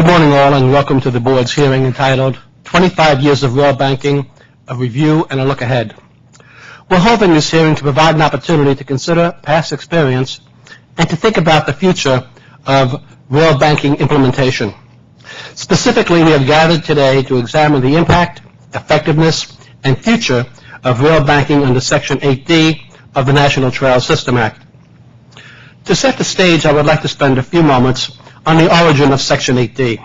Good morning all, and welcome to the board's hearing entitled 25 Years of Rail Banking, a Review and a Look Ahead. We're holding this hearing to provide an opportunity to consider past experience and to think about the future of rail banking implementation. Specifically, we have gathered today to examine the impact, effectiveness, and future of rail banking under Section 8D of the National Trail System Act. To set the stage, I would like to spend a few moments on the origin of Section 8D.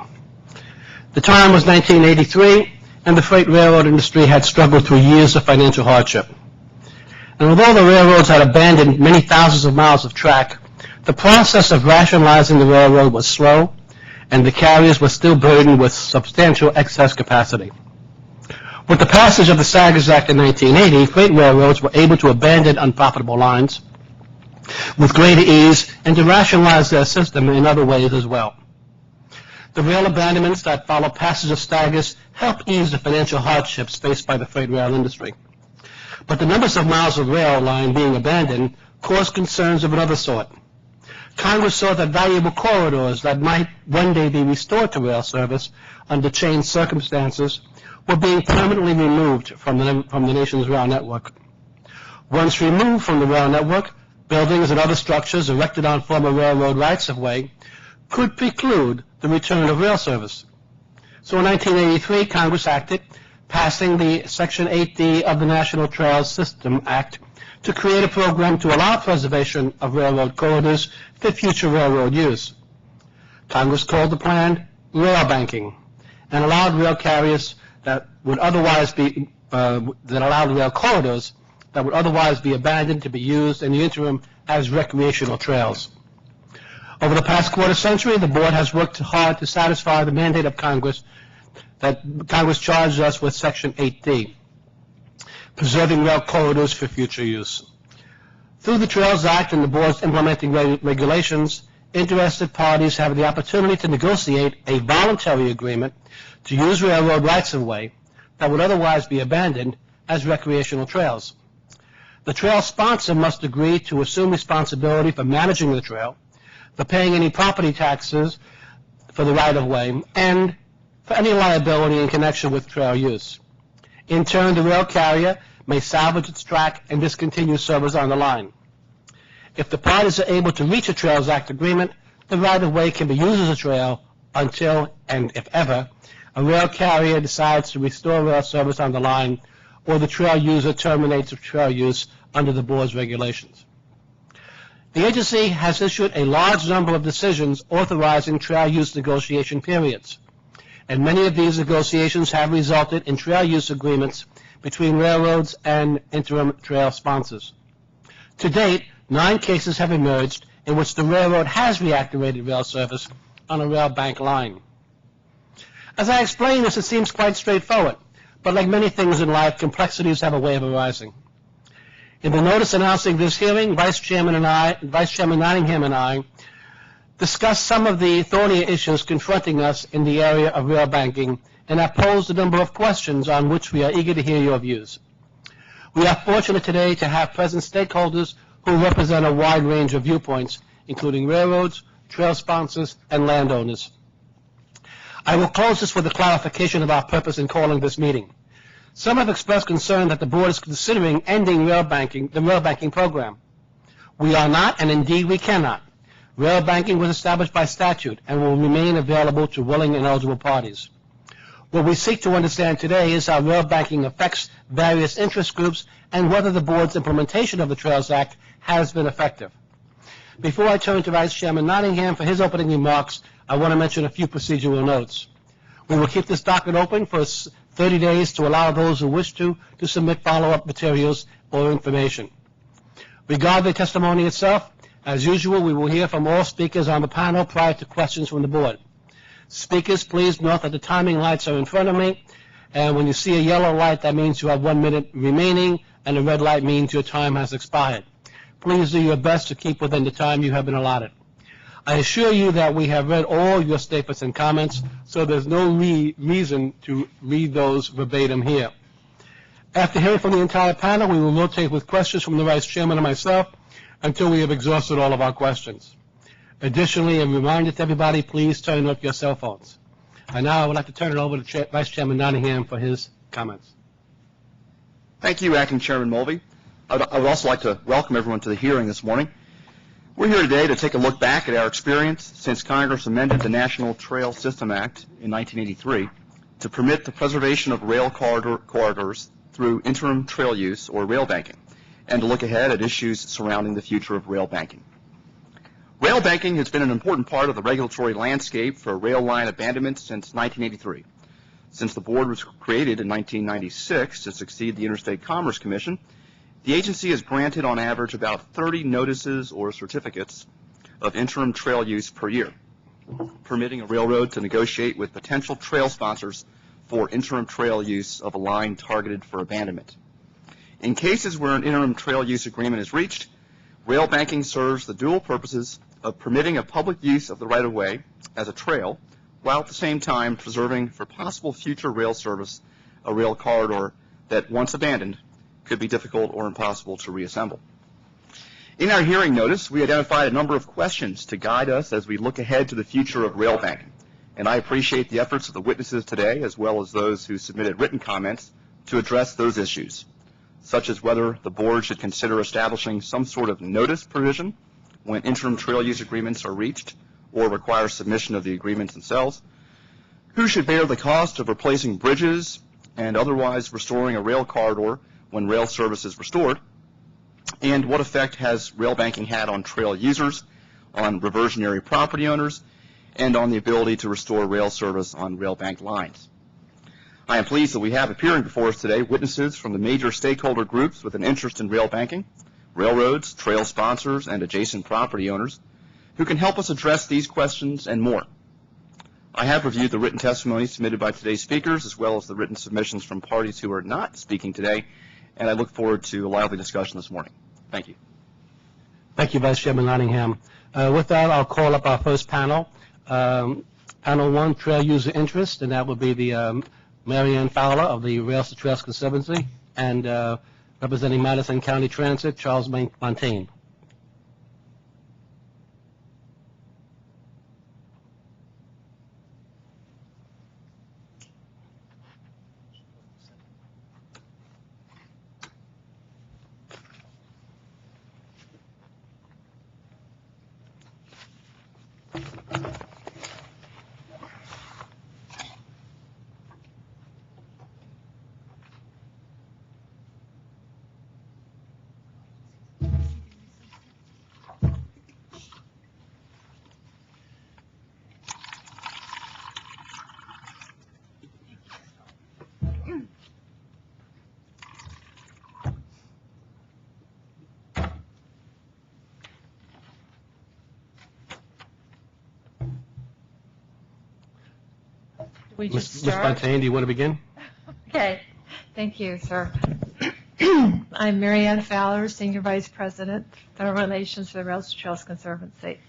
The time was 1983, and the freight railroad industry had struggled through years of financial hardship. And although the railroads had abandoned many thousands of miles of track, the process of rationalizing the railroad was slow, and the carriers were still burdened with substantial excess capacity. With the passage of the Saggers Act in 1980, freight railroads were able to abandon unprofitable lines with greater ease and to rationalize their system in other ways as well. The rail abandonments that followed passage of Staggers helped ease the financial hardships faced by the freight rail industry. But the numbers of miles of rail line being abandoned caused concerns of another sort. Congress saw that valuable corridors that might one day be restored to rail service under changed circumstances were being permanently removed from the nation's rail network. Once removed from the rail network, buildings and other structures erected on former railroad rights-of-way could preclude the return of rail service. So in 1983, Congress acted, passing the Section 8D of the National Trail System Act to create a program to allow preservation of railroad corridors for future railroad use. Congress called the plan rail banking and allowed rail carriers that would otherwise be allowed rail corridors that would otherwise be abandoned to be used in the interim as recreational trails. Over the past quarter century, the board has worked hard to satisfy the mandate of Congress that Congress charged us with Section 8D, preserving rail corridors for future use. Through the Trails Act and the board's implementing regulations, interested parties have the opportunity to negotiate a voluntary agreement to use railroad rights-of-way that would otherwise be abandoned as recreational trails. The trail sponsor must agree to assume responsibility for managing the trail, for paying any property taxes for the right-of-way, and for any liability in connection with trail use. In turn, the rail carrier may salvage its track and discontinue service on the line. If the parties are able to reach a Trails Act agreement, the right-of-way can be used as a trail until, and if ever, a rail carrier decides to restore rail service on the line or the trail user terminates trail use under the board's regulations. The agency has issued a large number of decisions authorizing trail use negotiation periods, and many of these negotiations have resulted in trail use agreements between railroads and interim trail sponsors. To date, 9 cases have emerged in which the railroad has reactivated rail service on a rail bank line. As I explain this, it seems quite straightforward, but like many things in life, complexities have a way of arising. In the notice announcing this hearing, Vice Chairman Nottingham and I discussed some of the thornier issues confronting us in the area of rail banking and have posed a number of questions on which we are eager to hear your views. We are fortunate today to have present stakeholders who represent a wide range of viewpoints, including railroads, trail sponsors, and landowners. I will close this with a clarification of our purpose in calling this meeting. Some have expressed concern that the board is considering ending the rail banking program. We are not, and indeed we cannot. Rail banking was established by statute and will remain available to willing and eligible parties. What we seek to understand today is how rail banking affects various interest groups and whether the board's implementation of the Trails Act has been effective. Before I turn to Vice Chairman Nottingham for his opening remarks, I want to mention a few procedural notes. We will keep this docket open for 30 days to allow those who wish to submit follow-up materials or information. Regarding the testimony itself, as usual, we will hear from all speakers on the panel prior to questions from the board. Speakers, please note that the timing lights are in front of me, and when you see a yellow light, that means you have 1 minute remaining, and a red light means your time has expired. Please do your best to keep within the time you have been allotted. I assure you that we have read all your statements and comments, so there's no reason to read those verbatim here. After hearing from the entire panel, we will rotate with questions from the Vice Chairman and myself until we have exhausted all of our questions. Additionally, a reminder to everybody, please turn off your cell phones. Now I would like to turn it over to Vice Chairman Nottingham for his comments. Thank you, Acting Chairman Mulvey. I would also like to welcome everyone to the hearing this morning. We're here today to take a look back at our experience since Congress amended the National Trail System Act in 1983 to permit the preservation of rail corridors through interim trail use, or rail banking, and to look ahead at issues surrounding the future of rail banking. Rail banking has been an important part of the regulatory landscape for rail line abandonment since 1983. Since the board was created in 1996 to succeed the Interstate Commerce Commission, the agency has granted on average about 30 notices or certificates of interim trail use per year, permitting a railroad to negotiate with potential trail sponsors for interim trail use of a line targeted for abandonment. In cases where an interim trail use agreement is reached, rail banking serves the dual purposes of permitting a public use of the right-of-way as a trail, while at the same time preserving for possible future rail service a rail corridor that, once abandoned, could be difficult or impossible to reassemble. In our hearing notice, we identified a number of questions to guide us as we look ahead to the future of rail banking, and I appreciate the efforts of the witnesses today, as well as those who submitted written comments, to address those issues, such as whether the board should consider establishing some sort of notice provision when interim trail use agreements are reached or require submission of the agreements themselves, who should bear the cost of replacing bridges and otherwise restoring a rail corridor when rail service is restored, and what effect has rail banking had on trail users, on reversionary property owners, and on the ability to restore rail service on rail bank lines. I am pleased that we have appearing before us today witnesses from the major stakeholder groups with an interest in rail banking, railroads, trail sponsors, and adjacent property owners, who can help us address these questions and more. I have reviewed the written testimony submitted by today's speakers, as well as the written submissions from parties who are not speaking today, and I look forward to a lively discussion this morning. Thank you. Thank you, Vice Chairman Nottingham. With that, I'll call up our first panel. Panel 1, Trail User Interest, and that will be the Marianne Fowler of the Rails to Trails Conservancy, and representing Madison County Transit, Charles Muntane. We just Ms. start? Muntane, do you want to begin? Okay. Thank you, sir. I'm Marianne Fowler, Senior Vice President, Federal Relations for the Rails to Trails Conservancy.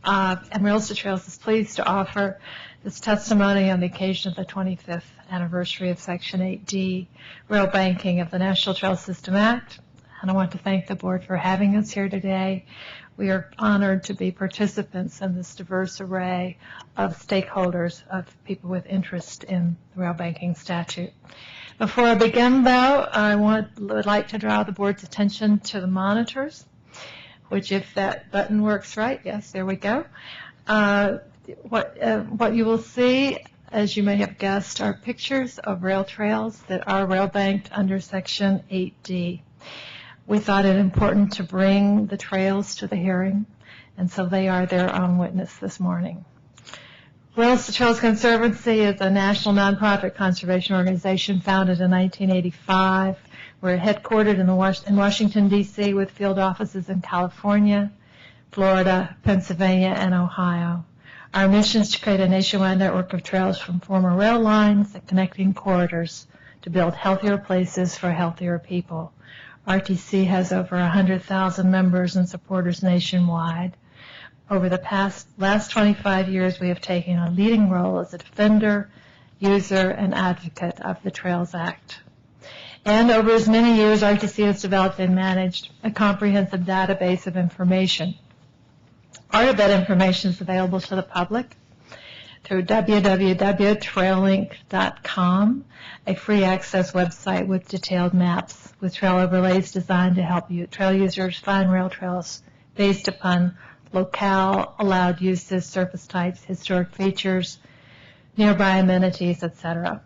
And Rails to Trails is pleased to offer this testimony on the occasion of the 25th anniversary of Section 8D, Rail Banking of the National Trail System Act. And I want to thank the board for having us here today. We are honored to be participants in this diverse array of stakeholders, of people with interest in the rail banking statute. Before I begin, though, I would like to draw the board's attention to the monitors, which, if that button works right, yes, there we go. What you will see, as you may have guessed, are pictures of rail trails that are rail banked under Section 8D. We thought it important to bring the trails to the hearing, and so they are their own witness this morning. Rails to Trails Conservancy is a national nonprofit conservation organization founded in 1985. We're headquartered in Washington, D.C., with field offices in California, Florida, Pennsylvania, and Ohio. Our mission is to create a nationwide network of trails from former rail lines and connecting corridors to build healthier places for healthier people. RTC has over 100,000 members and supporters nationwide. Over the last 25 years, we have taken a leading role as a defender, user, and advocate of the Trails Act. And over as many years, RTC has developed and managed a comprehensive database of information. Part of that information is available to the public. through www.traillink.com, a free access website with detailed maps with trail overlays designed to help trail users find rail trails based upon locale, allowed uses, surface types, historic features, nearby amenities, etc.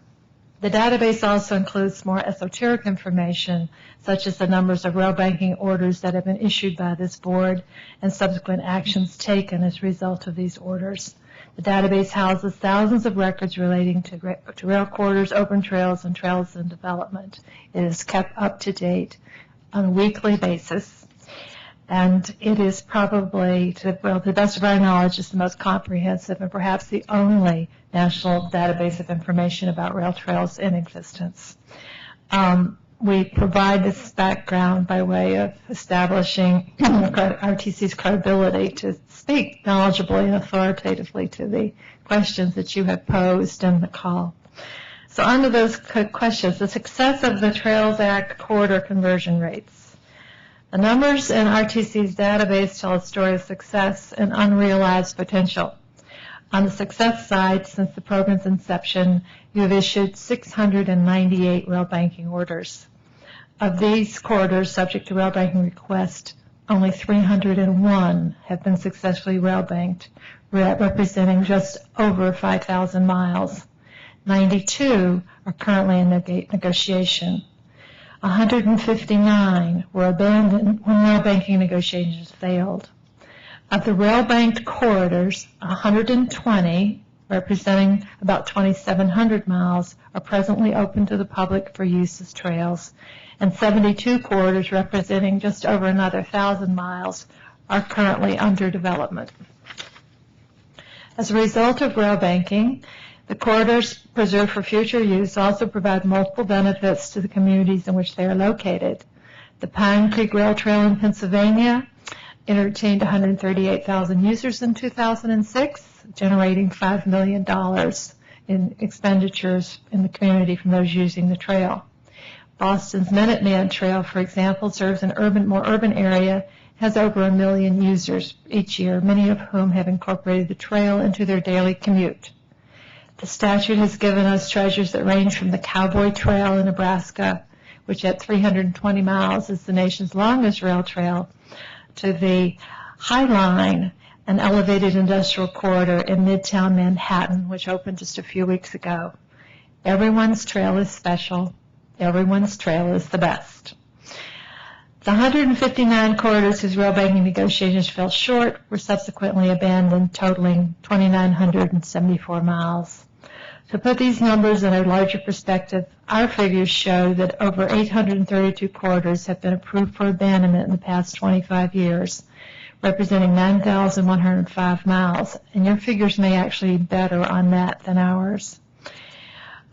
The database also includes more esoteric information, such as the numbers of rail banking orders that have been issued by this board and subsequent actions taken as a result of these orders. The database houses thousands of records relating to rail corridors, open trails, and trails in development. It is kept up to date on a weekly basis, and it is probably, to the best of our knowledge, is the most comprehensive and perhaps the only national database of information about rail trails in existence. We provide this background by way of establishing RTC's credibility to speak knowledgeably and authoritatively to the questions that you have posed in the call. So on to those questions. The success of the Trails Act corridor conversion rates. The numbers in RTC's database tell a story of success and unrealized potential. On the success side, since the program's inception, you have issued 698 rail banking orders. Of these corridors subject to rail banking request, only 301 have been successfully rail banked, representing just over 5,000 miles. 92 are currently in negotiation. 159 were abandoned when rail banking negotiations failed. Of the rail-banked corridors, 120, representing about 2,700 miles, are presently open to the public for use as trails, and 72 corridors, representing just over another 1,000 miles, are currently under development. As a result of rail banking, the corridors preserved for future use also provide multiple benefits to the communities in which they are located. The Pine Creek Rail Trail in Pennsylvania entertained 138,000 users in 2006, generating $5 million in expenditures in the community from those using the trail. Boston's Minuteman Trail, for example, serves an more urban area, has over 1 million users each year, many of whom have incorporated the trail into their daily commute. The statute has given us treasures that range from the Cowboy Trail in Nebraska, which at 320 miles is the nation's longest rail trail, to the High Line, an elevated industrial corridor in Midtown Manhattan, which opened just a few weeks ago. Everyone's trail is special. Everyone's trail is the best. The 159 corridors whose rail banking negotiations fell short were subsequently abandoned, totaling 2,974 miles. To put these numbers in a larger perspective, our figures show that over 832 corridors have been approved for abandonment in the past 25 years, representing 9,105 miles, and your figures may actually be better on that than ours.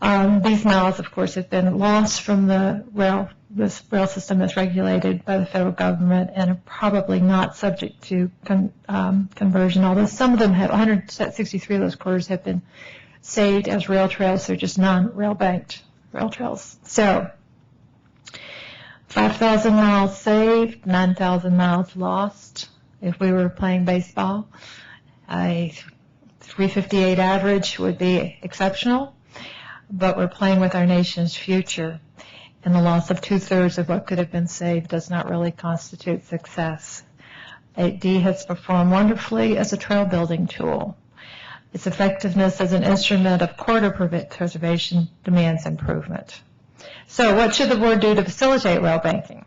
These miles, of course, have been lost from this rail system that's regulated by the federal government and are probably not subject to conversion, although some of them have, 163 of those corridors have been saved as rail trails. They're just non-rail banked rail trails. So 5,000 miles saved, 9,000 miles lost. If we were playing baseball, a 358 average would be exceptional, but we're playing with our nation's future, and the loss of 2/3 of what could have been saved does not really constitute success. 8D has performed wonderfully as a trail building tool. Its effectiveness as an instrument of corridor preservation demands improvement. So what should the board do to facilitate rail banking?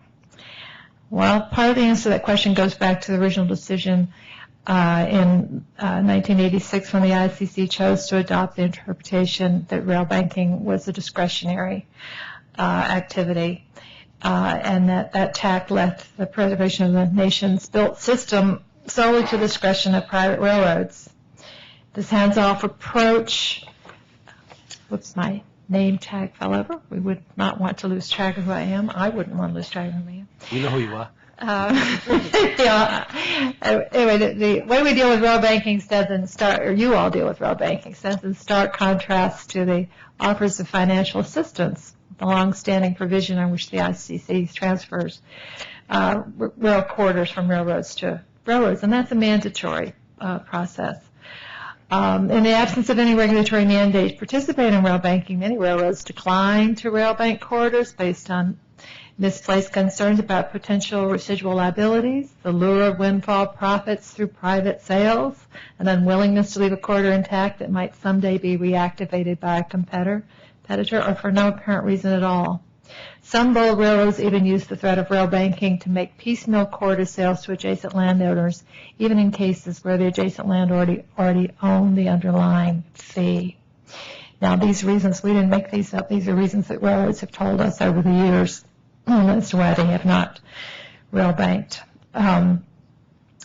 Well, part of the answer to that question goes back to the original decision in 1986 when the ICC chose to adopt the interpretation that rail banking was a discretionary activity, and that tack left the preservation of the nation's built system solely to the discretion of private railroads. This hands-off approach, whoops, my name tag fell over. We would not want to lose track of who I am. I wouldn't want to lose track of who I am. We know who you are. Anyway, the way we deal with rail banking stands in stark, or you all deal with rail banking, stands in stark contrast to the offers of financial assistance, the long-standing provision on which the ICC transfers rail corridors from railroads to railroads, and that's a mandatory process. In the absence of any regulatory mandate to participate in rail banking, many railroads decline to rail bank corridors based on misplaced concerns about potential residual liabilities, the lure of windfall profits through private sales, an unwillingness to leave a corridor intact that might someday be reactivated by a competitor, or for no apparent reason at all. Some bold railroads even use the threat of rail banking to make piecemeal corridor sales to adjacent landowners, even in cases where the adjacent land already owned the underlying fee. Now, these reasons, we didn't make these up. These are reasons that railroads have told us over the years as to why they have not rail banked.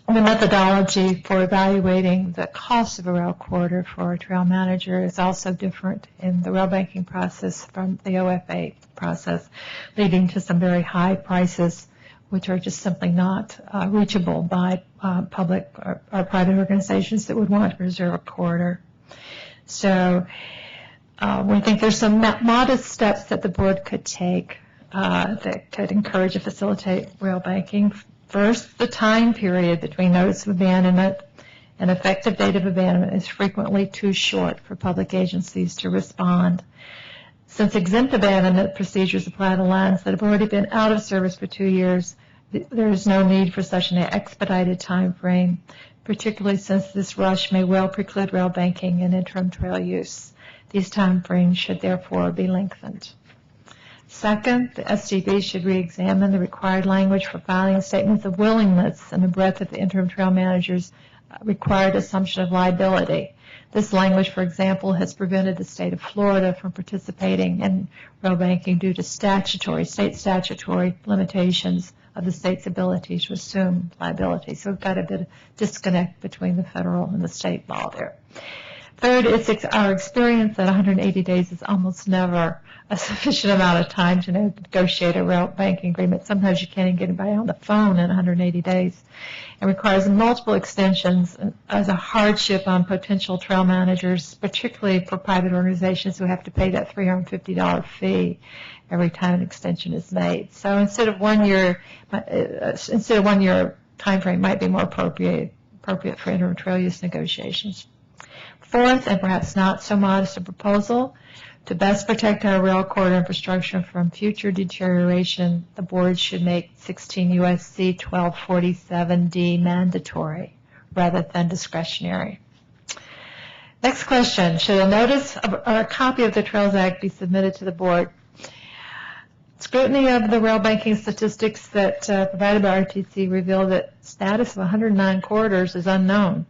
The methodology for evaluating the cost of a rail corridor for a trail manager is also different in the rail banking process from the OFA process, leading to some very high prices, which are just simply not reachable by public or private organizations that would want to reserve a corridor. So we think there's some modest steps that the board could take that could encourage and facilitate rail banking. First, the time period between notice of abandonment and effective date of abandonment is frequently too short for public agencies to respond. Since exempt abandonment procedures apply to lines that have already been out of service for 2 years, there is no need for such an expedited time frame, particularly since this rush may well preclude rail banking and interim trail use. These time frames should therefore be lengthened. Second, the STB should re-examine the required language for filing statements of willingness and the breadth of the interim trail manager's required assumption of liability. This language, for example, has prevented the state of Florida from participating in rail banking due to state statutory limitations of the state's ability to assume liability. So we've got a bit of disconnect between the federal and the state law there. Third, it's our experience that 180 days is almost never a sufficient amount of time to negotiate a rail banking agreement. Sometimes you can't even get anybody on the phone in 180 days. It requires multiple extensions as a hardship on potential trail managers, particularly for private organizations who have to pay that $350 fee every time an extension is made. So instead of 1 year, time frame might be more appropriate for interim trail use negotiations. Fourth, and perhaps not so modest a proposal, to best protect our rail corridor infrastructure from future deterioration, the board should make 16 U.S.C. 1247D mandatory rather than discretionary. Next question, should a notice or a copy of the Trails Act be submitted to the board? Scrutiny of the rail banking statistics that provided by RTC reveal that status of 109 corridors is unknown.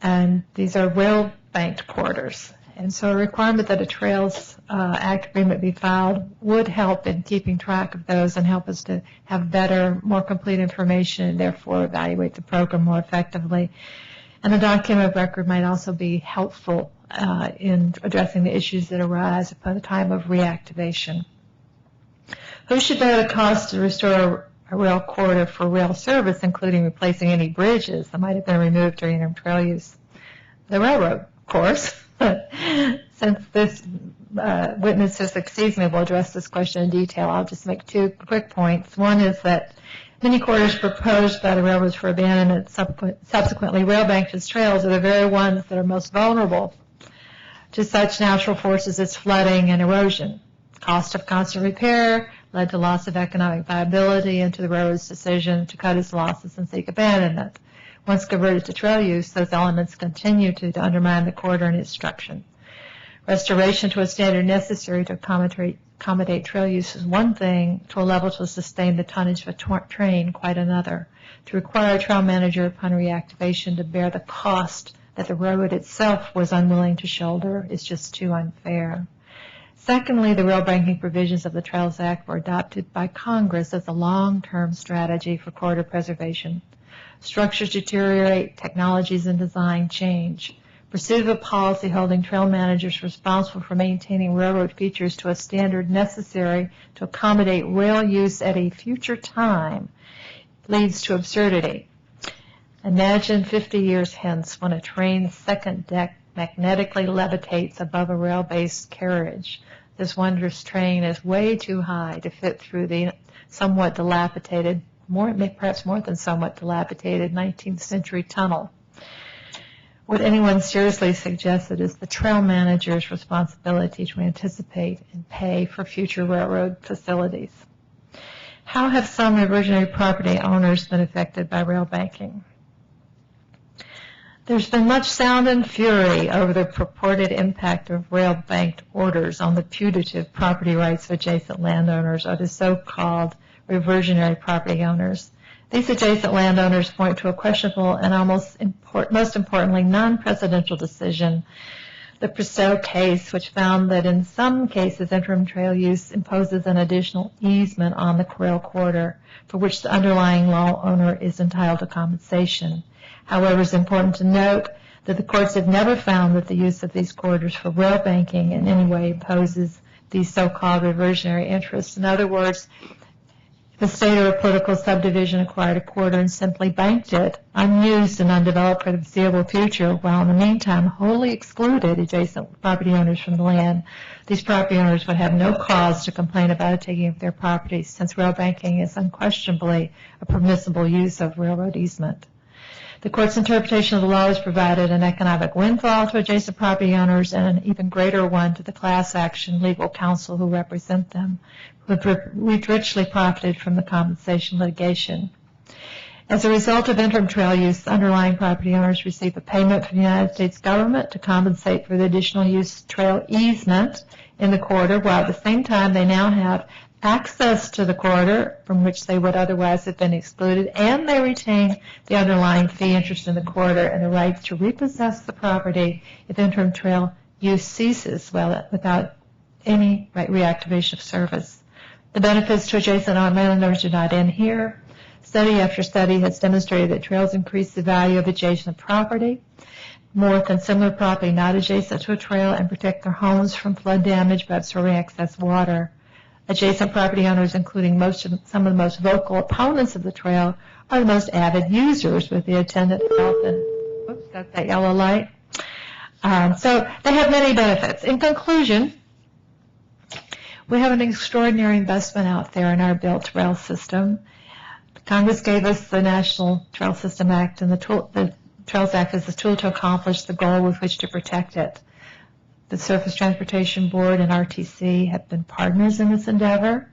And these are rail banked corridors. And so a requirement that a Trails Act agreement be filed would help in keeping track of those and help us to have better, more complete information and therefore evaluate the program more effectively. And a document of record might also be helpful in addressing the issues that arise upon the time of reactivation. Who should bear the cost to restore a rail corridor for rail service, including replacing any bridges that might have been removed during interim trail use? The railroad, of course. Since this witness has succeeded me, will address this question in detail. I'll just make 2 quick points. One is that many corridors proposed by the railroads for abandonment subsequently rail banked as trails are the very ones that are most vulnerable to such natural forces as flooding and erosion. Cost of constant repair led to loss of economic viability and to the railroad's decision to cut its losses and seek abandonment. Once converted to trail use, those elements continue to undermine the corridor and its structure. Restoration to a standard necessary to accommodate trail use is one thing, to a level to sustain the tonnage of a train quite another. To require a trail manager upon reactivation to bear the cost that the railroad itself was unwilling to shoulder is just too unfair. Secondly, the rail banking provisions of the Trails Act were adopted by Congress as a long-term strategy for corridor preservation. Structures deteriorate, technologies and design change. Pursuit of a policy holding trail managers responsible for maintaining railroad features to a standard necessary to accommodate rail use at a future time leads to absurdity. Imagine 50 years hence when a train's second deck magnetically levitates above a rail-based carriage. This wondrous train is way too high to fit through the somewhat dilapidated, perhaps more than somewhat dilapidated 19th century tunnel. would anyone seriously suggest it is the trail manager's responsibility to anticipate and pay for future railroad facilities? How have some reversionary property owners been affected by rail banking? There's been much sound and fury over the purported impact of rail banked orders on the putative property rights of adjacent landowners, or the so-called reversionary property owners. These adjacent landowners point to a questionable and most importantly, non-presidential decision, the Purcell case, which found that in some cases interim trail use imposes an additional easement on the rail corridor for which the underlying law owner is entitled to compensation. However, it's important to note that the courts have never found that the use of these corridors for rail banking in any way imposes these so-called reversionary interests. In other words, if a state or a political subdivision acquired a corridor and simply banked it, unused and undeveloped for the foreseeable future, while in the meantime wholly excluded adjacent property owners from the land, these property owners would have no cause to complain about a taking of their property, since rail banking is unquestionably a permissible use of railroad easement. The court's interpretation of the law has provided an economic windfall to adjacent property owners and an even greater one to the class action legal counsel who represent them, who have richly profited from the compensation litigation. As a result of interim trail use, the underlying property owners receive a payment from the United States government to compensate for the additional use trail easement in the corridor, while at the same time they now have access to the corridor from which they would otherwise have been excluded, and they retain the underlying fee interest in the corridor and the right to repossess the property if interim trail use ceases without any reactivation of service. The benefits to adjacent landowners do not end here. Study after study has demonstrated that trails increase the value of adjacent property more than similar property not adjacent to a trail, and protect their homes from flood damage by absorbing excess water. Adjacent property owners, including some of the most vocal opponents of the trail, are the most avid users, with the attendant health and, oops, that's that yellow light. So they have many benefits. In conclusion, we have an extraordinary investment out there in our built rail system. Congress gave us the National Trail System Act and the Trails Act as a tool to accomplish the goal with which to protect it. The Surface Transportation Board and RTC have been partners in this endeavor,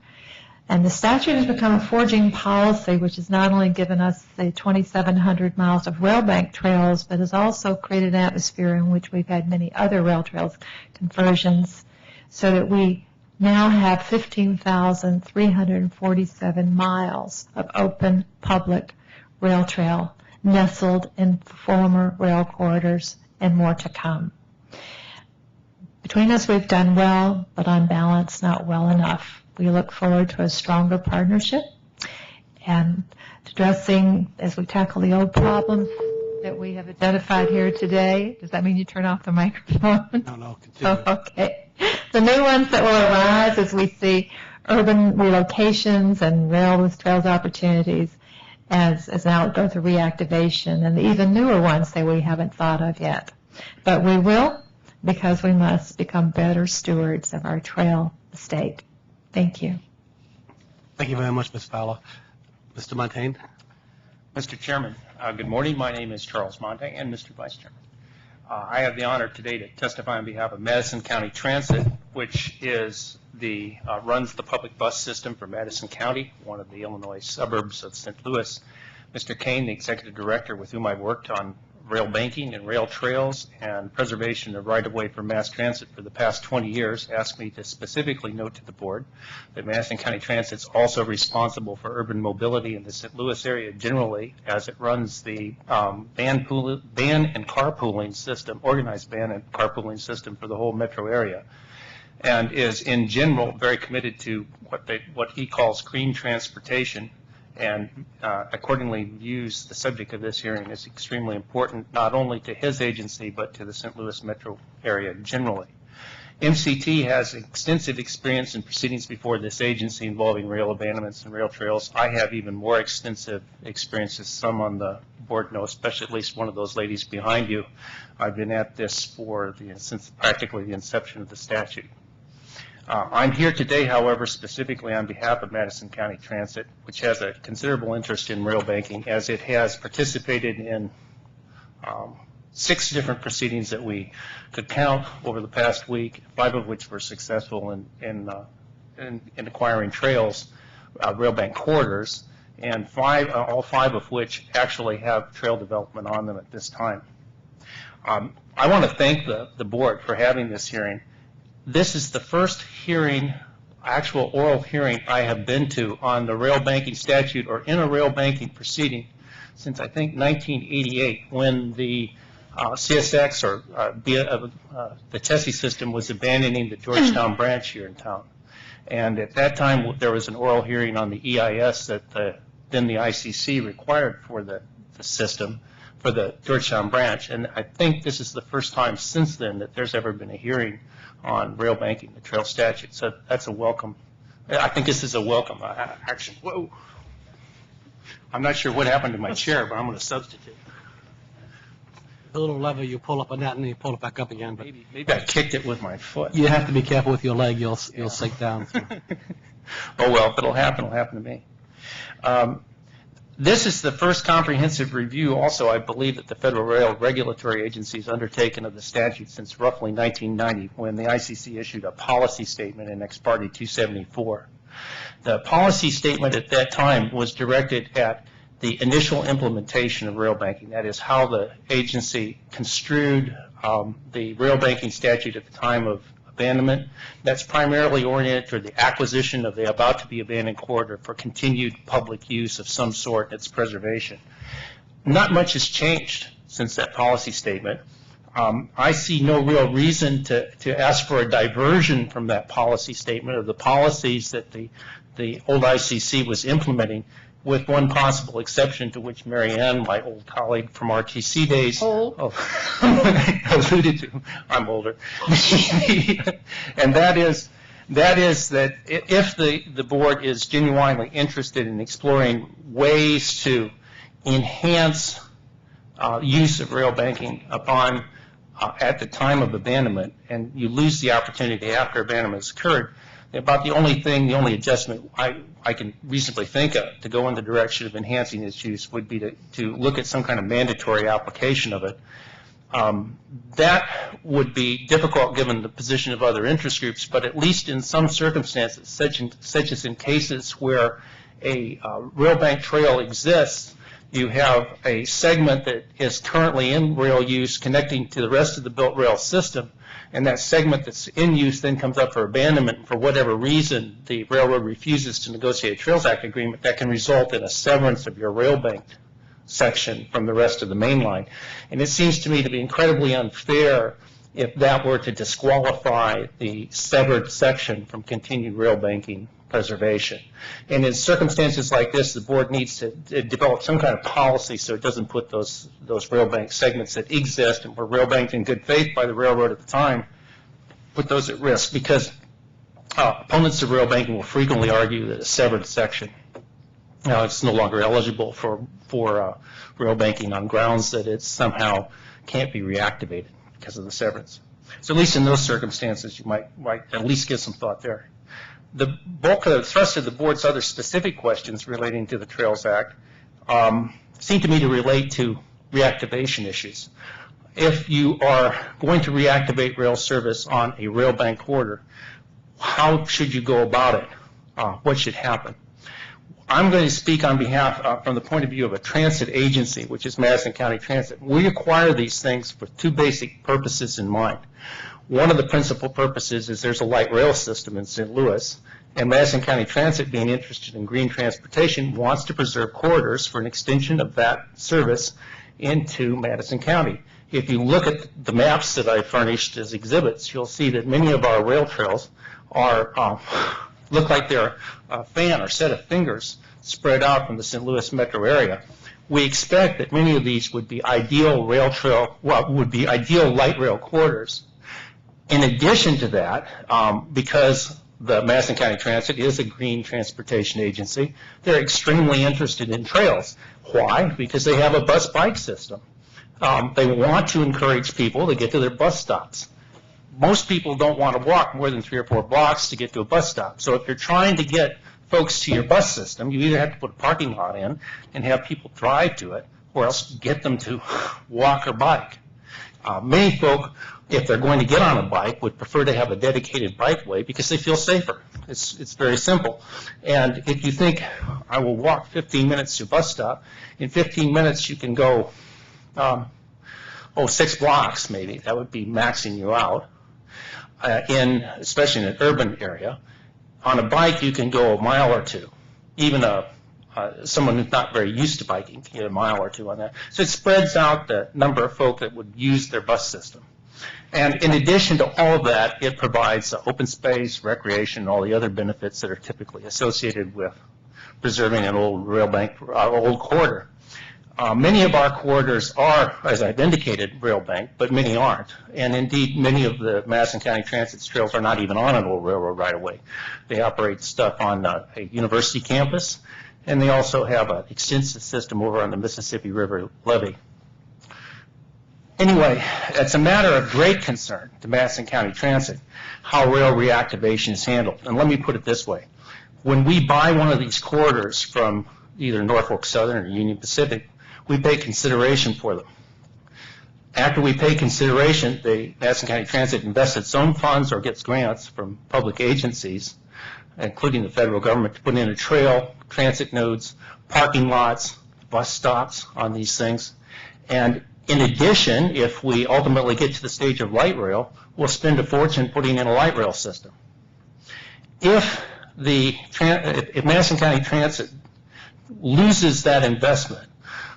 and the statute has become a forging policy which has not only given us the 2,700 miles of rail bank trails, but has also created an atmosphere in which we've had many other rail trails conversions, so that we now have 15,347 miles of open public rail trail nestled in former rail corridors, and more to come. Between us, we've done well, but on balance, not well enough. We look forward to a stronger partnership and addressing, as we tackle the old problems that we have identified here today. Does that mean you turn off the microphone? No, continue. Oh, okay. The new ones that will arise as we see urban relocations and rail with trails opportunities as an outgrowth of reactivation, and the even newer ones that we haven't thought of yet. But we will, because we must become better stewards of our trail estate. Thank you. Thank you very much, Ms. Fowler. Mr. Muntane. Mr. Chairman, good morning. My name is Charles Monte, and Mr. Vice Chairman. I have the honor today to testify on behalf of Madison County Transit, which is runs the public bus system for Madison County, one of the Illinois suburbs of St. Louis. Mr. Kane, the executive director with whom I worked on rail banking and rail trails and preservation of right-of-way for mass transit for the past 20 years, asked me to specifically note to the board that Madison County Transit is also responsible for urban mobility in the St. Louis area generally, as it runs the van and carpooling system, organized van and carpooling system for the whole metro area, and is in general very committed to what he calls green transportation, and accordingly views the subject of this hearing as extremely important, not only to his agency, but to the St. Louis metro area generally. MCT has extensive experience in proceedings before this agency involving rail abandonments and rail trails. I have even more extensive experiences. Some on the board know, especially at least one of those ladies behind you. I've been at this since practically the inception of the statute. I'm here today, however, specifically on behalf of Madison County Transit, which has a considerable interest in rail banking, as it has participated in 6 different proceedings that we could count over the past week, 5 of which were successful in acquiring trails, rail bank corridors, and all 5 of which actually have trail development on them at this time. I want to thank the board for having this hearing. This is the first hearing, actual oral hearing I have been to on the rail banking statute or in a rail banking proceeding since I think 1988, when the CSX or the Tessie system was abandoning the Georgetown branch here in town. And at that time, there was an oral hearing on the EIS that then the ICC required for the system for the Georgetown branch. And I think this is the first time since then that there's ever been a hearing on rail banking, the trail statute. So that's a welcome. I think this is a welcome action. Whoa. I'm not sure what happened to my chair, but I'm going to substitute. The little lever, you pull up on that and then you pull it back up again. But maybe I kicked it with my foot. You have to be careful with your leg. You'll sink down. So. Oh, well, if it'll happen to me. This is the first comprehensive review also, I believe, that the Federal Rail Regulatory Agency has undertaken of the statute since roughly 1990, when the ICC issued a policy statement in Ex Parte 274. The policy statement at that time was directed at the initial implementation of rail banking. That is how the agency construed the rail banking statute at the time of abandonment. That's primarily oriented toward the acquisition of the about to be abandoned corridor for continued public use of some sort and its preservation. Not much has changed since that policy statement. I see no real reason to ask for a diversion from that policy statement or the policies that the old ICC was implementing, with one possible exception, to which Marianne, my old colleague from RTC days, alluded to. I'm older. And that is that if the board is genuinely interested in exploring ways to enhance use of rail banking upon at the time of abandonment, and you lose the opportunity after abandonment has occurred, about the only adjustment I can reasonably think of to go in the direction of enhancing its use would be to look at some kind of mandatory application of it. That would be difficult given the position of other interest groups, but at least in some circumstances, such as in cases where a rail bank trail exists, you have a segment that is currently in rail use connecting to the rest of the built rail system, and that segment that's in use then comes up for abandonment, and for whatever reason the railroad refuses to negotiate a Trails Act agreement. That can result in a severance of your rail bank section from the rest of the main line. And it seems to me to be incredibly unfair if that were to disqualify the severed section from continued rail banking preservation. And in circumstances like this, the board needs to develop some kind of policy so it doesn't put those rail bank segments that exist and were rail banked in good faith by the railroad at the time, put those at risk, because opponents of rail banking will frequently argue that a severed section it's no longer eligible for rail banking on grounds that it somehow can't be reactivated because of the severance. So at least in those circumstances, you might at least give some thought there. The bulk of the thrust of the board's other specific questions relating to the Trails Act seem to me to relate to reactivation issues. If you are going to reactivate rail service on a rail bank corridor, how should you go about it? What should happen? I'm going to speak on behalf, from the point of view of a transit agency, which is Madison County Transit. We acquire these things for 2 basic purposes in mind. One of the principal purposes is there's a light rail system in St. Louis, and Madison County Transit, being interested in green transportation, wants to preserve corridors for an extension of that service into Madison County. If you look at the maps that I furnished as exhibits, you'll see that many of our rail trails look like they're a fan or set of fingers spread out from the St. Louis metro area. We expect that many of these would be ideal ideal light rail corridors. In addition to that, because the Madison County Transit is a green transportation agency, they're extremely interested in trails. Why? Because they have a bus-bike system. They want to encourage people to get to their bus stops. Most people don't want to walk more than 3 or 4 blocks to get to a bus stop. So if you're trying to get folks to your bus system, you either have to put a parking lot in and have people drive to it, or else get them to walk or bike. Many folk, if they're going to get on a bike, would prefer to have a dedicated bikeway because they feel safer. It's very simple. And if you think, I will walk 15 minutes to a bus stop, in 15 minutes you can go 6 blocks maybe. That would be maxing you out, especially in an urban area. On a bike you can go a mile or two. Even someone who's not very used to biking can get a mile or two on that. So it spreads out the number of folk that would use their bus system. And in addition to all of that, it provides open space, recreation, and all the other benefits that are typically associated with preserving an old rail bank, old corridor. Many of our corridors are, as I've indicated, rail bank, but many aren't. And indeed, many of the Madison County Transit's trails are not even on an old railroad right-of-way. They operate stuff on a university campus, and they also have an extensive system over on the Mississippi River levee. Anyway, it's a matter of great concern to Madison County Transit how rail reactivation is handled. And let me put it this way. When we buy one of these corridors from either Norfolk Southern or Union Pacific, we pay consideration for them. After we pay consideration, the Madison County Transit invests its own funds or gets grants from public agencies, including the federal government, to put in a trail, transit nodes, parking lots, bus stops on these things. And in addition, if we ultimately get to the stage of light rail, we'll spend a fortune putting in a light rail system. If Madison County Transit loses that investment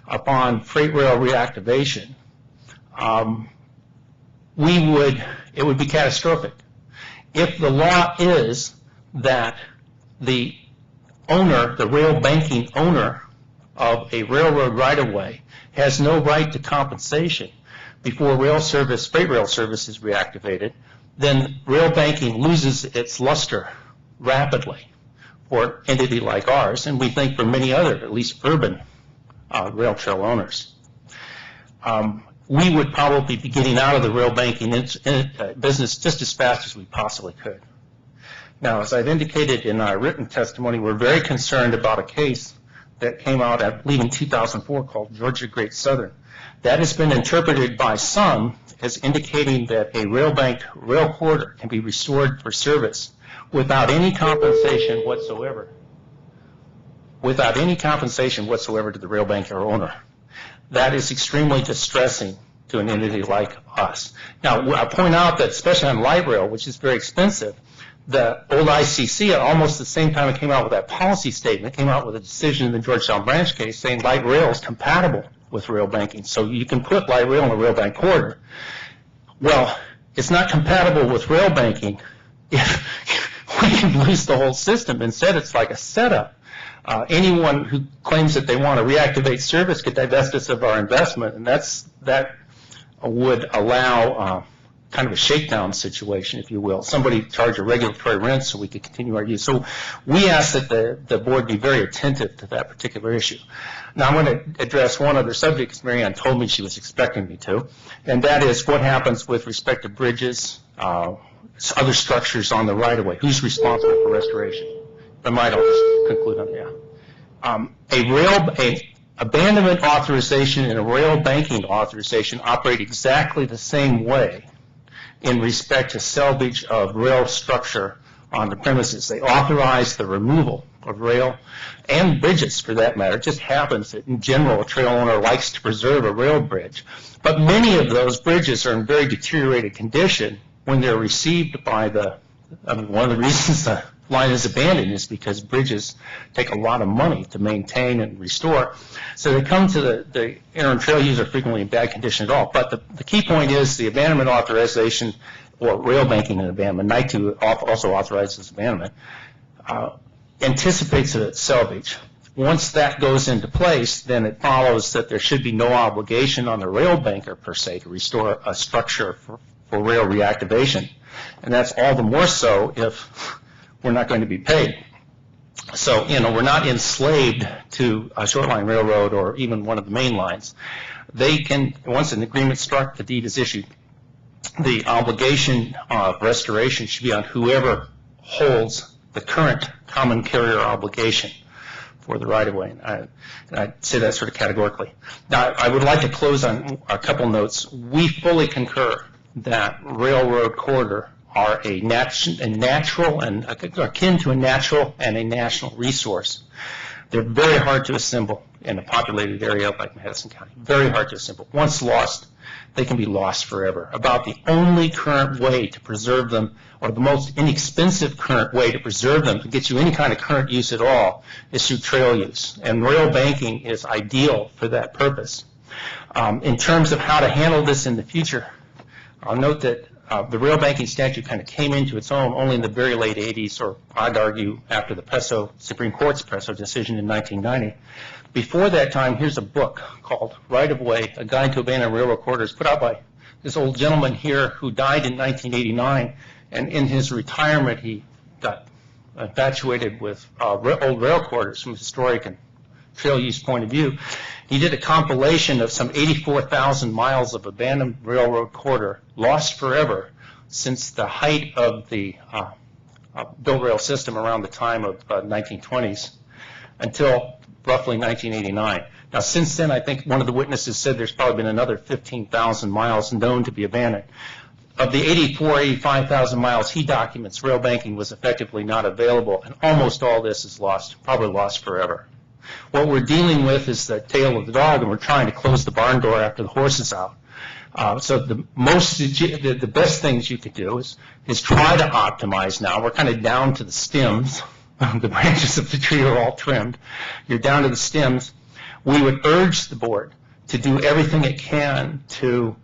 upon freight rail reactivation, it would be catastrophic. If the law is that the owner, the rail banking owner of a railroad right-of-way, has no right to compensation before freight rail service is reactivated, then rail banking loses its luster rapidly for an entity like ours, and we think for many other, at least urban, rail trail owners. We would probably be getting out of the rail banking business just as fast as we possibly could. Now, as I've indicated in our written testimony, we're very concerned about a case that came out, I believe, in 2004 called Georgia Great Southern. That has been interpreted by some as indicating that a rail-banked rail corridor can be restored for service without any compensation whatsoever. Without any compensation whatsoever to the rail banker owner. That is extremely distressing to an entity like us. Now, I point out that especially on light rail, which is very expensive, the old ICC, at almost the same time it came out with that policy statement, came out with a decision in the Georgetown branch case saying light rail is compatible with rail banking. So you can put light rail in a rail bank corridor. Well, it's not compatible with rail banking if we can lose the whole system. Instead, it's like a setup. Anyone who claims that they want to reactivate service could divest us of our investment, and that would allow kind of a shakedown situation, if you will. Somebody charge a regulatory rent so we could continue our use. So we ask that the board be very attentive to that particular issue. Now I'm going to address one other subject, because Marianne told me she was expecting me to, and that is what happens with respect to bridges, other structures on the right-of-way. Who's responsible for restoration? I might also conclude on that. Abandonment authorization and a rail banking authorization operate exactly the same way in respect to salvage of rail structure on the premises. They authorize the removal of rail and bridges, for that matter. It just happens that in general a trail owner likes to preserve a rail bridge. But many of those bridges are in very deteriorated condition when they're received by one of the reasons the line is abandoned is because bridges take a lot of money to maintain and restore. So they come to the interim trail user frequently in bad condition at all. But the key point is the abandonment authorization, or rail banking and abandonment, NITU also authorizes abandonment, anticipates a salvage. Once that goes into place, then it follows that there should be no obligation on the rail banker per se to restore a structure for rail reactivation. And that's all the more so if we're not going to be paid. So, we're not enslaved to a short line railroad or even one of the main lines. They can, once an agreement struck, the deed is issued, the obligation of restoration should be on whoever holds the current common carrier obligation for the right-of-way. And I say that sort of categorically. Now, I would like to close on a couple notes. We fully concur that railroad corridor are a natural and akin to a natural and a national resource. They're very hard to assemble in a populated area like Madison County. Very hard to assemble. Once lost, they can be lost forever. About the only current way to preserve them, or the most inexpensive current way to preserve them, to get you any kind of current use at all, is through trail use. And rail banking is ideal for that purpose. In terms of how to handle this in the future, I'll note that the rail banking statute kind of came into its own only in the very late 80s, or I'd argue after the Supreme Court's Presso decision in 1990. Before that time, here's a book called Right of Way, A Guide to Abandoned Railroad Corridors, put out by this old gentleman here who died in 1989, and in his retirement he got infatuated with old rail corridors from a historic and trail use point of view. He did a compilation of some 84,000 miles of abandoned railroad corridor, lost forever since the height of the built rail system around the time of 1920s until roughly 1989. Now, since then, I think one of the witnesses said there's probably been another 15,000 miles known to be abandoned. Of the 85,000 miles he documents, rail banking was effectively not available, and almost all this is lost, probably lost forever. What we're dealing with is the tail of the dog, and we're trying to close the barn door after the horse is out. So the best things you could do is try to optimize now. We're kind of down to the stems. The branches of the tree are all trimmed. You're down to the stems. We would urge the board to do everything it can to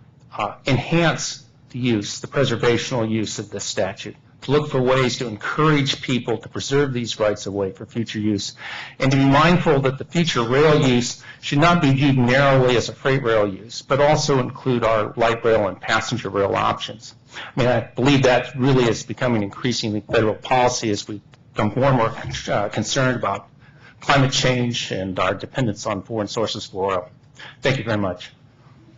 enhance the use, the preservational use of this statute, to look for ways to encourage people to preserve these rights of way for future use, and to be mindful that the future rail use should not be viewed narrowly as a freight rail use, but also include our light rail and passenger rail options. I mean, I believe that really is becoming increasingly federal policy as we become more and more concerned about climate change and our dependence on foreign sources for oil. Thank you very much.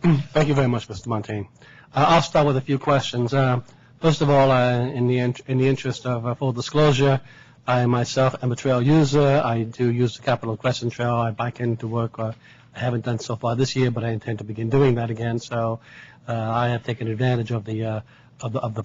Thank you very much, Mr. Muntane. I'll start with a few questions. First of all, in the interest of full disclosure, I myself am a trail user. I do use the Capitol Crescent Trail. I bike into work. I haven't done so far this year, but I intend to begin doing that again. So I have taken advantage of the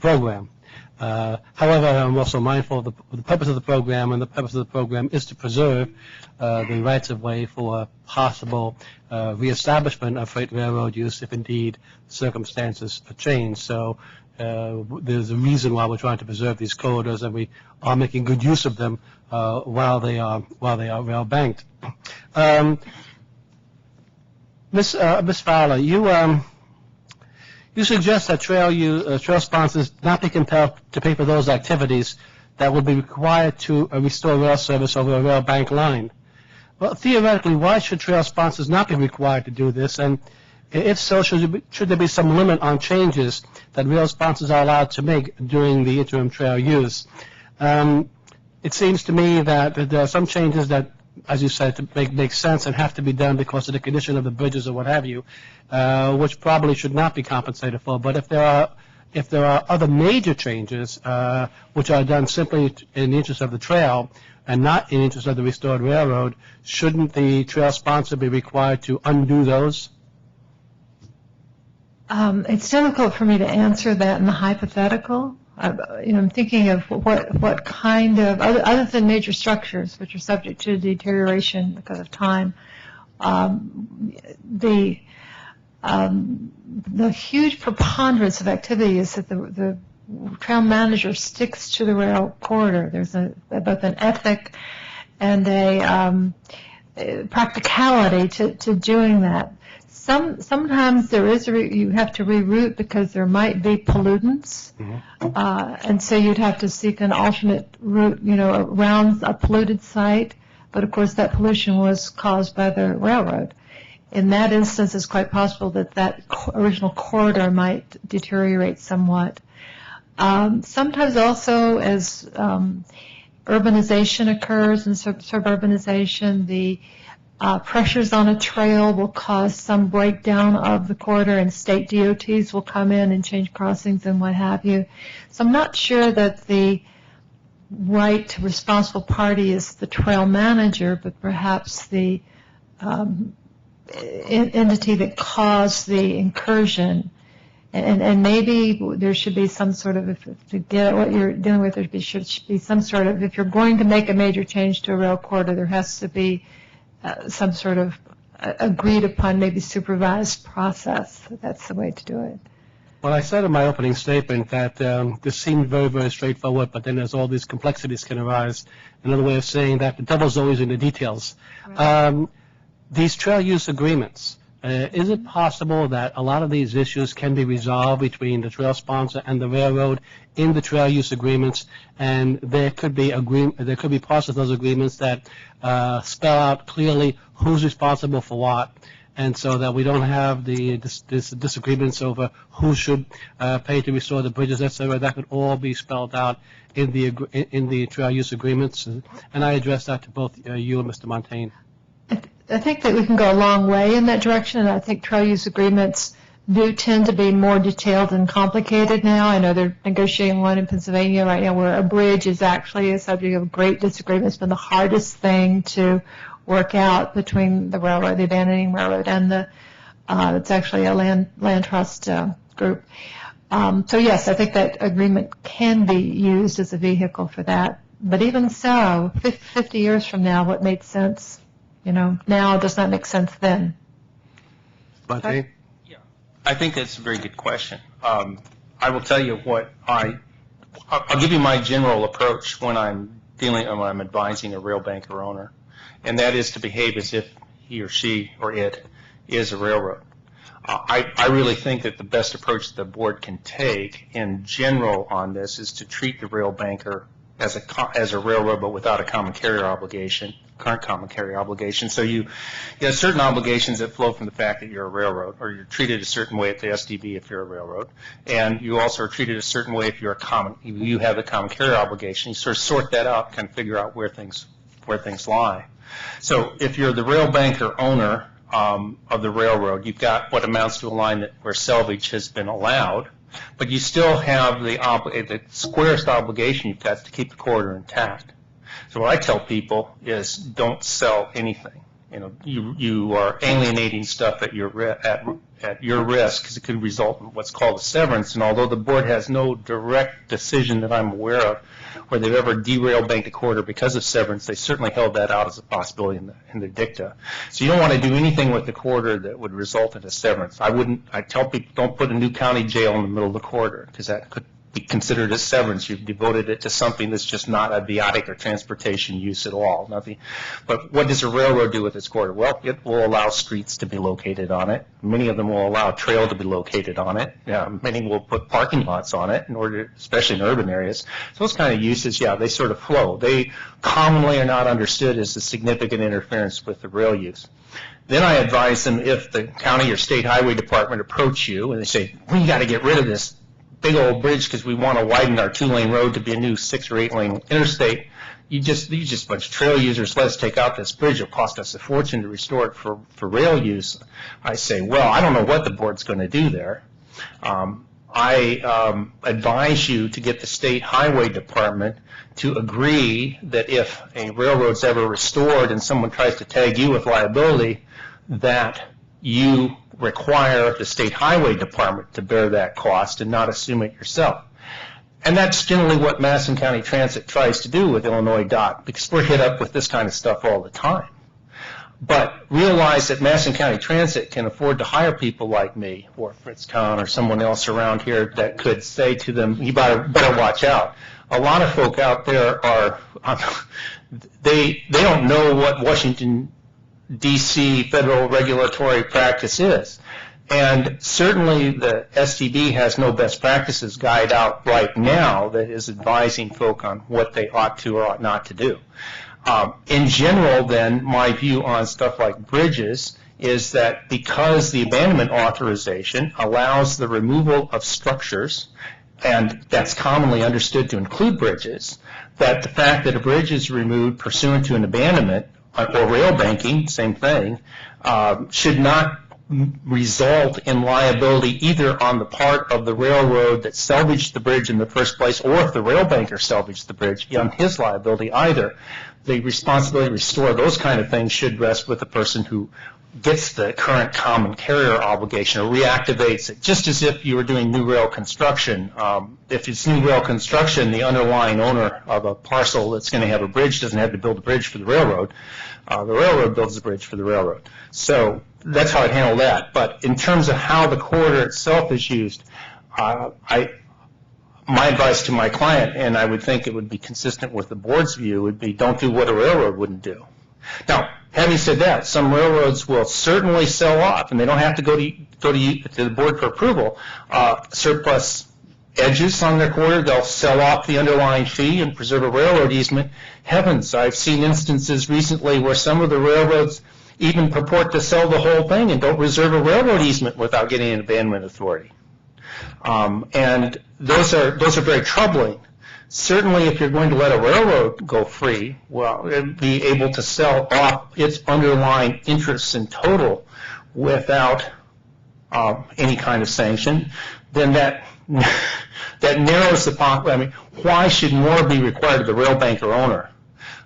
program. However, I'm also mindful of the purpose of the program, and the purpose of the program is to preserve the rights of way for possible reestablishment of freight railroad use if indeed circumstances change. So there's a reason why we're trying to preserve these corridors, and we are making good use of them while they are rail banked. Ms. Fowler, you suggest that trail sponsors not be compelled to pay for those activities that would be required to restore rail service over a rail bank line. Well, theoretically, why should trail sponsors not be required to do this? And if so, should there be some limit on changes that rail sponsors are allowed to make during the interim trail use? It seems to me that there are some changes that, as you said, to make sense and have to be done because of the condition of the bridges or what have you, which probably should not be compensated for. But if there are other major changes which are done simply in the interest of the trail and not in the interest of the restored railroad, shouldn't the trail sponsor be required to undo those? It's difficult for me to answer that in the hypothetical. I'm thinking of what kind of, other than major structures, which are subject to deterioration because of time, the huge preponderance of activity is that the trail manager sticks to the rail corridor. There's both an ethic and a practicality to doing that. Sometimes there is you have to reroute because there might be pollutants, and so you'd have to seek an alternate route, around a polluted site. But of course, that pollution was caused by the railroad. In that instance, it's quite possible that original corridor might deteriorate somewhat. Sometimes also, as urbanization occurs and suburbanization, the pressures on a trail will cause some breakdown of the corridor, and state DOTs will come in and change crossings and what have you. So I'm not sure that the right responsible party is the trail manager, but perhaps the entity that caused the incursion. And maybe there should be some sort of, to get at what you're dealing with, there should be some sort of, if you're going to make a major change to a rail corridor, there has to be some sort of agreed upon, maybe supervised process. That's the way to do it. Well, I said in my opening statement that this seemed very, very straightforward, but then there's all these complexities can arise. Another way of saying that the devil's always in the details. Right. These trail use agreements, is it possible that a lot of these issues can be resolved between the trail sponsor and the railroad in the trail use agreements, and there could be parts of those agreements that spell out clearly who's responsible for what, and so that we don't have disagreements over who should pay to restore the bridges, etc. That could all be spelled out in the trail use agreements, and I addressed that to both you and Mr. Muntane. I think that we can go a long way in that direction, and I think trail use agreements do tend to be more detailed and complicated now. I know they're negotiating one in Pennsylvania right now where a bridge is actually a subject of great disagreement. It's been the hardest thing to work out between the railroad, the abandoning railroad, and it's actually a land trust group. So yes, I think that agreement can be used as a vehicle for that. But even so, 50 years from now, what made sense, now does not make sense then. Okay. Yeah, I think that's a very good question. I will tell you what I'll give you my general approach when I'm advising a rail banker owner, and that is to behave as if he or she or it is a railroad. I really think that the best approach that the board can take in general on this is to treat the rail banker as a railroad, but without a common carrier obligation, current common carrier obligation. So you have certain obligations that flow from the fact that you're a railroad, or you're treated a certain way at the STB if you're a railroad, and you also are treated a certain way if you have a common carrier obligation. You sort of sort that out, kind of figure out where things lie. So if you're the rail banker owner of the railroad, you've got what amounts to a line where salvage has been allowed, but you still have the squarest obligation you've got to keep the corridor intact. So what I tell people is don't sell anything. You are alienating stuff at your risk because it could result in what's called a severance. And although the board has no direct decision that I'm aware of where they've ever derailed banked a corridor because of severance, they certainly held that out as a possibility in the dicta. So you don't want to do anything with the corridor that would result in a severance. I tell people don't put a new county jail in the middle of the corridor because that could be considered a severance. You've devoted it to something that's just not a biotic or transportation use at all. Nothing. But what does a railroad do with its corridor? Well, it will allow streets to be located on it. Many of them will allow a trail to be located on it. Many will put parking lots on it, especially in urban areas. So those kind of uses, they sort of flow. They commonly are not understood as a significant interference with the rail use. Then I advise them if the county or state highway department approach you and they say, we got to get rid of this big old bridge because we want to widen our 2-lane road to be a new 6 or 8-lane interstate. You just a bunch of trail users. Let's take out this bridge. It'll cost us a fortune to restore it for rail use. I say, well, I don't know what the board's going to do there. I advise you to get the state highway department to agree that if a railroad's ever restored and someone tries to tag you with liability, that you require the state highway department to bear that cost and not assume it yourself. And that's generally what Madison County Transit tries to do with Illinois DOT, because we're hit up with this kind of stuff all the time. But realize that Madison County Transit can afford to hire people like me or Fritz Kahn or someone else around here that could say to them, you better watch out. A lot of folk out there they don't know what Washington D.C. federal regulatory practice is. And certainly the STB has no best practices guide out right now that is advising folk on what they ought to or ought not to do. In general, then, my view on stuff like bridges is that because the abandonment authorization allows the removal of structures, and that's commonly understood to include bridges, that the fact that a bridge is removed pursuant to an abandonment or rail banking, same thing, should not result in liability either on the part of the railroad that salvaged the bridge in the first place, or if the rail banker salvaged the bridge, on his liability either. The responsibility to restore those kind of things should rest with the person who gets the current common carrier obligation or reactivates it, just as if you were doing new rail construction. If it's new rail construction, the underlying owner of a parcel that's going to have a bridge doesn't have to build a bridge for the railroad. The railroad builds the bridge for the railroad. So that's how I'd handle that. But in terms of how the corridor itself is used, my advice to my client, and I would think it would be consistent with the board's view, would be don't do what a railroad wouldn't do. Now, having said that, some railroads will certainly sell off, and they don't have to go to the board for approval, surplus edges on their corridor. They'll sell off the underlying fee and preserve a railroad easement. Heavens, I've seen instances recently where some of the railroads even purport to sell the whole thing and don't reserve a railroad easement without getting an abandonment authority. And those are very troubling. Certainly, if you're going to let a railroad go free, well, it'd be able to sell off its underlying interests in total without any kind of sanction, then that narrows the possibility. I mean, why should more be required of the rail banker owner?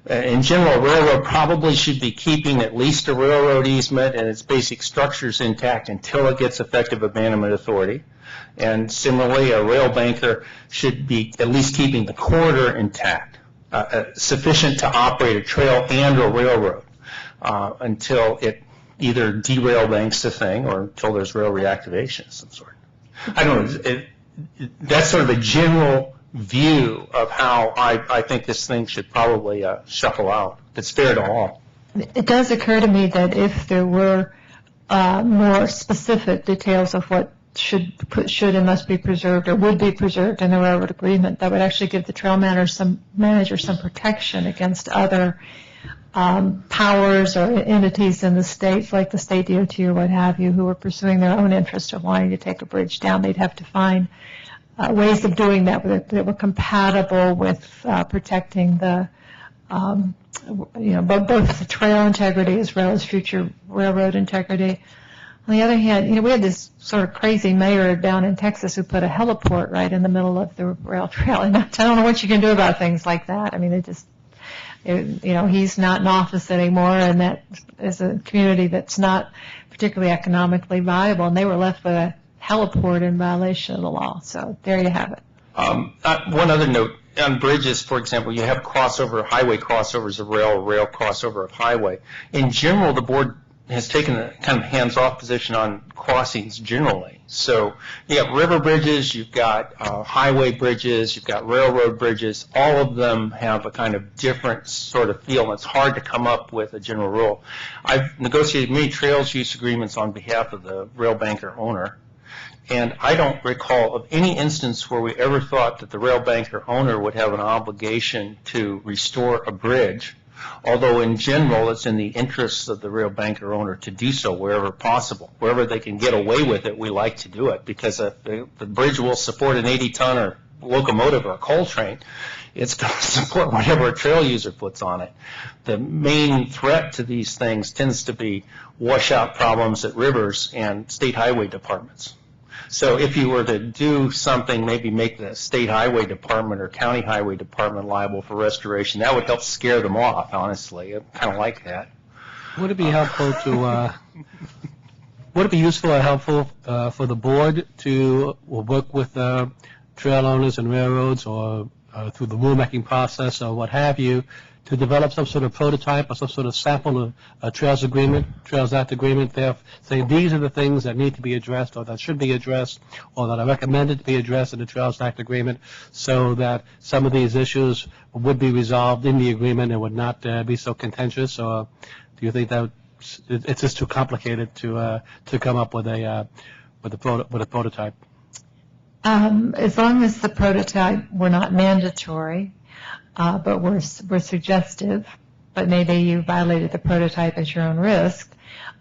In general, a railroad probably should be keeping at least a railroad easement and its basic structures intact until it gets effective abandonment authority. And similarly, a rail banker should be at least keeping the corridor intact, sufficient to operate a trail and a railroad until it either derail banks the thing or until there's rail reactivation of some sort. I don't know. That's sort of a general view of how I think this thing should probably shuffle out. It's fair to all. It does occur to me that if there were more specific details of what should and must be preserved or would be preserved in the railroad agreement, that would actually give the trail manager some protection against other powers or entities in the states, like the state DOT or what have you, who are pursuing their own interest of wanting to take a bridge down. They'd have to find ways of doing that were compatible with protecting the both the trail integrity as well as future railroad integrity. On the other hand, we had this sort of crazy mayor down in Texas who put a heliport right in the middle of the rail trail, and I don't know what you can do about things like that. I mean, he's not in office anymore, and that is a community that's not particularly economically viable, and they were left with a heliport in violation of the law. So there you have it. One other note. On bridges, for example, you have highway crossovers of rail crossover of highway. In general, the board has taken a kind of hands-off position on crossings generally. So you have river bridges, you've got highway bridges, you've got railroad bridges. All of them have a kind of different sort of feel, and it's hard to come up with a general rule. I've negotiated many trails use agreements on behalf of the rail banker owner, and I don't recall of any instance where we ever thought that the rail banker owner would have an obligation to restore a bridge, although in general it's in the interests of the rail banker owner to do so wherever possible. Wherever they can get away with it, we like to do it, because the bridge will support an 80-ton or locomotive or a coal train. It's going to support whatever a trail user puts on it. The main threat to these things tends to be washout problems at rivers and state highway departments. So if you were to do something, maybe make the state highway department or county highway department liable for restoration, that would help scare them off, honestly. I kind of like that. Would it be helpful to, would it be useful or helpful for the board to work with trail owners and railroads or through the rulemaking process or what have you, to develop some sort of prototype or some sort of sample of a Trails Act agreement there, saying these are the things that need to be addressed or that should be addressed or that are recommended to be addressed in the Trails Act agreement, so that some of these issues would be resolved in the agreement and would not be so contentious? Or do you think that it's just too complicated to come up with a prototype? As long as the prototype were not mandatory, but were suggestive, but maybe you violated the prototype at your own risk.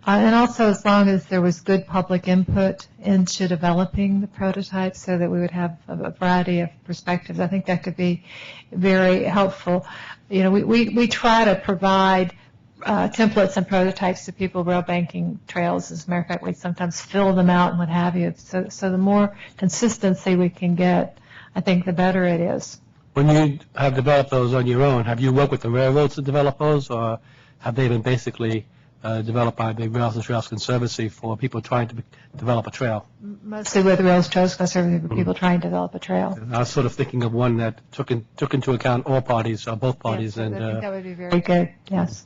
And also as long as there was good public input into developing the prototype so that we would have a variety of perspectives. I think that could be very helpful. We try to provide templates and prototypes to people rail banking trails. As a matter of fact, we sometimes fill them out and what have you. So the more consistency we can get, I think the better it is. When you have developed those on your own, have you worked with the railroads to develop those, or have they been basically developed by the Rails and Trails Conservancy for people trying to develop a trail? Mostly with the Rails and Trails Conservancy for people trying to develop a trail. I was sort of thinking of one that took into account all parties, or both parties. Yes, and I think that would be very good, yes.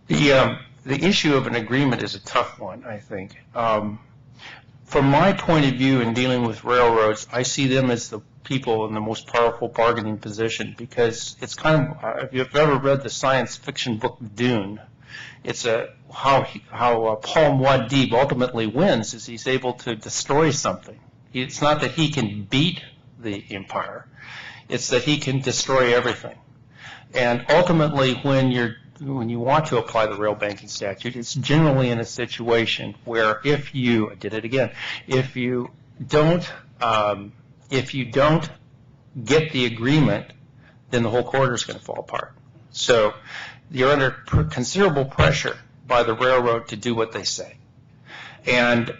The issue of an agreement is a tough one, I think. From my point of view in dealing with railroads, I see them as the people in the most powerful bargaining position, because it's kind of, if you've ever read the science fiction book Dune, it's how Paul Muad'Dib ultimately wins is he's able to destroy something. It's not that he can beat the empire, it's that he can destroy everything. And ultimately, when you want to apply the rail banking statute, it's generally in a situation where if you don't get the agreement, then the whole corridor is going to fall apart. So you're under considerable pressure by the railroad to do what they say. And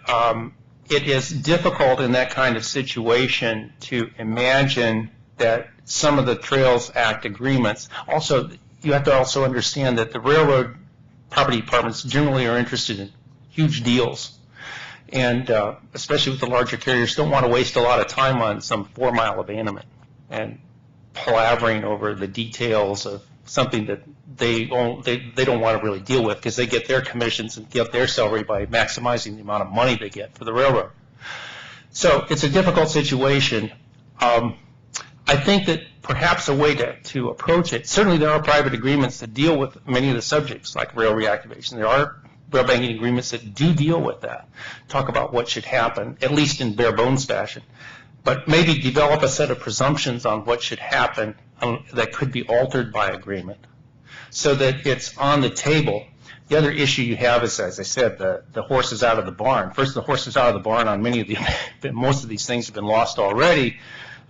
it is difficult in that kind of situation to imagine that some of the Trails Act agreements, also you have to also understand that the railroad property departments generally are interested in huge deals. And especially with the larger carriers, don't want to waste a lot of time on some 4-mile abandonment and palavering over the details of something that they don't want to really deal with, because they get their commissions and get their salary by maximizing the amount of money they get for the railroad. So it's a difficult situation. I think that perhaps a way to approach it, certainly there are private agreements that deal with many of the subjects like rail reactivation. There are rail banking agreements that do deal with that, talk about what should happen, at least in bare bones fashion. But maybe develop a set of presumptions on what should happen that could be altered by agreement so that it's on the table. The other issue you have is, as I said, the horse is out of the barn. First, the horse is out of the barn on most of these things have been lost already.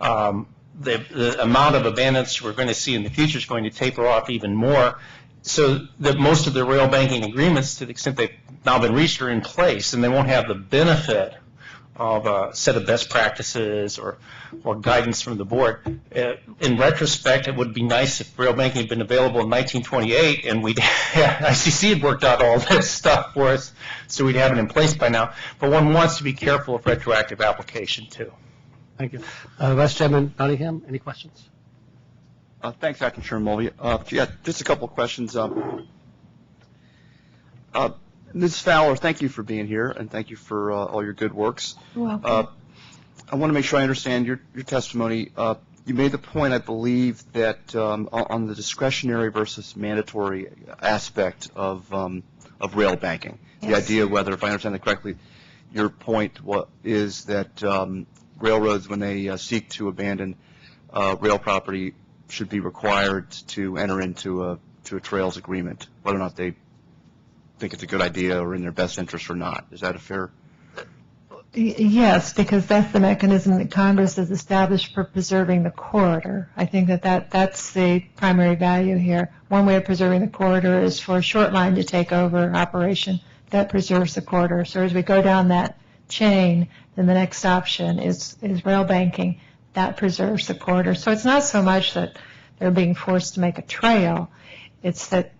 The amount of abandonments we're going to see in the future is going to taper off even more, so that most of the rail banking agreements, to the extent they've now been reached, are in place, and they won't have the benefit of a set of best practices or guidance from the board. In retrospect, it would be nice if rail banking had been available in 1928 and ICC had worked out all this stuff for us, so we'd have it in place by now. But one wants to be careful of retroactive application too. Thank you. Vice Chairman Nottingham, any questions? Thanks, Acting Chairman Mulvey. Yeah, just a couple of questions. Ms. Fowler, thank you for being here, and thank you for all your good works. You're welcome. I want to make sure I understand your testimony. You made the point, I believe, that on the discretionary versus mandatory aspect of rail banking, yes. The idea whether, if I understand it correctly, your point is that railroads, when they seek to abandon rail property, should be required to enter into a trails agreement, whether or not they think it's a good idea or in their best interest or not. Is that a fair? Yes, because that's the mechanism that Congress has established for preserving the corridor. I think that's the primary value here. One way of preserving the corridor is for a short line to take over operation that preserves the corridor. So as we go down that chain, then the next option is rail banking. That preserves the corridor. So it's not so much that they're being forced to make a trail. It's that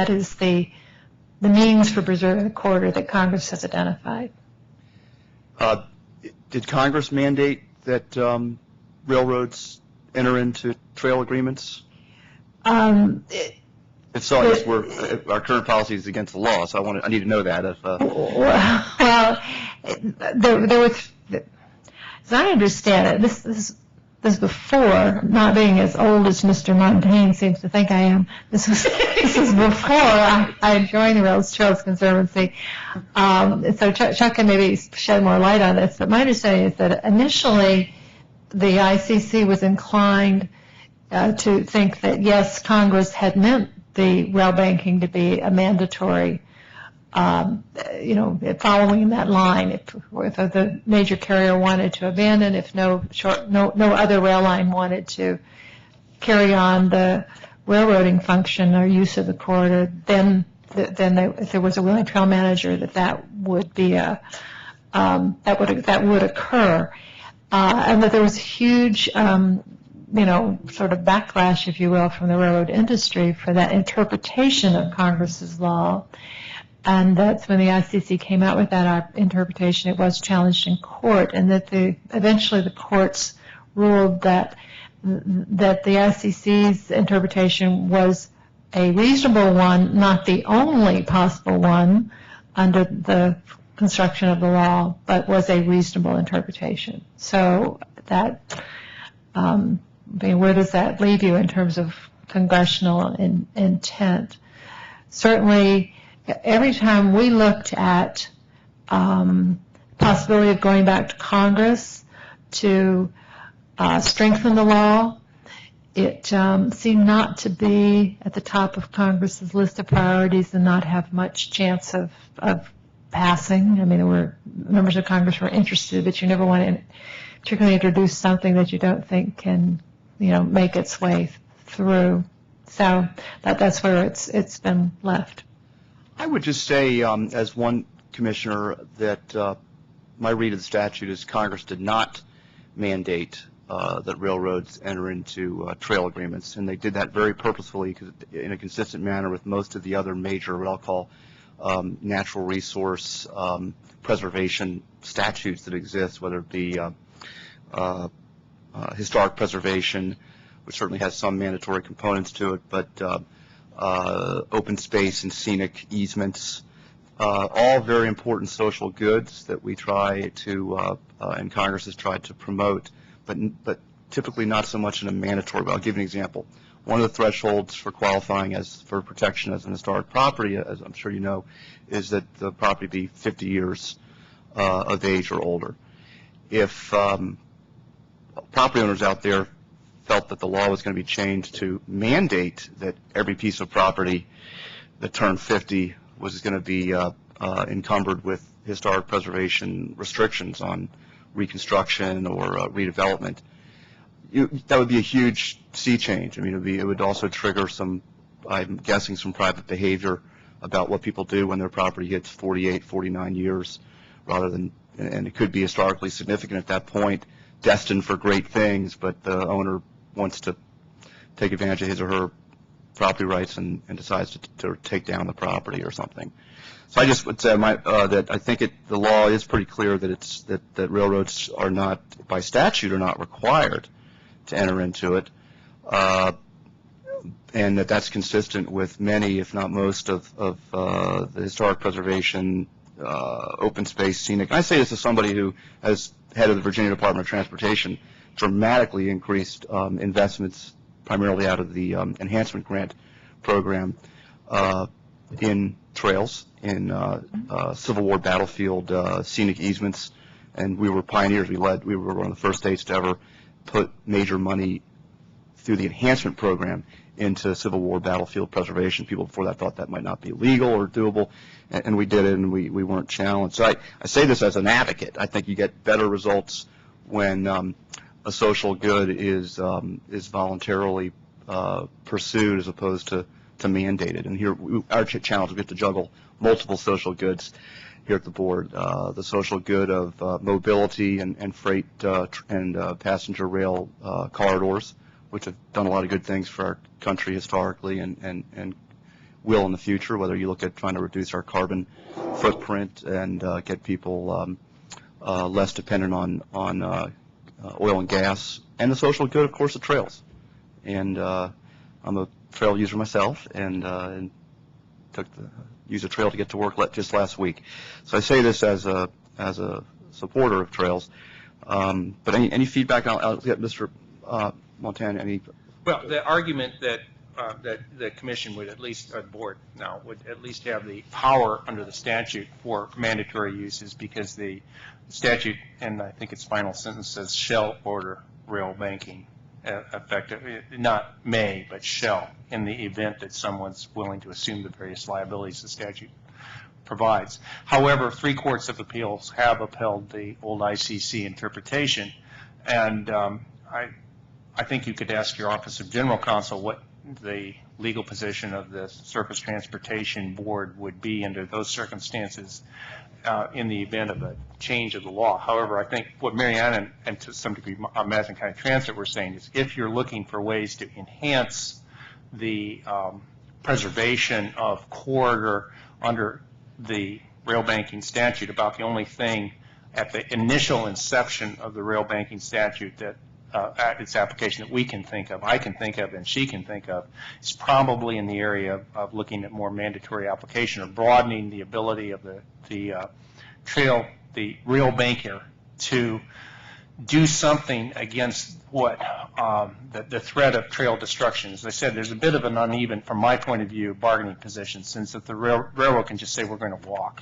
is the means for preserving the corridor that Congress has identified. Did Congress mandate that railroads enter into trail agreements? If so, I guess our current policy is against the law, so I need to know that. Well, there was, as I understand it, this is before, not being as old as Mr. Muntane seems to think I am. This is before I joined the Rails Trails Conservancy. So Chuck can maybe shed more light on this. But my understanding is that initially the ICC was inclined to think that yes, Congress had meant the rail banking to be a mandatory. Following that line, if the major carrier wanted to abandon, if no other rail line wanted to carry on the railroading function or use of the corridor, then if there was a willing trail manager, that would be that would occur, and that there was huge, sort of backlash, if you will, from the railroad industry for that interpretation of Congress's law. And that's when the ICC came out with that interpretation. It was challenged in court, and that eventually the courts ruled that the ICC's interpretation was a reasonable one, not the only possible one under the construction of the law, but was a reasonable interpretation. So that, where does that leave you in terms of congressional intent? Certainly, every time we looked at possibility of going back to Congress to strengthen the law, it seemed not to be at the top of Congress's list of priorities and not have much chance of passing. I mean, members of Congress were interested, but you never want to particularly introduce something that you don't think can, make its way through. So that's where it's been left. I would just say, as one commissioner, that my read of the statute is Congress did not mandate that railroads enter into trail agreements, and they did that very purposefully in a consistent manner with most of the other major, what I'll call, natural resource preservation statutes that exist, whether it be historic preservation, which certainly has some mandatory components to it, but open space and scenic easements, all very important social goods that we try to, and Congress has tried to promote, but typically not so much in a mandatory way. I'll give you an example. One of the thresholds for qualifying for protection as an historic property, as I'm sure you know, is that the property be 50 years of age or older. If property owners out there felt that the law was going to be changed to mandate that every piece of property that turned 50 was going to be encumbered with historic preservation restrictions on reconstruction or redevelopment, that would be a huge sea change. I mean, it would also trigger some, I'm guessing, some private behavior about what people do when their property hits 48, 49 years, rather than, and it could be historically significant at that point, destined for great things, but the owner wants to take advantage of his or her property rights and decides to take down the property or something. So I just would say that I think the law is pretty clear that that railroads are not, by statute, are not required to enter into it, and that's consistent with many, if not most, of the historic preservation, open space, scenic. I say this as somebody who, as head of the Virginia Department of Transportation, dramatically increased investments, primarily out of the enhancement grant program, in trails, in Civil War battlefield scenic easements, and we were pioneers. We were one of the first states to ever put major money through the enhancement program into Civil War battlefield preservation. People before that thought that might not be legal or doable, and we did it, and we weren't challenged. So I say this as an advocate. I think you get better results when a social good is voluntarily pursued as opposed to mandated. And here, our challenge, we have to juggle multiple social goods here at the board. The social good of mobility and freight and passenger rail corridors, which have done a lot of good things for our country historically and will in the future, whether you look at trying to reduce our carbon footprint and get people less dependent on oil and gas, and the social good, of course, of trails. And I'm a trail user myself, and used a trail to get to work just last week. So I say this as a supporter of trails. But any feedback? I'll get Mr. Muntane. Well, the argument that the commission would at least, or the board now, would at least have the power under the statute for mandatory uses, because the statute, and I think its final sentence says, shall order rail banking effective, not may, but shall, in the event that someone's willing to assume the various liabilities the statute provides. However, 3 courts of appeals have upheld the old ICC interpretation, and I think you could ask your Office of General Counsel what the legal position of the Surface Transportation Board would be under those circumstances in the event of a change of the law. However, I think what Marianne and to some degree Madison County Transit were saying is if you're looking for ways to enhance the preservation of corridor under the rail banking statute, about the only thing at the initial inception of the rail banking statute that at its application that we can think of, I can think of, and she can think of, is probably in the area of looking at more mandatory application or broadening the ability of the rail banker to do something against what the threat of trail destruction. As I said, there's a bit of an uneven, from my point of view, bargaining position, since if the railroad can just say we're going to walk.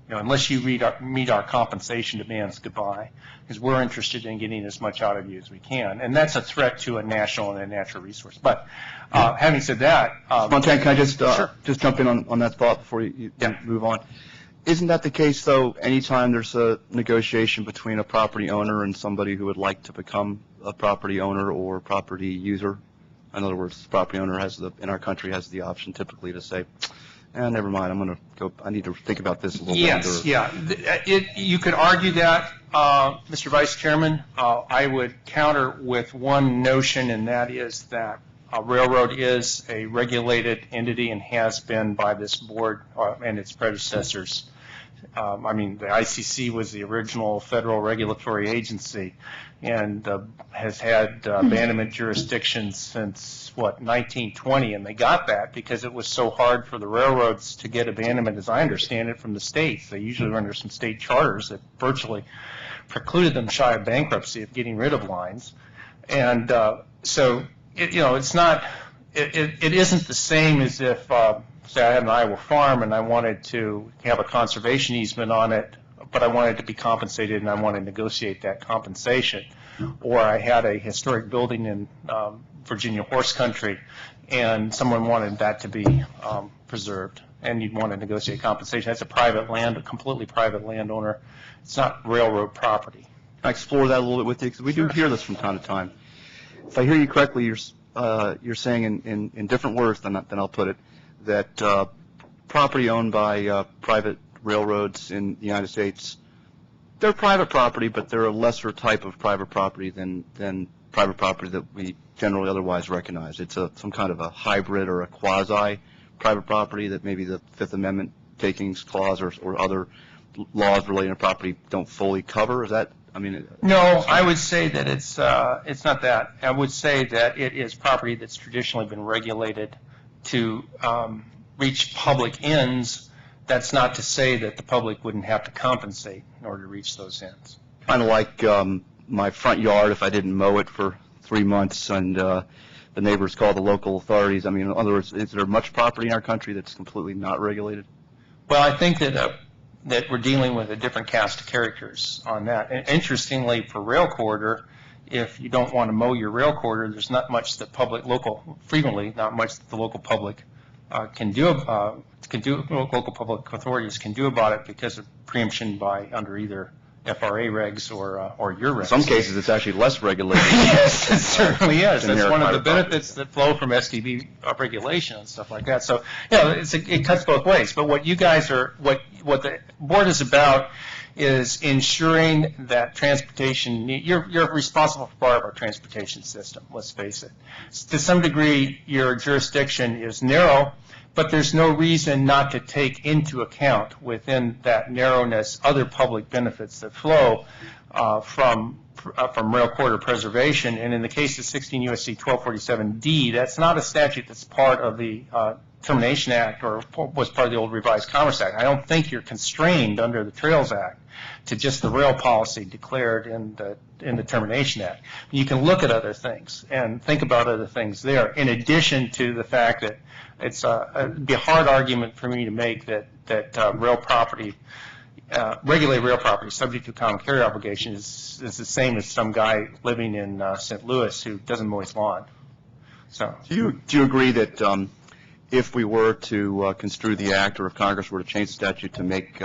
Unless you meet our compensation demands, goodbye, because we're interested in getting as much out of you as we can. And that's a threat to a national and a natural resource. But having said that... Montane, can I just sure. just jump in on that thought before you move on? Isn't that the case, though, anytime there's a negotiation between a property owner and somebody who would like to become a property owner or property user? In other words, the property owner in our country has the option typically to say, never mind, I'm going to go, I need to think about this a little bit. Yes, yeah. You could argue that, Mr. Vice Chairman. I would counter with one notion, and that is that a railroad is a regulated entity and has been by this board and its predecessors. I mean, the ICC was the original federal regulatory agency and has had abandonment jurisdiction since, 1920, and they got that because it was so hard for the railroads to get abandonment, as I understand it, from the states. They usually were under some state charters that virtually precluded them shy of bankruptcy of getting rid of lines. And so, it's not, it isn't the same as if, say I had an Iowa farm and I wanted to have a conservation easement on it, but I wanted to be compensated and I want to negotiate that compensation. Or I had a historic building in Virginia horse country and someone wanted that to be preserved, and you'd want to negotiate compensation. That's a private land, a completely private landowner. It's not railroad property. Can I explore that a little bit with you? Because we do hear this from time to time. If I hear you correctly, you're saying in different words than I'll put it, that property owned by private railroads in the United States, they're private property, but they're a lesser type of private property than private property that we generally otherwise recognize. It's some kind of a hybrid or a quasi-private property that maybe the Fifth Amendment takings clause or other laws relating to property don't fully cover. Is that? I mean, no, I would say that it's not that. I would say that it is property that's traditionally been regulated to reach public ends. That's not to say that the public wouldn't have to compensate in order to reach those ends. Kind of like my front yard, if I didn't mow it for 3 months and the neighbors call the local authorities. I mean, in other words, is there much property in our country that's completely not regulated? Well, I think that we're dealing with a different cast of characters on that. And interestingly, for rail corridor, if you don't want to mow your rail corridor, there's not much that frequently not much that the local public can do. Local public authorities can do about it because of preemption by under either FRA regs or your regs. In some cases, it's actually less regulated. Yes, it certainly is. That's one of the benefits that flow from STB regulation and stuff like that. So, it cuts both ways. But what you guys what the board is about is ensuring that transportation, you're responsible for part of our transportation system, let's face it. To some degree, your jurisdiction is narrow, but there's no reason not to take into account within that narrowness other public benefits that flow from rail corridor preservation. And in the case of 16 U.S.C. 1247D, that's not a statute that's part of the Termination Act or was part of the old Revised Commerce Act. I don't think you're constrained under the Trails Act to just the rail policy declared in the Termination Act. You can look at other things and think about other things there, in addition to the fact that it'd be a hard argument for me to make that rail property, regulated rail property subject to common carrier obligation is the same as some guy living in St. Louis who doesn't mow his lawn. So, do you agree that if we were to construe the act, or if Congress were to change the statute to make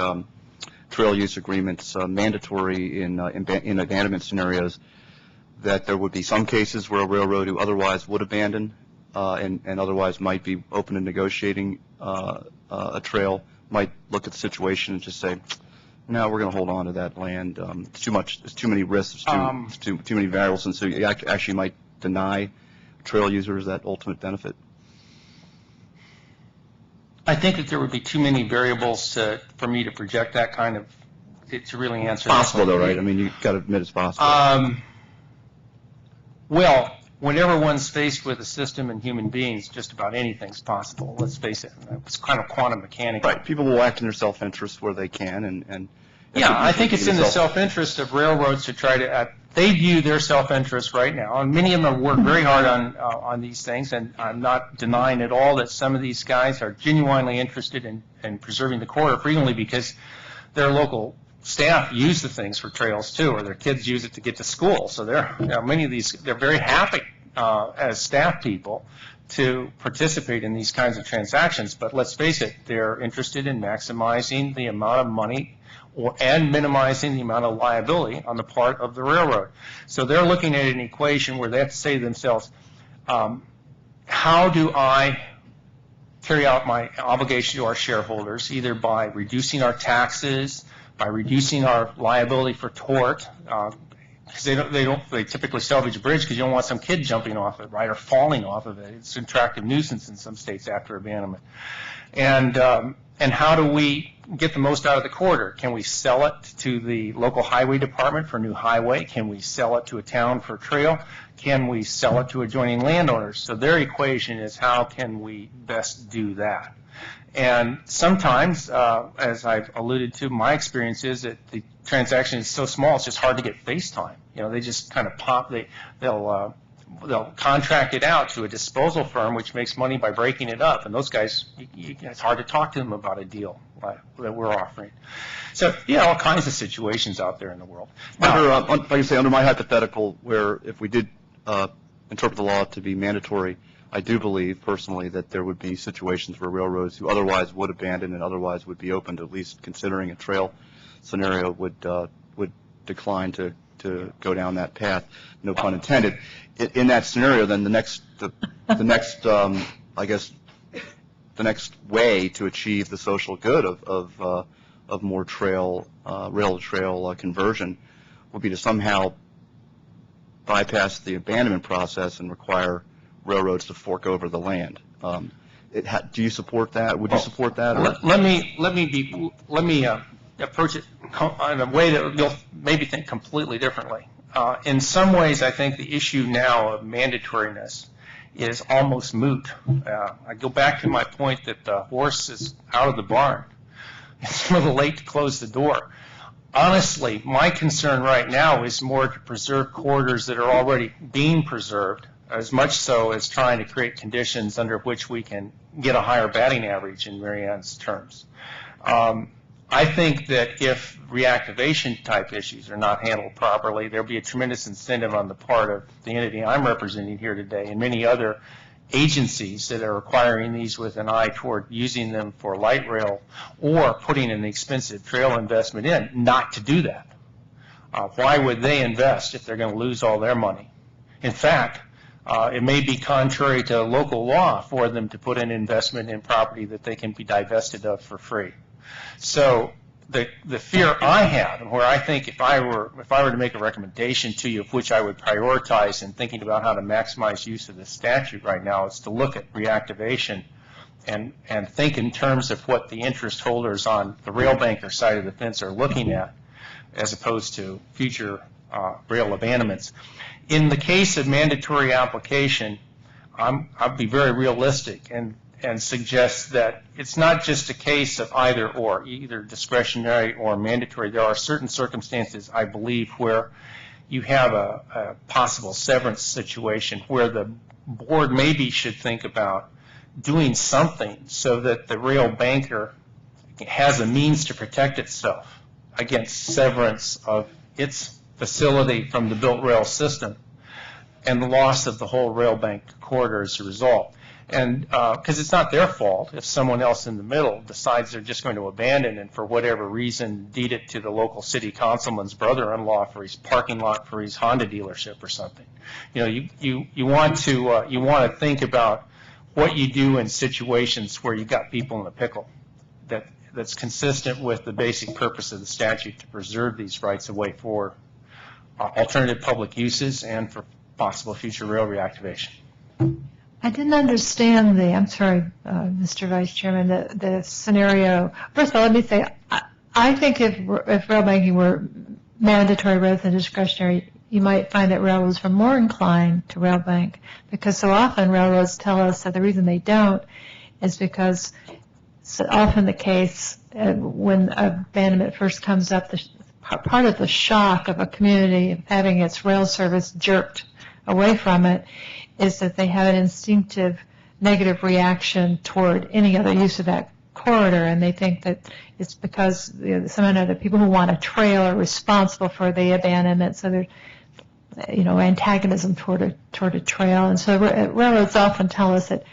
trail use agreements mandatory in abandonment scenarios, that there would be some cases where a railroad who otherwise would abandon and otherwise might be open to negotiating a trail might look at the situation and just say, no, we're going to hold on to that land. It's too much. It's too many risks. It's too many variables, and so you actually might deny trail users that ultimate benefit. I think that there would be too many variables for me to project that kind of to really answer. It's possible, though, right? I mean, you've got to admit it's possible. Well, whenever one's faced with a system and human beings, just about anything's possible. Let's face it. It's kind of quantum mechanics. Right. People will act in their self-interest where they can, and yeah, I think it's in the self-interest of railroads to try to. They view their self-interest right now, and many of them have worked very hard on these things. And I'm not denying at all that some of these guys are genuinely interested in preserving the corridor frequently because their local staff use the things for trails too, or their kids use it to get to school. So many of these they're very happy as staff people to participate in these kinds of transactions. But let's face it, they're interested in maximizing the amount of money and minimizing the amount of liability on the part of the railroad. So they're looking at an equation where they have to say to themselves, how do I carry out my obligation to our shareholders, either by reducing our taxes, by reducing our liability for tort, because they typically salvage a bridge because you don't want some kid jumping off it, right, or falling off of it. It's an attractive nuisance in some states after abandonment. And how do we get the most out of the corridor? Can we sell it to the local highway department for a new highway? Can we sell it to a town for a trail? Can we sell it to adjoining landowners? So their equation is how can we best do that? And sometimes, as I've alluded to, my experience is that the transaction is so small it's just hard to get face time. You know, they just kind of pop. They'll contract it out to a disposal firm, which makes money by breaking it up. And those guys, it's hard to talk to them about a deal that we're offering. So, yeah, all kinds of situations out there in the world. Like I say, under my hypothetical, where if we did interpret the law to be mandatory, I do believe personally that there would be situations where railroads who otherwise would abandon and otherwise would be open to at least considering a trail scenario would decline to go down that path. No pun intended. In that scenario, then the next way to achieve the social good of more rail to trail conversion would be to somehow bypass the abandonment process and require railroads to fork over the land. Do you support that? Would you support that? Or? Let me approach it in a way that you'll maybe think completely differently. In some ways, I think the issue now of mandatoriness is almost moot. I go back to my point that the horse is out of the barn. It's a little late to close the door. Honestly, my concern right now is more to preserve corridors that are already being preserved, as much so as trying to create conditions under which we can get a higher batting average in Marianne's terms. I think that if reactivation type issues are not handled properly, there'll be a tremendous incentive on the part of the entity I'm representing here today and many other agencies that are acquiring these with an eye toward using them for light rail or putting an expensive trail investment in, not to do that. Why would they invest if they're going to lose all their money? In fact, it may be contrary to local law for them to put an investment in property that they can be divested of for free. So the fear I have, and where I think if I were to make a recommendation to you of which I would prioritize in thinking about how to maximize use of this statute right now, is to look at reactivation and think in terms of what the interest holders on the rail banker side of the fence are looking at, as opposed to future rail abandonments. In the case of mandatory application, I'll be very realistic and suggest that it's not just a case of either discretionary or mandatory. There are certain circumstances, I believe, where you have a possible severance situation where the board maybe should think about doing something so that the rail banker has a means to protect itself against severance of its facility from the built rail system and the loss of the whole rail bank corridor as a result. And because it's not their fault if someone else in the middle decides they're just going to abandon and for whatever reason deed it to the local city councilman's brother-in-law for his parking lot for his Honda dealership or something. You know, you want to think about what you do in situations where you've got people in a pickle, that's consistent with the basic purpose of the statute to preserve these rights of way for alternative public uses and for possible future rail reactivation. I didn't understand I'm sorry, Mr. Vice Chairman, the scenario. First of all, let me say, I think if rail banking were mandatory rather than discretionary, you might find that railroads are more inclined to rail bank, because so often railroads tell us that the reason they don't is because it's often the case when abandonment first comes up, part of the shock of a community of having its rail service jerked away from it is that they have an instinctive negative reaction toward any other use of that corridor, and they think that it's because some of the people who want a trail are responsible for the abandonment, so there's antagonism toward a trail. And so railroads often tell us that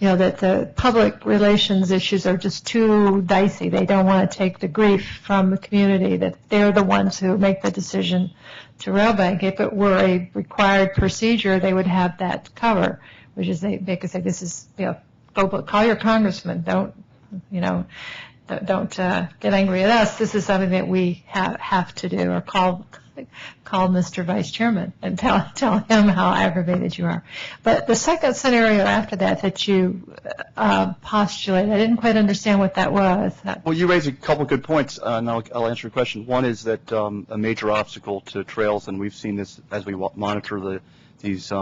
that the public relations issues are just too dicey. They don't want to take the grief from the community, that they're the ones who make the decision to rail bank. If it were a required procedure, they would have that cover, which is they could say, this is, go call your congressman. Don't get angry at us. This is something that we have to do, or call Mr. Vice Chairman and tell him how aggravated you are. But the second scenario after that you postulated, I didn't quite understand what that was. Well, you raised a couple of good points, and I'll answer your question. One is that a major obstacle to trails, and we've seen this as we monitor these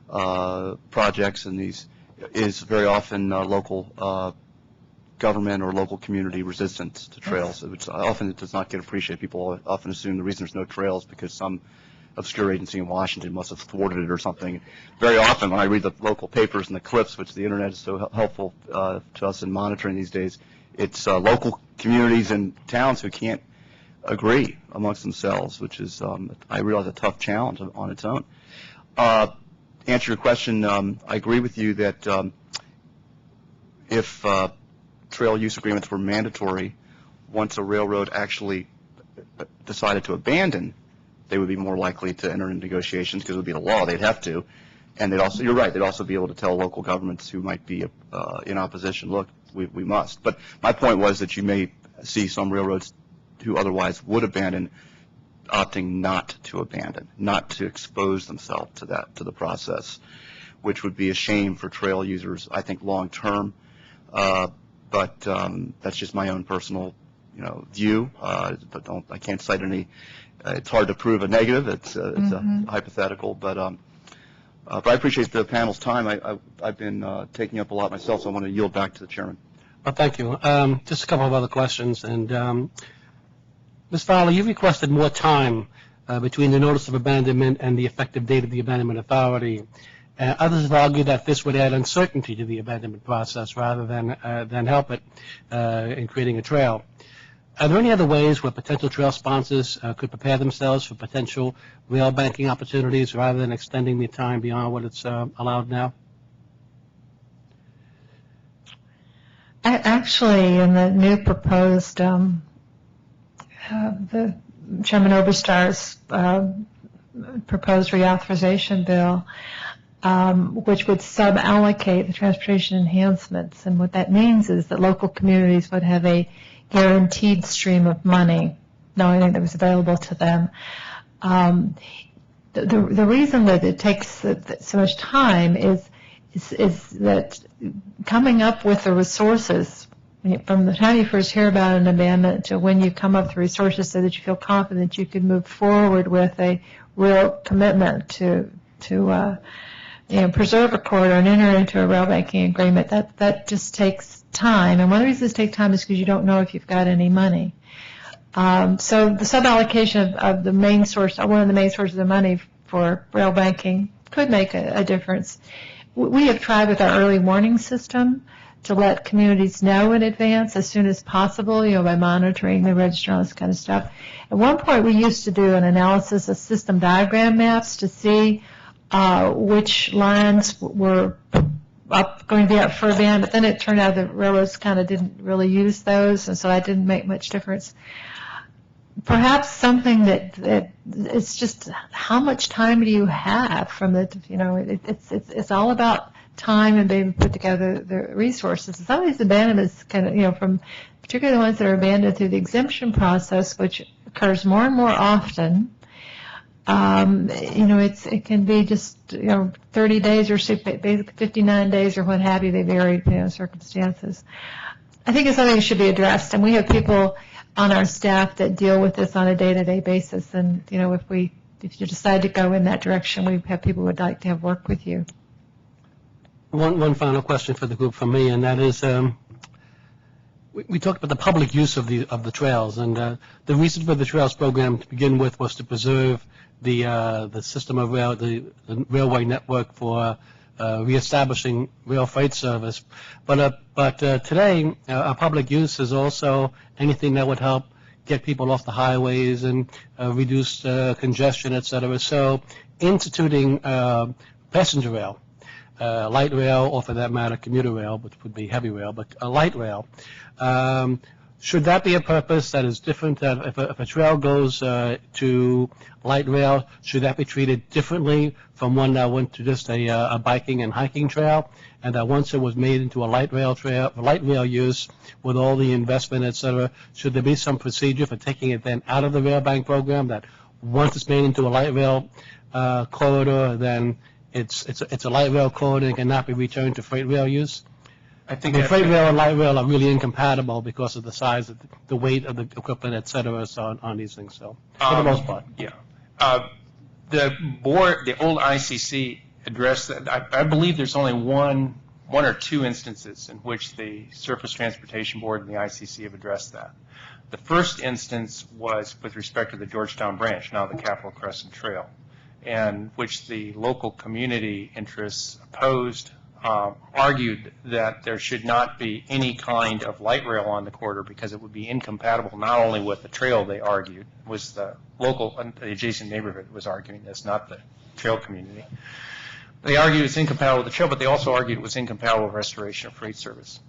projects and these, is very often local government or local community resistance to trails, which often it does not get appreciated. People often assume the reason there's no trails is because some obscure agency in Washington must have thwarted it or something. Very often when I read the local papers and the clips, which the internet is so helpful to us in monitoring these days, it's local communities and towns who can't agree amongst themselves, which is, I realize, a tough challenge on its own. Answer your question, I agree with you that if trail use agreements were mandatory, once a railroad actually decided to abandon, they would be more likely to enter into negotiations because it would be the law. They'd have to. And they'd also, you're right, they'd also be able to tell local governments who might be in opposition, look, we must. But my point was that you may see some railroads who otherwise would abandon opting not to abandon, not to expose themselves to the process, which would be a shame for trail users, I think, long term. But that's just my own personal, view. I can't cite any. It's hard to prove a negative. It's a hypothetical. But I appreciate the panel's time. I've been taking up a lot myself, so I want to yield back to the chairman. Well, thank you. Just a couple of other questions. And Ms. Fowler, you requested more time between the notice of abandonment and the effective date of the Abandonment Authority. Others have argued that this would add uncertainty to the abandonment process rather than help it in creating a trail. Are there any other ways where potential trail sponsors could prepare themselves for potential rail banking opportunities rather than extending the time beyond what it's allowed now? Actually, in the new proposed, the Chairman Oberstar's proposed reauthorization bill, which would sub-allocate the transportation enhancements. And what that means is that local communities would have a guaranteed stream of money, knowing that was available to them. The reason that it takes so much time is that coming up with the resources, from the time you first hear about an abandonment to when you come up with the resources so that you feel confident you can move forward with a real commitment to preserve a corridor and enter into a rail banking agreement, that just takes time. And one of the reasons it takes time is because you don't know if you've got any money. So the sub-allocation of the main source, one of the main sources of money for rail banking could make a difference. We have tried with our early warning system to let communities know in advance as soon as possible, by monitoring the register and all this kind of stuff. At one point, we used to do an analysis of system diagram maps to see which lines were going to be up for abandonment, but then it turned out that railroads kind of didn't really use those, and so that didn't make much difference. Perhaps something that it's just how much time do you have from the, it's all about time and be able to put together the resources. Some of these abandonments kind of, from particularly the ones that are abandoned through the exemption process, which occurs more and more often. It can be just 30 days or basically 59 days or what have you. They vary depending on circumstances. I think it's something that should be addressed, and we have people on our staff that deal with this on a day-to-day basis. And if you decide to go in that direction, we have people who would like to have work with you. One final question for the group from me, and that is, we talked about the public use of the trails, and the reason for the trails program to begin with was to preserve the system of the railway network for reestablishing rail freight service. But today, our public use is also anything that would help get people off the highways and reduce congestion, et cetera. So instituting passenger rail, light rail, or for that matter, commuter rail, which would be heavy rail, but a light rail, should that be a purpose that is different? That if a trail goes to light rail, should that be treated differently from one that went to just a biking and hiking trail? And that once it was made into a light rail use with all the investment, et cetera, should there be some procedure for taking it then out of the rail bank program? That once it's made into a light rail corridor, then it's a light rail corridor and cannot be returned to freight rail use? I think freight rail and light rail are really incompatible because of the size, of the weight of the equipment, et cetera, so on these things. So for the most part, yeah. The old ICC addressed that. I believe there's only one or two instances in which the Surface Transportation Board and the ICC have addressed that. The first instance was with respect to the Georgetown branch, now the Capitol Crescent Trail, and which the local community interests opposed. Argued that there should not be any kind of light rail on the corridor because it would be incompatible not only with the trail, they argued, was the local, the adjacent neighborhood was arguing this, not the trail community. They argued it's incompatible with the trail, but they also argued it was incompatible with restoration of freight service.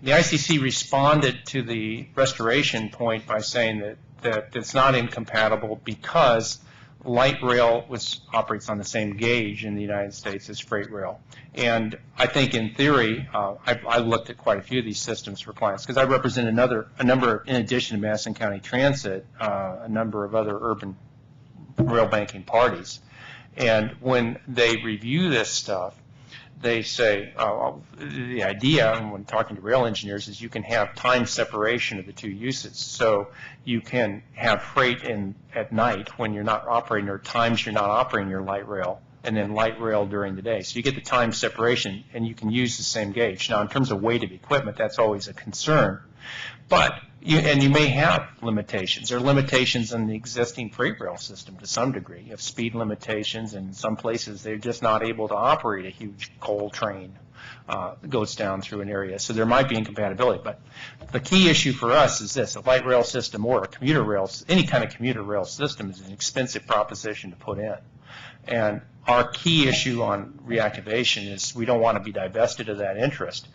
The ICC responded to the restoration point by saying that it's not incompatible because light rail operates on the same gauge in the United States as freight rail. And I think in theory, I've looked at quite a few of these systems for clients because I represent a number, in addition to Madison County Transit, a number of other urban rail banking parties. And when they review this stuff, they say the idea, when talking to rail engineers, is you can have time separation of the two uses. So you can have freight at night when you're not operating, or times you're not operating your light rail, and then light rail during the day. So you get the time separation, and you can use the same gauge. Now, in terms of weight of equipment, that's always a concern. But you may have limitations. There are limitations in the existing freight rail system to some degree. You have speed limitations, and in some places they're just not able to operate a huge coal train that goes down through an area. So there might be incompatibility. But the key issue for us is this: a light rail system or a commuter rail, any kind of commuter rail system is an expensive proposition to put in. And our key issue on reactivation is we don't want to be divested of that interest.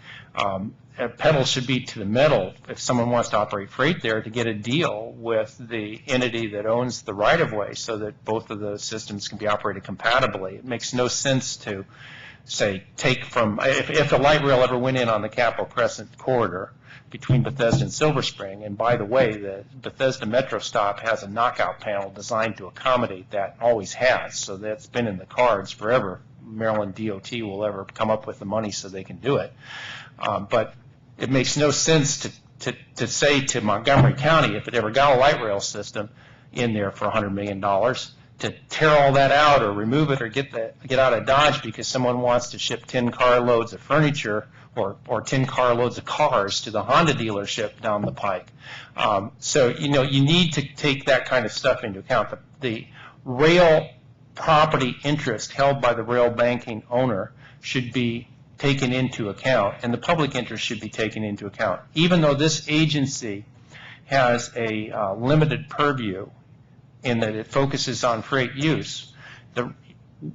Pedal should be to the metal if someone wants to operate freight there to get a deal with the entity that owns the right-of-way so that both of those systems can be operated compatibly. It makes no sense to, say, take from, if the light rail ever went in on the Capitol Crescent corridor between Bethesda and Silver Spring, and by the way, the Bethesda Metro stop has a knockout panel designed to accommodate that, always has, so that's been in the cards forever. Maryland DOT will ever come up with the money so they can do it. But it makes no sense to say to Montgomery County, if it ever got a light rail system in there for $100 million, to tear all that out or remove it or get out of Dodge because someone wants to ship 10 carloads of furniture or 10 carloads of cars to the Honda dealership down the pike. So, you need to take that kind of stuff into account. The rail property interest held by the rail banking owner should be taken into account, and the public interest should be taken into account. Even though this agency has a limited purview in that it focuses on freight use,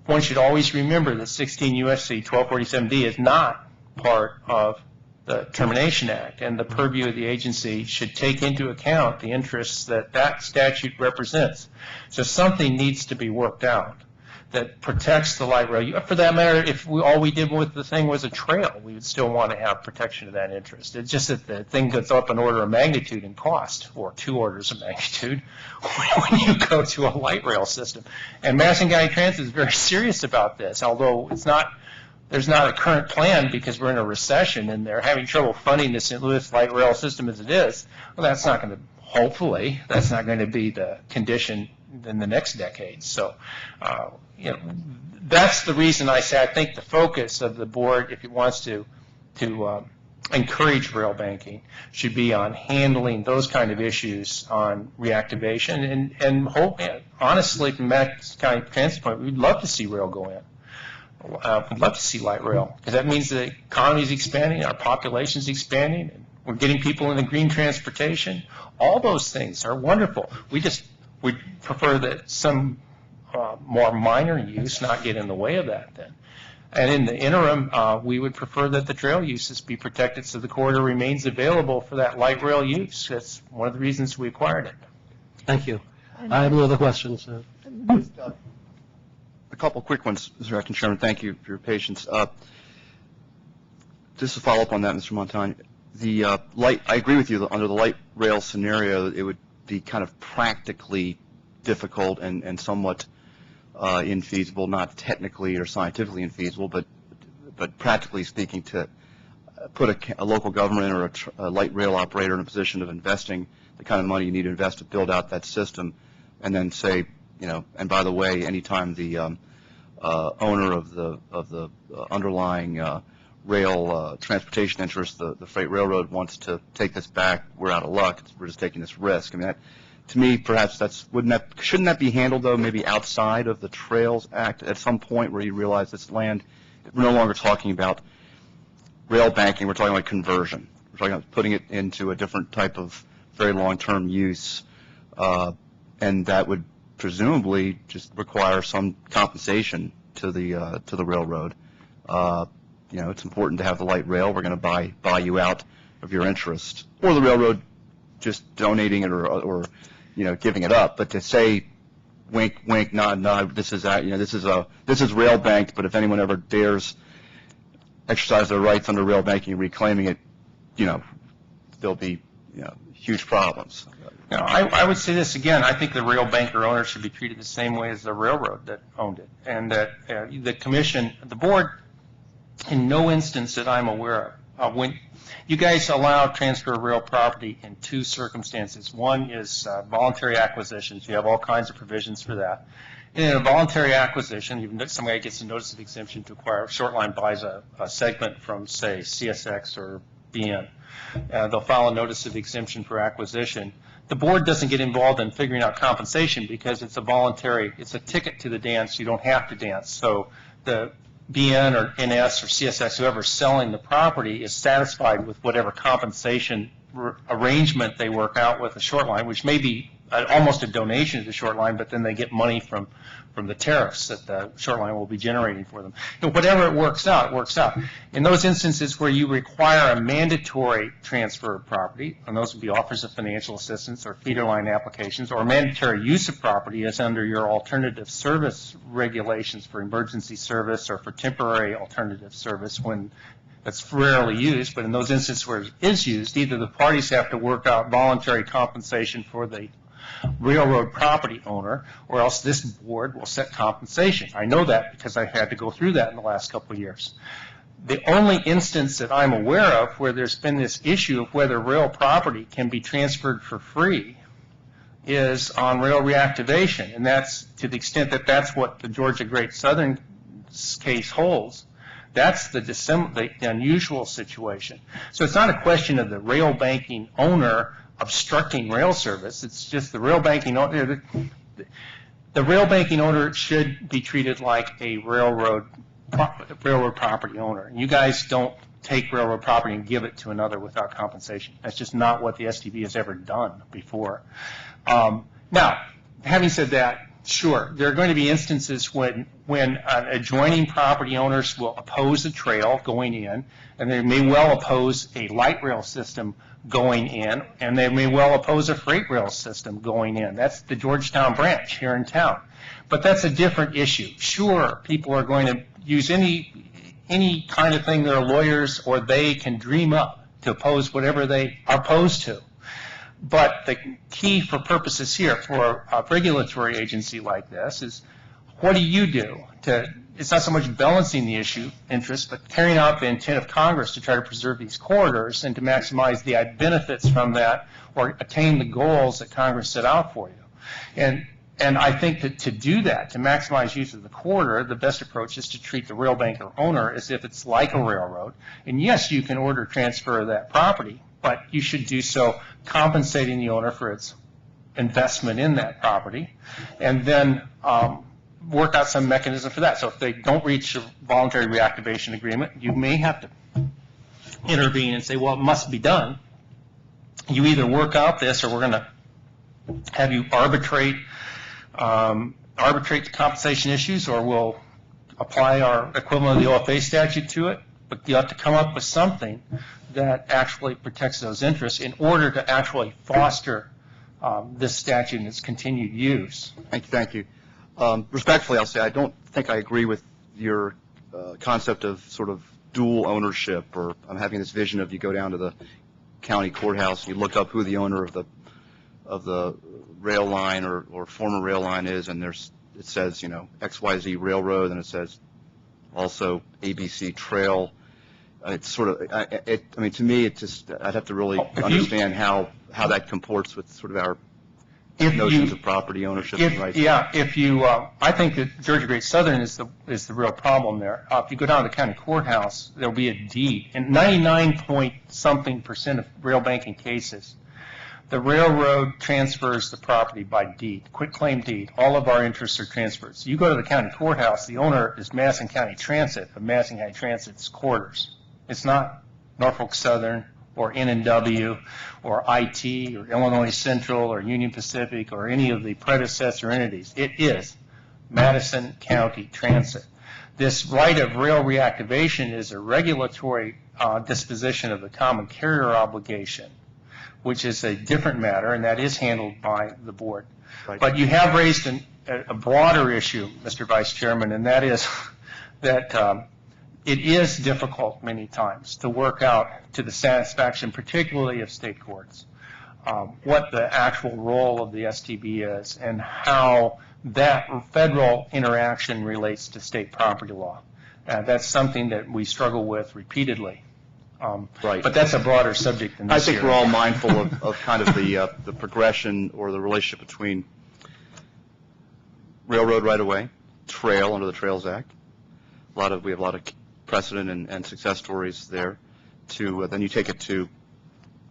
one should always remember that 16 U.S.C. 1247D is not part of the Termination Act, and the purview of the agency should take into account the interests that statute represents. So something needs to be worked out. that protects the light rail. For that matter, if all we did with the thing was a trail, we would still want to have protection of that interest. It's just that the thing goes up an order of magnitude in cost, or 2 orders of magnitude, when you go to a light rail system. And Madison County Transit is very serious about this, although there's not a current plan because we're in a recession and they're having trouble funding the St. Louis light rail system as it is. Well, that's not going to, hopefully, that's not going to be the condition in the next decade. So, that's the reason I say I think the focus of the board, if it wants to encourage rail banking, should be on handling those kind of issues on reactivation. And honestly, from Madison County Transit point, we'd love to see rail go in. We'd love to see light rail because that means the economy is expanding, our population is expanding, and we're getting people into green transportation. All those things are wonderful. We prefer that some more minor use not get in the way of that then. And in the interim, we would prefer that the trail uses be protected so the corridor remains available for that light rail use. That's one of the reasons we acquired it. Thank you. I have no other questions. A couple quick ones, Mr. Acting Chairman. Thank you for your patience. Just to follow up on that, Mr. Muntane, I agree with you. Under the light rail scenario, it would be kind of practically difficult and somewhat infeasible, not technically or scientifically infeasible, but practically speaking, to put a local government or a light rail operator in a position of investing the kind of money you need to invest to build out that system, and then say, and by the way, anytime the owner of the underlying rail transportation interest, the freight railroad, wants to take this back, we're out of luck. We're just taking this risk. I mean, to me, perhaps shouldn't that be handled though, maybe outside of the Trails Act at some point, where you realize this land, we're no longer talking about rail banking, we're talking about conversion. We're talking about putting it into a different type of very long-term use, and that would presumably just require some compensation to the railroad. It's important to have the light rail. We're going to buy you out of your interest, or the railroad just donating it or giving it up. But to say, wink, wink, nod, nod, this is rail banked, but if anyone ever dares exercise their rights under rail banking, reclaiming it, there'll be huge problems. I would say this again. I think the rail banker owner should be treated the same way as the railroad that owned it, and that the commission, the board, in no instance that I'm aware of, when you guys allow transfer of real property in 2 circumstances. One is voluntary acquisitions. You have all kinds of provisions for that. In a voluntary acquisition, somebody gets a notice of exemption to acquire. A short line buys a segment from, say, CSX or BN. They'll file a notice of exemption for acquisition. The board doesn't get involved in figuring out compensation because it's a ticket to the dance. You don't have to dance. So the BN or NS or CSX, whoever's selling the property, is satisfied with whatever compensation arrangement they work out with the short line, which may be almost a donation to the short line, but then they get money from the tariffs that the short line will be generating for them. Whatever it works out, it works out. In those instances where you require a mandatory transfer of property, and those would be offers of financial assistance or feeder line applications, or mandatory use of property as under your alternative service regulations for emergency service or for temporary alternative service, when that's rarely used, but in those instances where it is used, either the parties have to work out voluntary compensation for the railroad property owner, or else this board will set compensation. I know that because I had to go through that in the last couple of years. The only instance that I'm aware of where there's been this issue of whether rail property can be transferred for free is on rail reactivation, and that's to the extent that that's what the Georgia Great Southern case holds. That's the unusual situation. So it's not a question of the rail banking owner obstructing rail service. It's just the rail banking owner. The rail banking owner should be treated like a railroad property owner. And you guys don't take railroad property and give it to another without compensation. That's just not what the STB has ever done before. Now, having said that, sure, there are going to be instances when adjoining property owners will oppose a trail going in, and they may well oppose a light rail system going in, and they may well oppose a freight rail system going in. That's the Georgetown branch here in town. But that's a different issue. Sure, people are going to use any kind of thing their lawyers or they can dream up to oppose whatever they are opposed to. But the key for purposes here for a regulatory agency like this is, what do you do to, it's not so much balancing the issue interest, but carrying out the intent of Congress to try to preserve these corridors and to maximize the benefits from that or attain the goals that Congress set out for you. And I think that to do that, to maximize use of the corridor, the best approach is to treat the rail banker owner as if it's like a railroad. And yes, you can order transfer of that property, but you should do so compensating the owner for its investment in that property, and then work out some mechanism for that. So if they don't reach a voluntary reactivation agreement, you may have to intervene and say, well, it must be done. You either work out this, or we're going to have you arbitrate the compensation issues, or we'll apply our equivalent of the OFA statute to it. But you have to come up with something that actually protects those interests in order to actually foster this statute and its continued use. Thank you. Respectfully, I'll say I don't think I agree with your concept of sort of dual ownership, or I'm having this vision of you go down to the county courthouse and you look up who the owner of the rail line or former rail line is, and it says, you know, XYZ Railroad, and it says also ABC Trail. It's sort of, I mean, to me, it just, I'd have to really understand how that comports with sort of our notions of property ownership and rights. Yeah, I think that Georgia Great Southern is the real problem there. If you go down to the county courthouse, there'll be a deed. In 99-point-something% of rail banking cases, the railroad transfers the property by deed, quitclaim deed. All of our interests are transferred. So you go to the county courthouse, the owner is Madison County Transit, but Madison County Transit's quarters. It's not Norfolk Southern or N&W or IT or Illinois Central or Union Pacific or any of the predecessor entities. It is Madison County Transit. This right of rail reactivation is a regulatory disposition of the common carrier obligation, which is a different matter, and that is handled by the board. Right. But you have raised a broader issue, Mr. Vice Chairman, and that is that it is difficult many times to work out to the satisfaction, particularly of state courts, what the actual role of the STB is and how that federal interaction relates to state property law. That's something that we struggle with repeatedly. Right. But that's a broader subject than this. I think we're all mindful of kind of the progression or the relationship between railroad right-of-way, trail under the Trails Act. We have a lot of precedent and success stories there. Then you take it to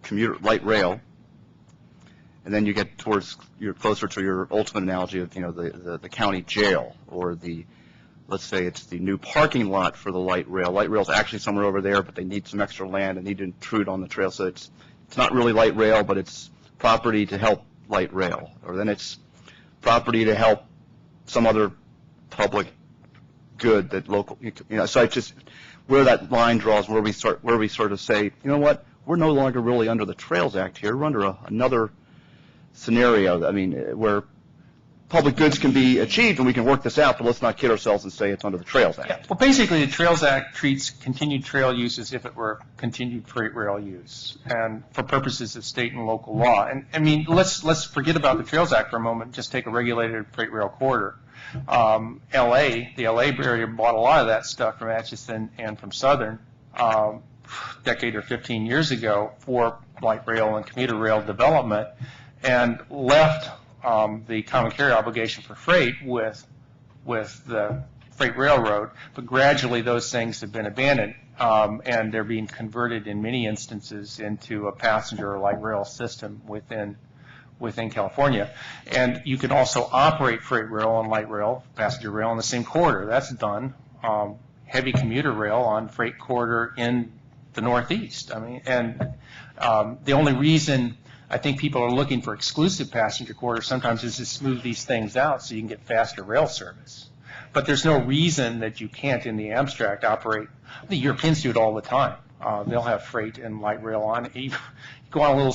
commuter light rail, and then you get you're closer to your ultimate analogy of, you know, the county jail, or let's say it's the new parking lot for the light rail. Light rail is actually somewhere over there, but they need some extra land and need to intrude on the trail. So it's not really light rail, but it's property to help light rail. Or then it's property to help some other public good that local, you know. So I just, where that line draws, where we sort of say, you know what, we're no longer really under the Trails Act here. We're under another scenario. I mean, where public goods can be achieved, and we can work this out, but let's not kid ourselves and say it's under the Trails Act. Yeah. Well, basically, the Trails Act treats continued trail use as if it were continued freight rail use, and for purposes of state and local law. And I mean, let's forget about the Trails Act for a moment. Just take a regulated freight rail corridor. The LA area bought a lot of that stuff from Atchison and from Southern a decade or 15 years ago for light rail and commuter rail development, and left the common carrier obligation for freight with the freight railroad, but gradually those things have been abandoned, and they're being converted in many instances into a passenger or light rail system within California. And you can also operate freight rail and light rail, passenger rail in the same corridor. That's done. Heavy commuter rail on freight corridor in the Northeast. I mean, and the only reason I think people are looking for exclusive passenger corridors sometimes is to smooth these things out so you can get faster rail service. But there's no reason that you can't, in the abstract, operate. The Europeans do it all the time. They'll have freight and light rail on. You go on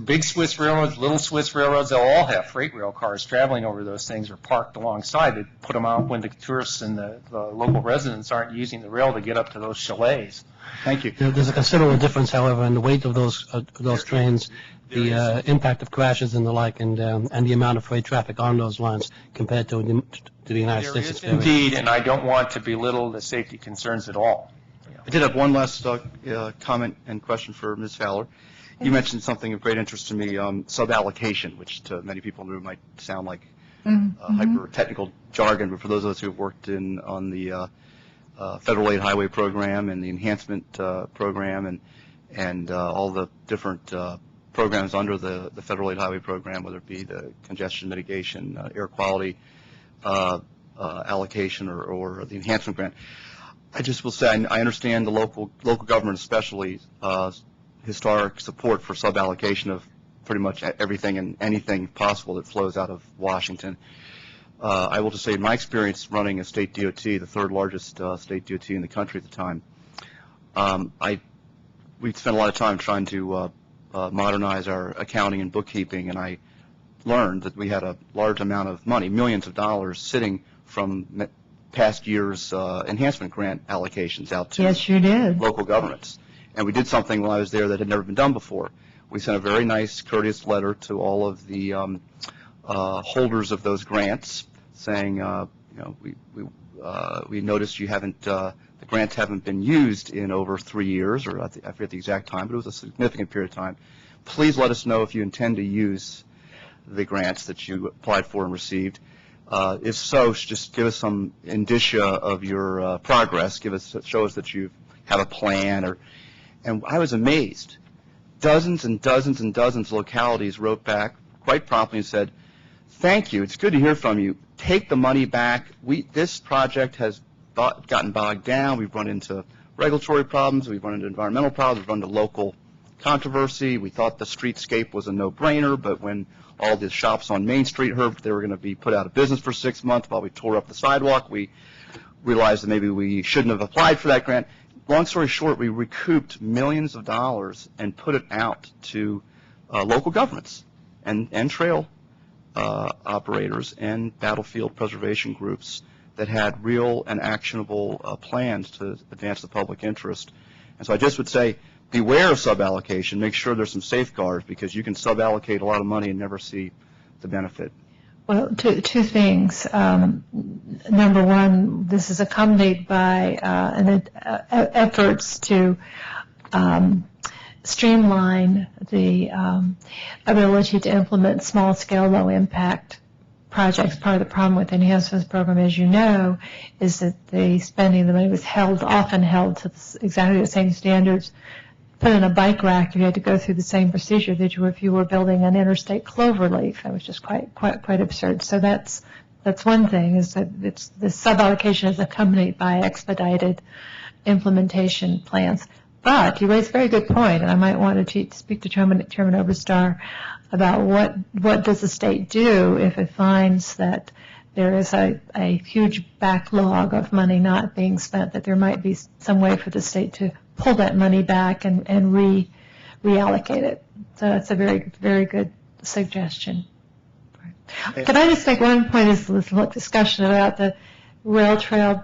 big Swiss railroads, little Swiss railroads, they'll all have freight rail cars traveling over those things or parked alongside. They put them out when the tourists and the local residents aren't using the rail to get up to those chalets. Thank you. There's a considerable difference, however, in the weight of those trains, the impact of crashes and the like, and the amount of freight traffic on those lines compared to the United States experience. Indeed, and I don't want to belittle the safety concerns at all. I did have one last comment and question for Ms. Fowler. You mentioned something of great interest to me, sub-allocation, which to many people in the room might sound like hyper-technical jargon, but for those of us who have worked on the Federal Aid Highway Program and the Enhancement Program and all the different programs under the Federal Aid Highway Program, whether it be the congestion mitigation, air quality allocation, or the enhancement grant. I just will say I understand the local government, especially historic support for sub-allocation of pretty much everything and anything possible that flows out of Washington. I will just say, in my experience running a state DOT, the third largest state DOT in the country at the time, we spent a lot of time trying to modernize our accounting and bookkeeping, and I learned that we had a large amount of money, millions of dollars, sitting from past year's enhancement grant allocations out to Yes, you did. local governments. And we did something while I was there that had never been done before. We sent a very nice, courteous letter to all of the holders of those grants, saying, we noticed you haven't, the grants haven't been used in over 3 years, or I forget the exact time, but it was a significant period of time. Please let us know if you intend to use the grants that you applied for and received. If so, just give us some indicia of your progress. Show us that you have a plan. And I was amazed. Dozens and dozens and dozens of localities wrote back quite promptly and said, "Thank you. It's good to hear from you. Take the money back. This project has gotten bogged down. We've run into regulatory problems. We've run into environmental problems. We've run into local controversy. We thought the streetscape was a no-brainer, but when all the shops on Main Street heard they were going to be put out of business for 6 months while we tore up the sidewalk, we realized that maybe we shouldn't have applied for that grant." Long story short, we recouped millions of dollars and put it out to local governments and trail operators and battlefield preservation groups that had real and actionable plans to advance the public interest. And so I just would say, beware of sub-allocation. Make sure there's some safeguards, because you can sub-allocate a lot of money and never see the benefit. Well, two things. Number one, this is accompanied by efforts to streamline the ability to implement small-scale, low-impact projects. Part of the problem with the enhancements program, as you know, is that the spending of the money was often held to exactly the same standards. Put in a bike rack, you had to go through the same procedure that you were if you were building an interstate cloverleaf. That was just quite absurd. So that's one thing, is that the sub-allocation is accompanied by expedited implementation plans. But you raised a very good point, and I might want to speak to Chairman Oberstar about what does the state do if it finds that there is a huge backlog of money not being spent, that there might be some way for the state to pull that money back and reallocate it. So that's a very, very good suggestion. Could I just make one point as this discussion about the rail trail,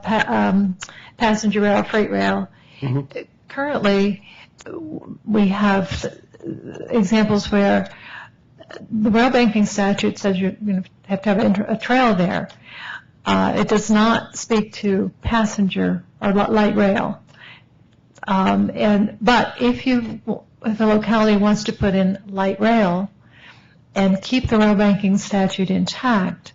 passenger rail, freight rail? Mm-hmm. Currently, we have examples where the rail banking statute says you have to have a trail there. It does not speak to passenger or light rail. But if a locality wants to put in light rail and keep the rail banking statute intact,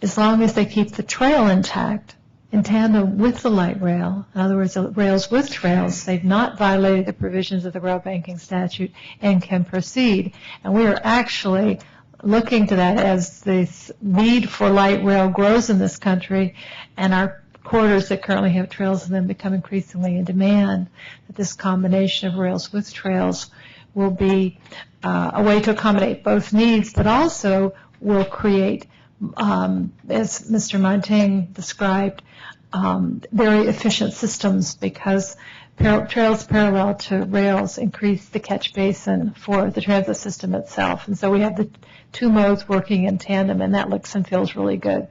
as long as they keep the trail intact in tandem with the light rail, in other words, the rails with trails, they've not violated the provisions of the rail banking statute and can proceed. And we are actually looking to that as the need for light rail grows in this country, and our corridors that currently have trails in them become increasingly in demand, that this combination of rails with trails will be a way to accommodate both needs, but also will create, as Mr. Muntane described, very efficient systems, because trails parallel to rails increase the catch basin for the transit system itself. And so we have the two modes working in tandem, and that looks and feels really good.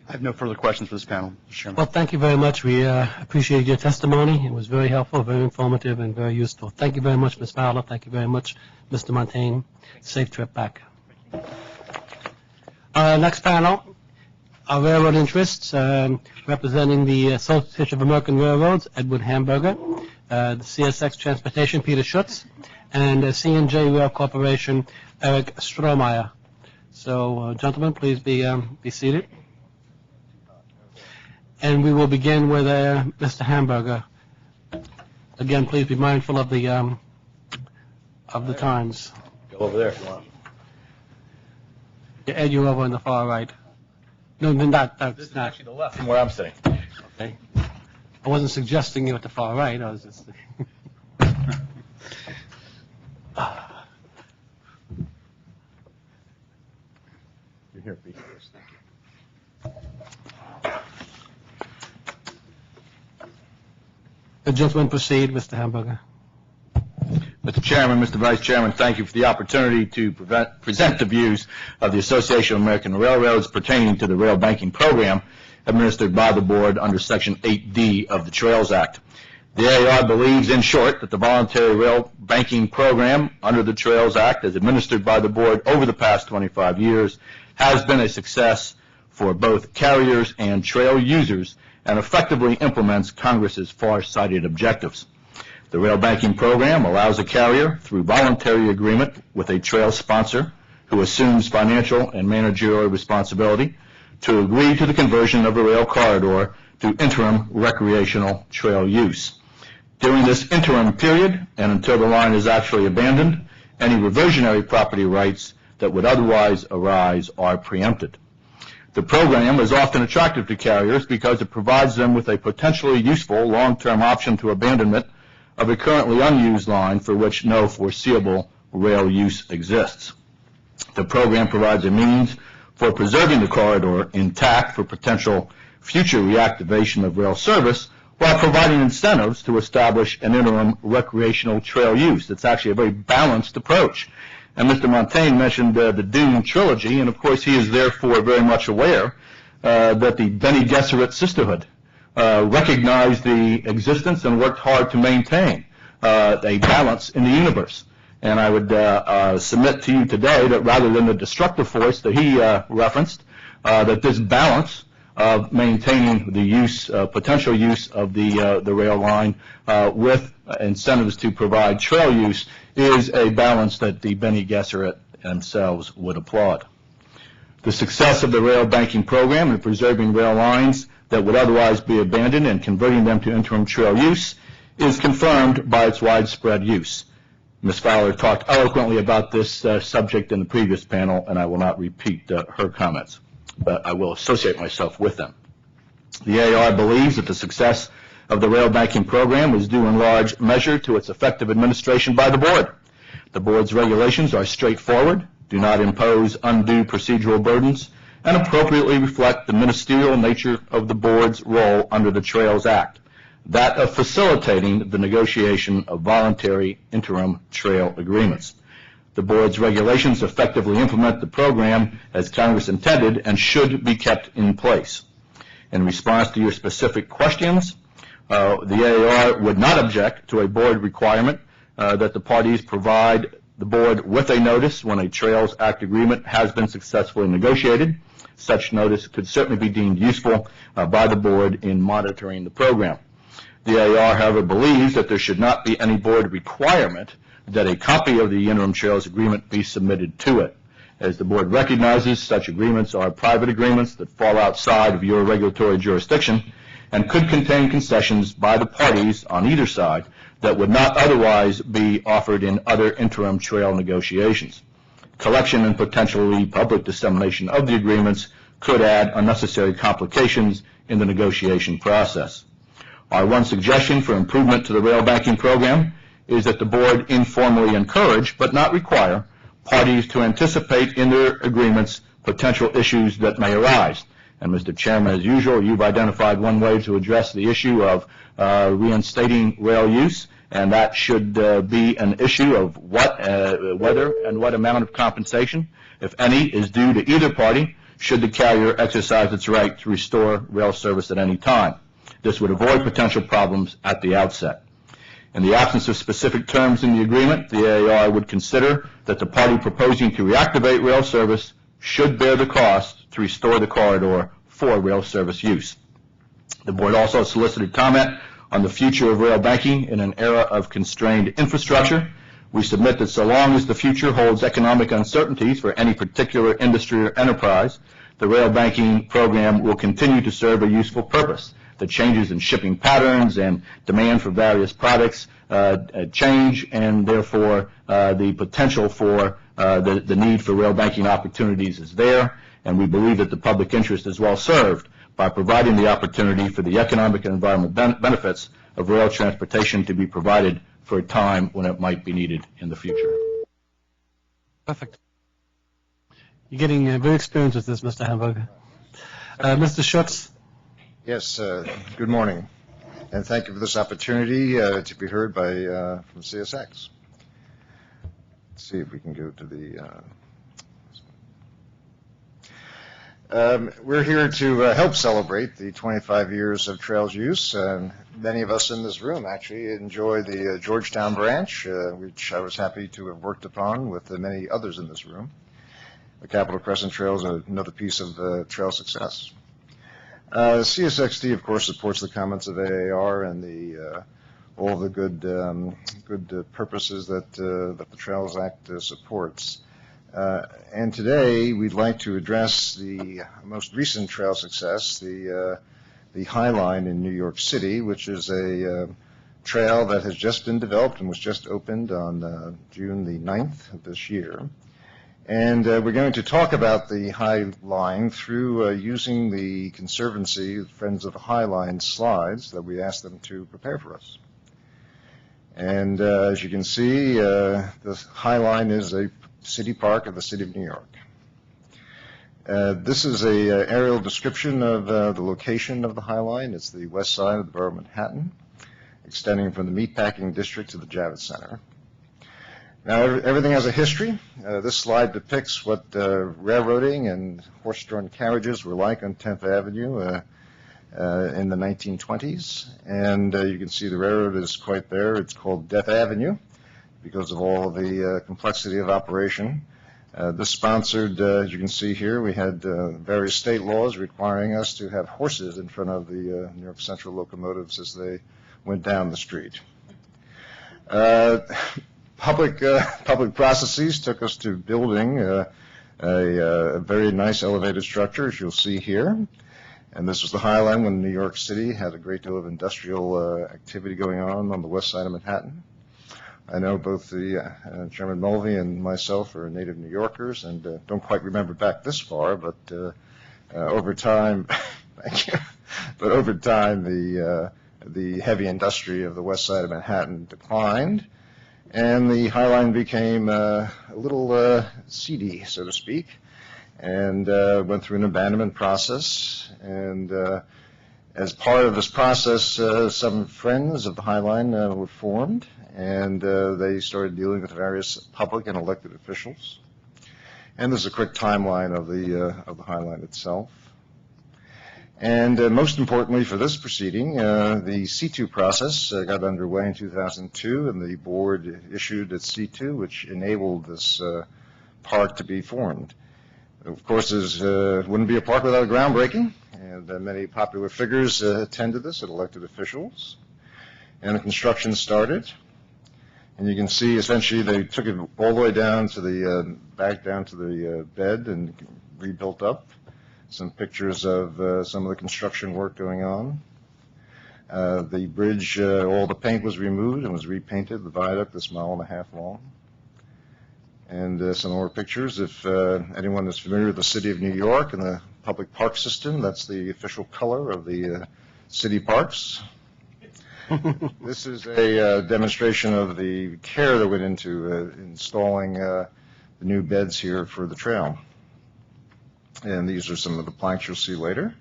I have no further questions for this panel, Mr. Chairman. Well, thank you very much. We appreciate your testimony. It was very helpful, very informative, and very useful. Thank you very much, Ms. Fowler. Thank you very much, Mr. Muntane. Safe trip back. Next panel, our railroad interests, representing the Association of American Railroads, Edward Hamburger, the CSX Transportation, Peter Schutz, and C&J Rail Corporation, Eric Strohmeyer. So, gentlemen, please be seated. And we will begin with Mr. Hamburger. Again, please be mindful of the times. Go over there if you want. Yeah, Ed, you're over on the far right. No, that's This is not. actually the left from where I'm sitting. Okay. I wasn't suggesting you at the far right. I was just. You're here, Pete. Thank you. The gentleman proceed, Mr. Hamburger. Mr. Chairman, Mr. Vice Chairman, thank you for the opportunity to present the views of the Association of American Railroads pertaining to the rail banking program administered by the board under Section 8D of the Trails Act. The AAR believes, in short, that the voluntary rail banking program under the Trails Act, as administered by the board over the past 25 years, has been a success for both carriers and trail users and effectively implements Congress's far-sighted objectives. The rail banking program allows a carrier, through voluntary agreement with a trail sponsor who assumes financial and managerial responsibility, to agree to the conversion of a rail corridor to interim recreational trail use. During this interim period, and until the line is actually abandoned, any reversionary property rights that would otherwise arise are preempted. The program is often attractive to carriers because it provides them with a potentially useful long-term option to abandonment of a currently unused line for which no foreseeable rail use exists. The program provides a means for preserving the corridor intact for potential future reactivation of rail service while providing incentives to establish an interim recreational trail use. It's actually a very balanced approach. And Mr. Muntane mentioned the Dune trilogy, and of course he is therefore very much aware that the Bene Gesserit sisterhood recognized the existence and worked hard to maintain a balance in the universe. And I would submit to you today that rather than the destructive force that he referenced, that this balance of maintaining the use, potential use of the rail line with incentives to provide trail use is a balance that the Bene Gesserit themselves would applaud. The success of the rail banking program in preserving rail lines that would otherwise be abandoned and converting them to interim trail use is confirmed by its widespread use. Ms. Fowler talked eloquently about this subject in the previous panel, and I will not repeat her comments, but I will associate myself with them. The AAR believes that the success of the rail banking program is due in large measure to its effective administration by the board. The board's regulations are straightforward, do not impose undue procedural burdens, and appropriately reflect the ministerial nature of the board's role under the Trails Act, that of facilitating the negotiation of voluntary interim trail agreements. The board's regulations effectively implement the program as Congress intended and should be kept in place. In response to your specific questions, the AAR would not object to a board requirement that the parties provide the board with a notice when a Trails Act agreement has been successfully negotiated. Such notice could certainly be deemed useful by the board in monitoring the program. The AAR, however, believes that there should not be any board requirement that a copy of the interim trails agreement be submitted to it. As the board recognizes, such agreements are private agreements that fall outside of your regulatory jurisdiction and could contain concessions by the parties on either side that would not otherwise be offered in other interim trail negotiations. Collection and potentially public dissemination of the agreements could add unnecessary complications in the negotiation process. Our one suggestion for improvement to the rail banking program is that the board informally encourage, but not require, parties to anticipate in their agreements potential issues that may arise, And Mr. Chairman, as usual, you've identified one way to address the issue of reinstating rail use, and that should be an issue of whether and what amount of compensation, if any, is due to either party should the carrier exercise its right to restore rail service at any time. This would avoid potential problems at the outset. In the absence of specific terms in the agreement, the AAR would consider that the party proposing to reactivate rail service should bear the cost to restore the corridor for rail service use. The board also solicited comment on the future of rail banking in an era of constrained infrastructure. We submit that so long as the future holds economic uncertainties for any particular industry or enterprise, the rail banking program will continue to serve a useful purpose. The changes in shipping patterns and demand for various products change, and therefore the potential for the need for rail banking opportunities is there, and we believe that the public interest is well served by providing the opportunity for the economic and environmental benefits of rail transportation to be provided for a time when it might be needed in the future. Perfect. You're getting very experienced with this, Mr. Hamburger. Mr. Schutz. Yes, good morning, and thank you for this opportunity to be heard by from CSX. Let's see if we can go to the... we're here to help celebrate the 25 years of trails use, and many of us in this room actually enjoy the Georgetown branch, which I was happy to have worked upon with many others in this room. The Capitol Crescent Trail is another piece of trail success. CSXD, of course, supports the comments of AAR and the all the good purposes that the Trails Act supports. And today, we'd like to address the most recent trail success, the High Line in New York City, which is a trail that has just been developed and was just opened on June the 9th of this year. And we're going to talk about the High Line through using the Conservancy Friends of the High Line slides that we asked them to prepare for us. And as you can see, the High Line is a city park of the city of New York. This is a aerial description of the location of the High Line. It's the west side of the borough of Manhattan, extending from the Meatpacking District to the Javits Center. Now, everything has a history. This slide depicts what railroading and horse-drawn carriages were like on 10th Avenue in the 1920s. And you can see the railroad is quite there. It's called Death Avenue because of all of the complexity of operation. This sponsored, as you can see here, we had various state laws requiring us to have horses in front of the New York Central locomotives as they went down the street. Public processes took us to building a very nice elevated structure, as you'll see here. And this was the High Line when New York City had a great deal of industrial activity going on the west side of Manhattan. I know both the Chairman Mulvey and myself are native New Yorkers and don't quite remember back this far, but over time, thank you. But over time, the heavy industry of the west side of Manhattan declined. And the High Line became a little seedy, so to speak, and went through an abandonment process. And as part of this process, some friends of the High Line were formed, and they started dealing with various public and elected officials. And there's a quick timeline of the High Line itself. And most importantly for this proceeding, the C2 process got underway in 2002, and the board issued its C2, which enabled this park to be formed. Of course, it wouldn't be a park without a groundbreaking, and many popular figures attended this, and elected officials. And the construction started. And you can see, essentially, they took it all the way down to the back down to the bed and rebuilt up. Some pictures of some of the construction work going on. The bridge, all the paint was removed and was repainted. The viaduct is 1.5 miles long. And some more pictures. If anyone is familiar with the city of New York and the public park system, that's the official color of the city parks. This is a demonstration of the care that went into installing the new beds here for the trail. And these are some of the planks you'll see later.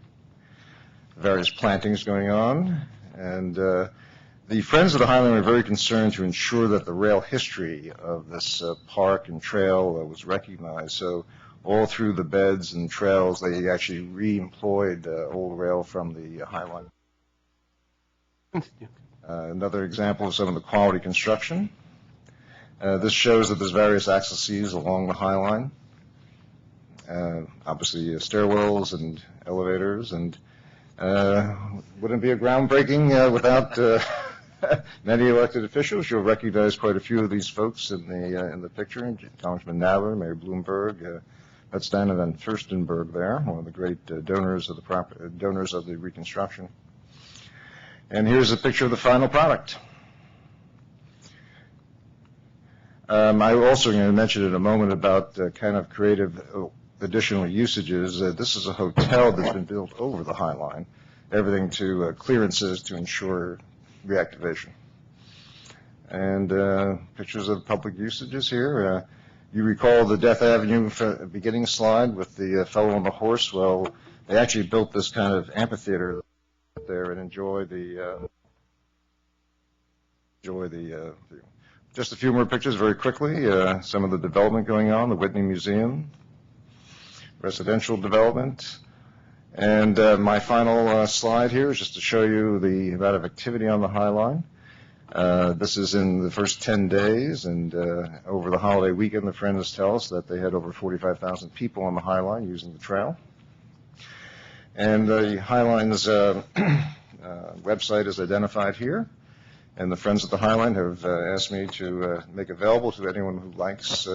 Various plantings going on. And the Friends of the Highland were very concerned to ensure that the rail history of this park and trail was recognized. So all through the beds and trails, they actually re-employed old rail from the Highline. Another example of some of the quality construction. This shows that there's various accesses along the Highline. Obviously stairwells and elevators, and wouldn't be a groundbreaking without many elected officials. You'll recognize quite a few of these folks in the picture. Congressman Nadler, Mayor Bloomberg, Madison, and then Furstenberg there, one of the great donors of the reconstruction. And here's a picture of the final product. I also going to mention in a moment about kind of creative additional usages. This is a hotel that's been built over the High Line, everything to clearances to ensure reactivation. And pictures of public usages here. You recall the Death Avenue beginning slide with the fellow on the horse? Well, they actually built this kind of amphitheater there and enjoy the just a few more pictures very quickly. Some of the development going on, the Whitney Museum, residential development. And my final slide here is just to show you the amount of activity on the High Line. This is in the first 10 days, and over the holiday weekend, the Friends tell us that they had over 45,000 people on the High Line using the trail. And the High Line's website is identified here. And the Friends of the High Line have asked me to make available to anyone who likes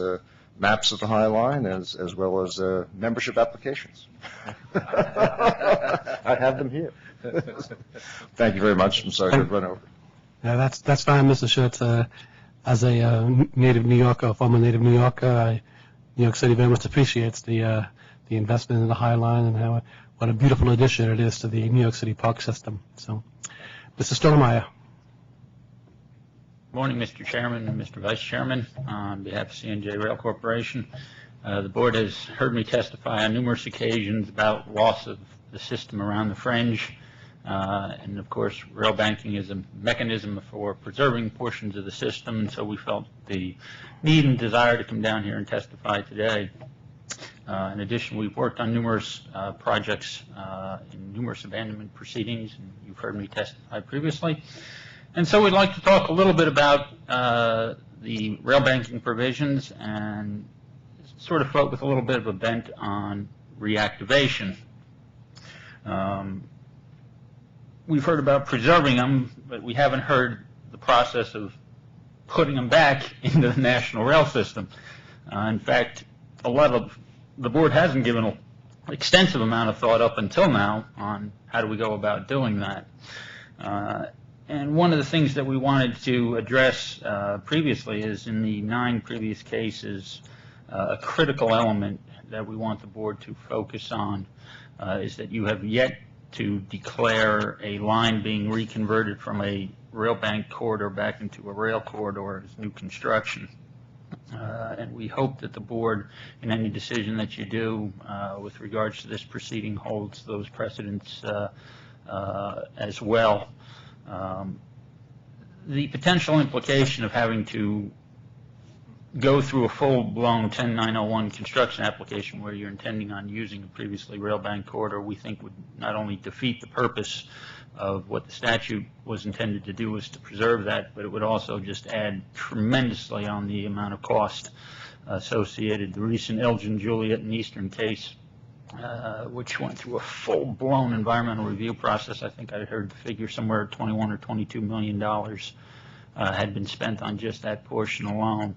maps of the High Line as well as membership applications. I have them here. Thank you very much. I'm sorry to run over. Yeah, that's fine, Mr. Schutz. As a native New Yorker, former native New Yorker, New York City very much appreciates the investment in the High Line and what a beautiful addition it is to the New York City park system. So, Mr. Stonemeyer. Morning, Mr. Chairman and Mr. Vice Chairman. On behalf of C&J Rail Corporation, the board has heard me testify on numerous occasions about loss of the system around the fringe. And of course, rail banking is a mechanism for preserving portions of the system, and so we felt the need and desire to come down here and testify today. In addition, we've worked on numerous projects in numerous abandonment proceedings, and you've heard me testify previously. And so we'd like to talk a little bit about the rail banking provisions and sort of with a little bit of a bent on reactivation. We've heard about preserving them, but we haven't heard the process of putting them back into the national rail system. In fact, the board hasn't given an extensive amount of thought up until now on how do we go about doing that. And one of the things that we wanted to address previously is in the 9 previous cases, a critical element that we want the board to focus on is that you have yet to declare a line being reconverted from a rail bank corridor back into a rail corridor as new construction. And we hope that the board, in any decision that you do with regards to this proceeding, holds those precedents as well. The potential implication of having to go through a full-blown 10901 construction application where you're intending on using a previously rail bank corridor, we think would not only defeat the purpose of what the statute was intended to do, was to preserve that, but it would also just add tremendously on the amount of cost associated. The recent Elgin, Juliet, and Eastern case, which went through a full-blown environmental review process. I think I heard the figure somewhere $21 or $22 million had been spent on just that portion alone.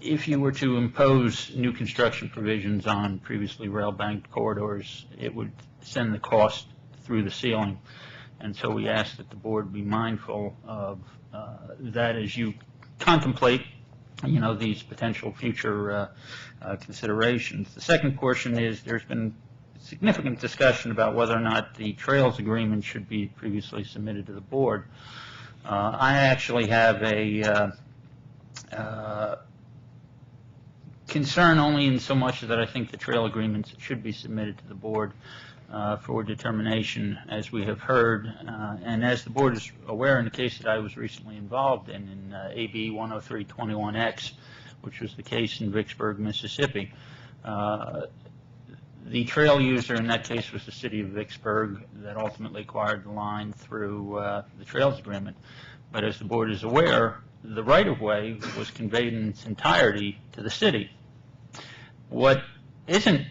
If you were to impose new construction provisions on previously rail banked corridors, it would send the cost through the ceiling. And so we ask that the board be mindful of that as you contemplate these potential future considerations. The second portion is there's been significant discussion about whether or not the trails agreement should be previously submitted to the board. I actually have a concern only in so much that I think the trail agreements should be submitted to the board for determination, as we have heard. And as the board is aware, in the case that I was recently involved in AB 10321X, which was the case in Vicksburg, Mississippi, the trail user in that case was the city of Vicksburg that ultimately acquired the line through the trails agreement. But as the board is aware, the right-of-way was conveyed in its entirety to the city. What isn't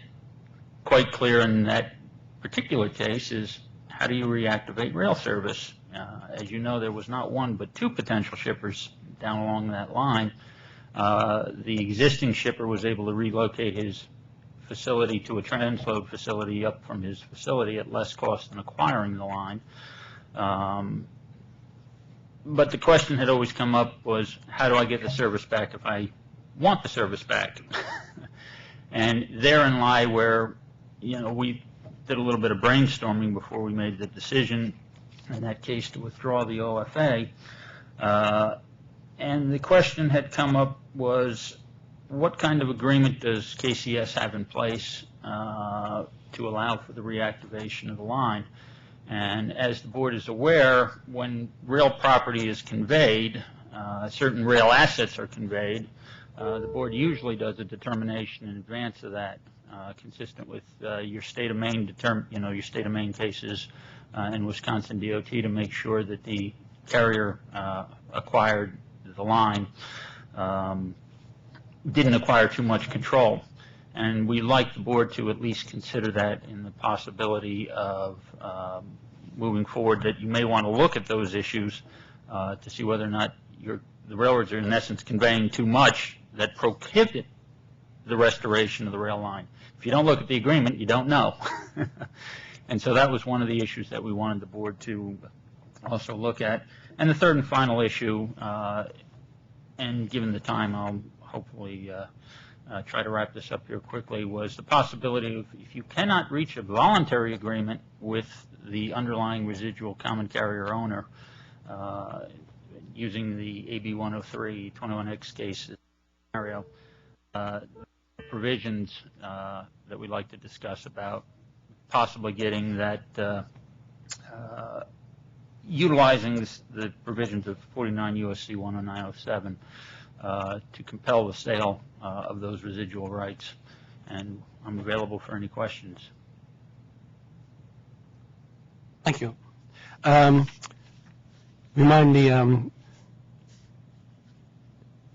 quite clear in that particular case is, how do you reactivate rail service? As you know, there was not one but two potential shippers down along that line. The existing shipper was able to relocate his facility to a transload facility up from his facility at less cost than acquiring the line. But the question had always come up was, how do I get the service back if I want the service back? And therein lie where, we did a little bit of brainstorming before we made the decision in that case to withdraw the OFA. And the question had come up was, what kind of agreement does KCS have in place to allow for the reactivation of the line? And as the board is aware, when rail property is conveyed, certain rail assets are conveyed, the board usually does a determination in advance of that, consistent with your state of Maine your state of Maine cases and Wisconsin DOT, to make sure that the carrier acquired the line didn't acquire too much control. And we like the board to at least consider that in the possibility of moving forward, that you may want to look at those issues to see whether or not the railroads are in essence conveying too much that prohibit the restoration of the rail line. If you don't look at the agreement, you don't know. And so that was one of the issues that we wanted the board to also look at. And the third and final issue, and given the time, I'll hopefully try to wrap this up here quickly, was the possibility of, if you cannot reach a voluntary agreement with the underlying residual common carrier owner, using the AB 10321X case scenario, provisions that we'd like to discuss about possibly getting that, utilizing the provisions of 49 U.S.C. 10907 to compel the sale of those residual rights. And I'm available for any questions. Thank you. Remind the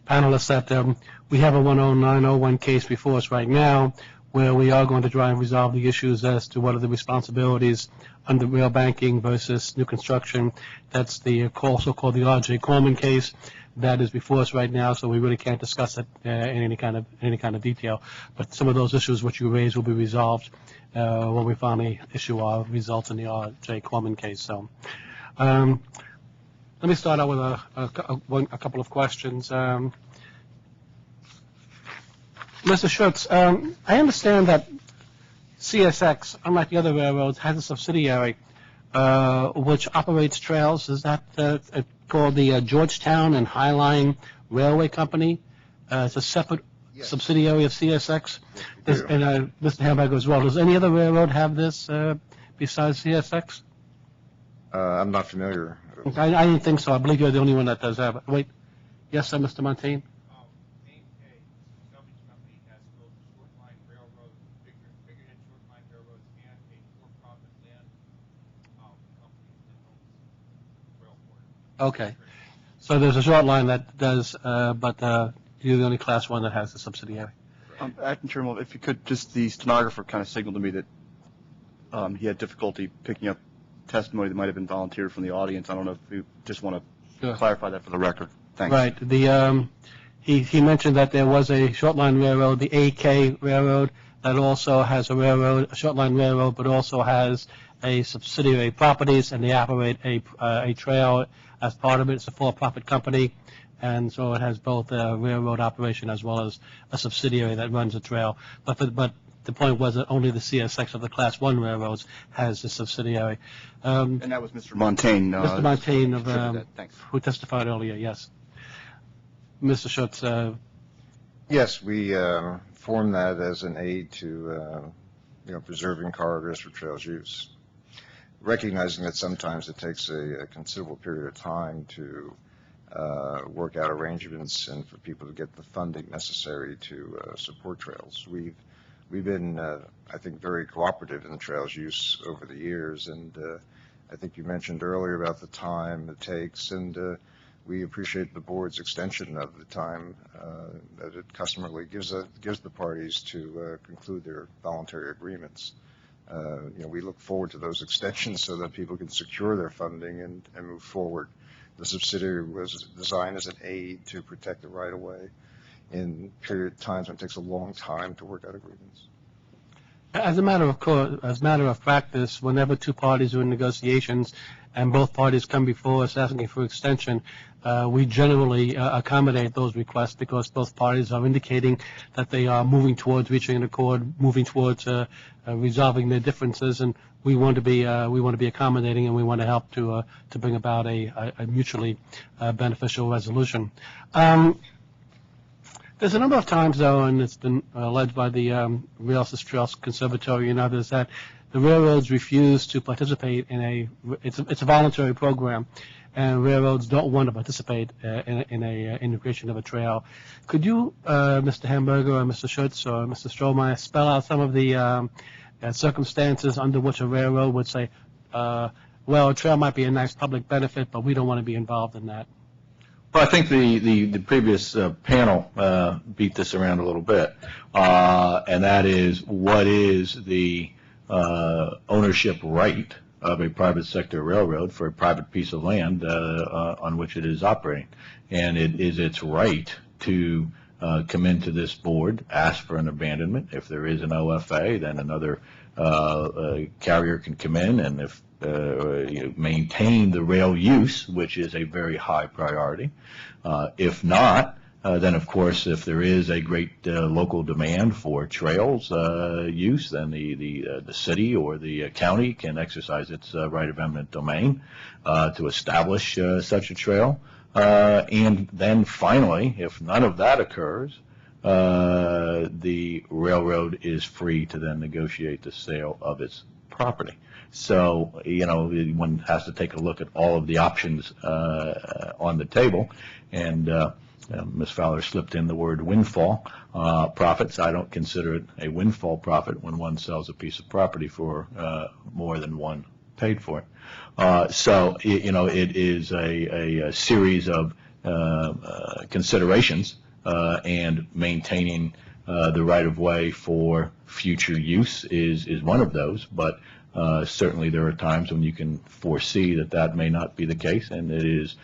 panelists that we have a 10901 case before us right now, where we are going to try and resolve the issues as to what are the responsibilities under rail banking versus new construction. That's the also called the R.J. Corman case. That is before us right now, so we really can't discuss it in any kind of detail. But some of those issues which you raised will be resolved when we finally issue our results in the R.J. Corman case. So let me start out with a couple of questions. Mr. Schutz, I understand that CSX, unlike the other railroads, has a subsidiary which operates trails. Is that called the Georgetown and Highline Railway Company? It's a separate subsidiary of CSX. And Mr. Hamburger as well. Does any other railroad have this besides CSX? I'm not familiar. I didn't think so. I believe you're the only one that does have it. Wait. Yes, sir, Mr. Muntane? Okay. So there's a short line that does, but you're the only class one that has a subsidiary. Acting Chairman, if you could, just the stenographer kind of signaled to me that he had difficulty picking up testimony that might have been volunteered from the audience. I don't know if you just want to clarify that for the record. Thanks. Right. He mentioned that there was a short line railroad, the AK Railroad, that also has a short line railroad, but also has a subsidiary properties, and they operate a trail as part of it. It's a for-profit company, and so it has both a railroad operation as well as a subsidiary that runs a trail. But the point was that only the CSX of the Class 1 railroads has a subsidiary. And that was Mr. Muntane. Mr. Muntane, who testified earlier, yes. Mr. Schutz, Yes, we formed that as an aid to preserving corridors for trails use, recognizing that sometimes it takes a considerable period of time to work out arrangements and for people to get the funding necessary to support trails. We've been, I think, very cooperative in the trails use over the years, and I think you mentioned earlier about the time it takes, and we appreciate the board's extension of the time that it customarily gives the parties to conclude their voluntary agreements. We look forward to those extensions so that people can secure their funding and move forward. The subsidiary was designed as an aid to protect the right-of-way in period times when it takes a long time to work out agreements. As a matter of practice, whenever two parties are in negotiations and both parties come before us asking for extension, we generally accommodate those requests because both parties are indicating that they are moving towards reaching an accord, moving towards resolving their differences, and we want to be accommodating, and we want to help to bring about a mutually beneficial resolution. There's a number of times, though, and it's been alleged by the Rail Trails Conservatory and others, that the railroads refuse to participate in it's a voluntary program, and railroads don't want to participate in a integration of a trail. Could you, Mr. Hamburger or Mr. Schutz or Mr. Strohmeyer, spell out some of the circumstances under which a railroad would say, well, a trail might be a nice public benefit, but we don't want to be involved in that? Well, I think the previous panel beat this around a little bit, and that is, what is the ownership right of a private sector railroad for a private piece of land on which it is operating? And it is its right to come into this board, ask for an abandonment. If there is an OFA, then another carrier can come in, and if maintain the rail use, which is a very high priority. If not, then of course, if there is a great local demand for trails use, then the city or the county can exercise its right of eminent domain to establish such a trail. And then finally, if none of that occurs, the railroad is free to then negotiate the sale of its property. So, one has to take a look at all of the options on the table. And Ms. Fowler slipped in the word windfall profits. I don't consider it a windfall profit when one sells a piece of property for more than one paid for it. So, it is a series of considerations, and maintaining the right-of-way for future use is one of those. But certainly there are times when you can foresee that may not be the case, and it is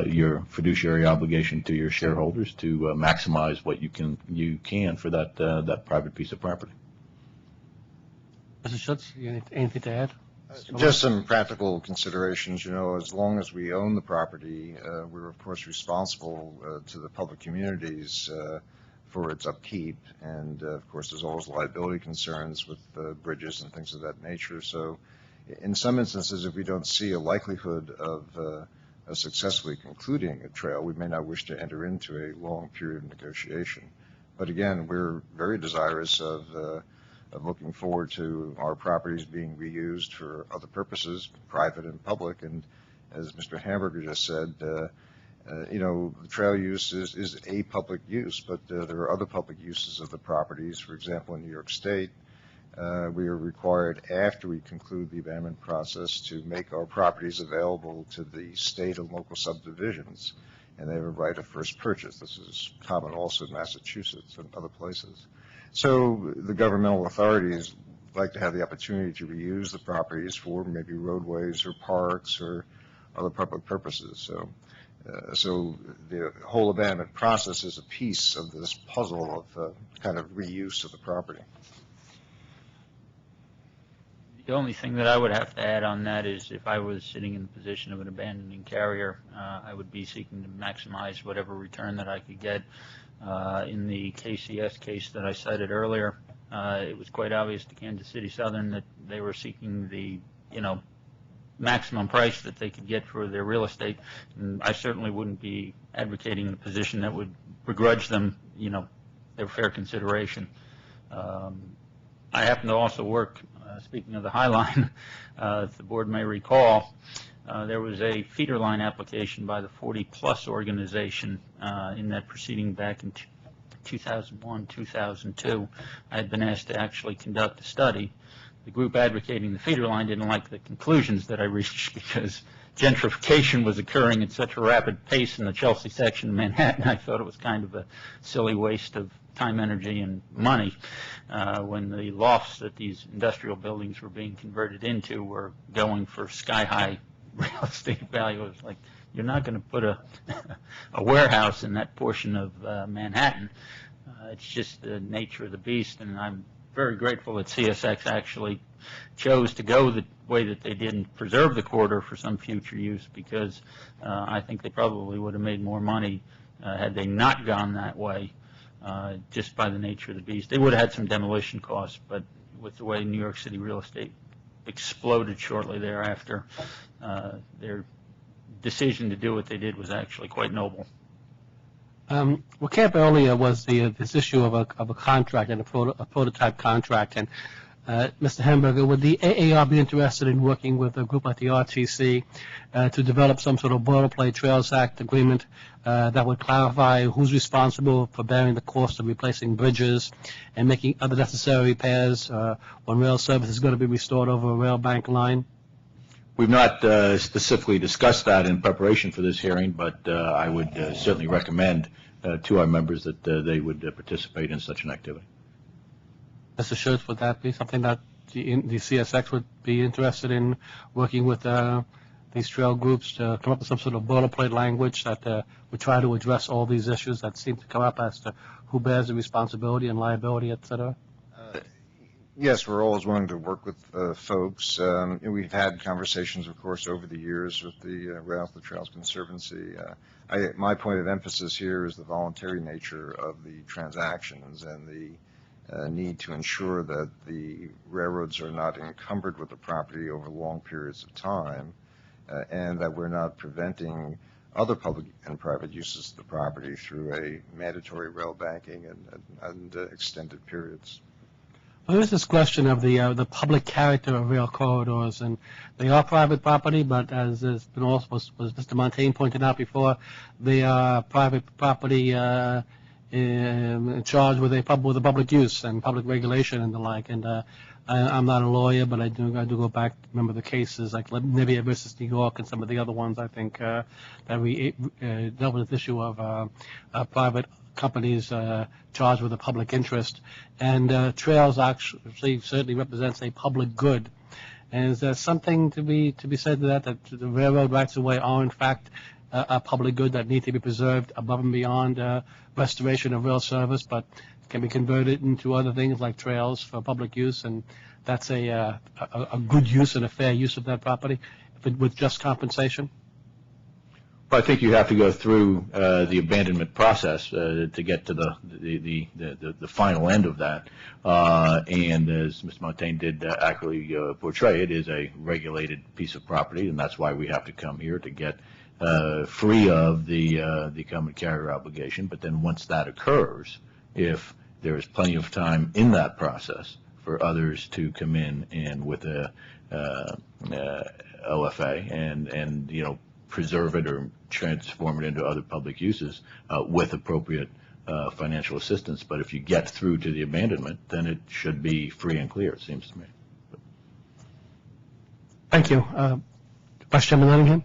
your fiduciary obligation to your shareholders to maximize what you can for that private piece of property. Mr. Schutz, anything to add? Just some practical considerations. As long as we own the property, we're of course responsible to the public communities for its upkeep, and of course there's always liability concerns with bridges and things of that nature. So in some instances, if we don't see a likelihood of successfully concluding a trail, we may not wish to enter into a long period of negotiation. But again, we're very desirous of looking forward to our properties being reused for other purposes, private and public. And as Mr. Hamburger just said, the trail use is a public use, but there are other public uses of the properties. For example, in New York State, we are required, after we conclude the abandonment process, to make our properties available to the state and local subdivisions, and they have a right of first purchase. This is common also in Massachusetts and other places. So the governmental authorities like to have the opportunity to reuse the properties for maybe roadways or parks or other public purposes. So the whole abandonment process is a piece of this puzzle of kind of reuse of the property. The only thing that I would have to add on that is, if I was sitting in the position of an abandoning carrier, I would be seeking to maximize whatever return that I could get. In the KCS case that I cited earlier, it was quite obvious to Kansas City Southern that they were seeking the, maximum price that they could get for their real estate. And I certainly wouldn't be advocating a position that would begrudge them, their fair consideration. I happen to also work, speaking of the High Line, if the board may recall, there was a feeder line application by the 40 Plus organization in that proceeding back in 2001, 2002. I had been asked to actually conduct a study. The group advocating the feeder line didn't like the conclusions that I reached because gentrification was occurring at such a rapid pace in the Chelsea section of Manhattan. I thought it was kind of a silly waste of time, energy, and money when the lofts that these industrial buildings were being converted into were going for sky-high real estate value. It was like, you're not going to put a warehouse in that portion of Manhattan. It's just the nature of the beast, and I'm very grateful that CSX actually chose to go the way that they did and preserve the corridor for some future use, because I think they probably would have made more money had they not gone that way, just by the nature of the beast. They would have had some demolition costs, but with the way New York City real estate exploded shortly thereafter, their decision to do what they did was actually quite noble. What came up earlier was this issue of a contract and a prototype contract. And Mr. Hamburger, would the AAR be interested in working with a group like the RTC to develop some sort of boilerplate Trails Act agreement that would clarify who's responsible for bearing the cost of replacing bridges and making other necessary repairs when rail service is going to be restored over a rail bank line? We've not specifically discussed that in preparation for this hearing, but I would certainly recommend to our members that they would participate in such an activity. Mr. Schultz, would that be something that the CSX would be interested in working with these trail groups to come up with some sort of boilerplate language that would try to address all these issues that seem to come up as to who bears the responsibility and liability, et cetera? Yes, we're always willing to work with folks. We've had conversations, of course, over the years with the Rail to the Trails Conservancy. My point of emphasis here is the voluntary nature of the transactions and the need to ensure that the railroads are not encumbered with the property over long periods of time, and that we're not preventing other public and private uses of the property through a mandatory rail banking and extended periods. Well, there's this question of the public character of rail corridors, and they are private property, but as has been also was Mr. Muntane pointed out before, they are private property charged with a public use and public regulation and the like. And I'm not a lawyer, but I do go back. Remember the cases like Nivea versus New York and some of the other ones. I think that we dealt with this issue of private companies charged with a public interest, and trails actually certainly represents a public good. And is there something to be said to that the railroad rights of way are in fact a public good that need to be preserved above and beyond restoration of rail service, but can be converted into other things like trails for public use, and that's a good use and a fair use of that property with just compensation? Well, I think you have to go through the abandonment process to get to the final end of that. And as Mr. Montaigne did accurately portray, it is a regulated piece of property, and that's why we have to come here to get free of the common carrier obligation. But then once that occurs, if there is plenty of time in that process for others to come in and with a OFA and preserve it or transform it into other public uses with appropriate financial assistance. But if you get through to the abandonment, then it should be free and clear, it seems to me. Thank you. Vice Chairman Cunningham?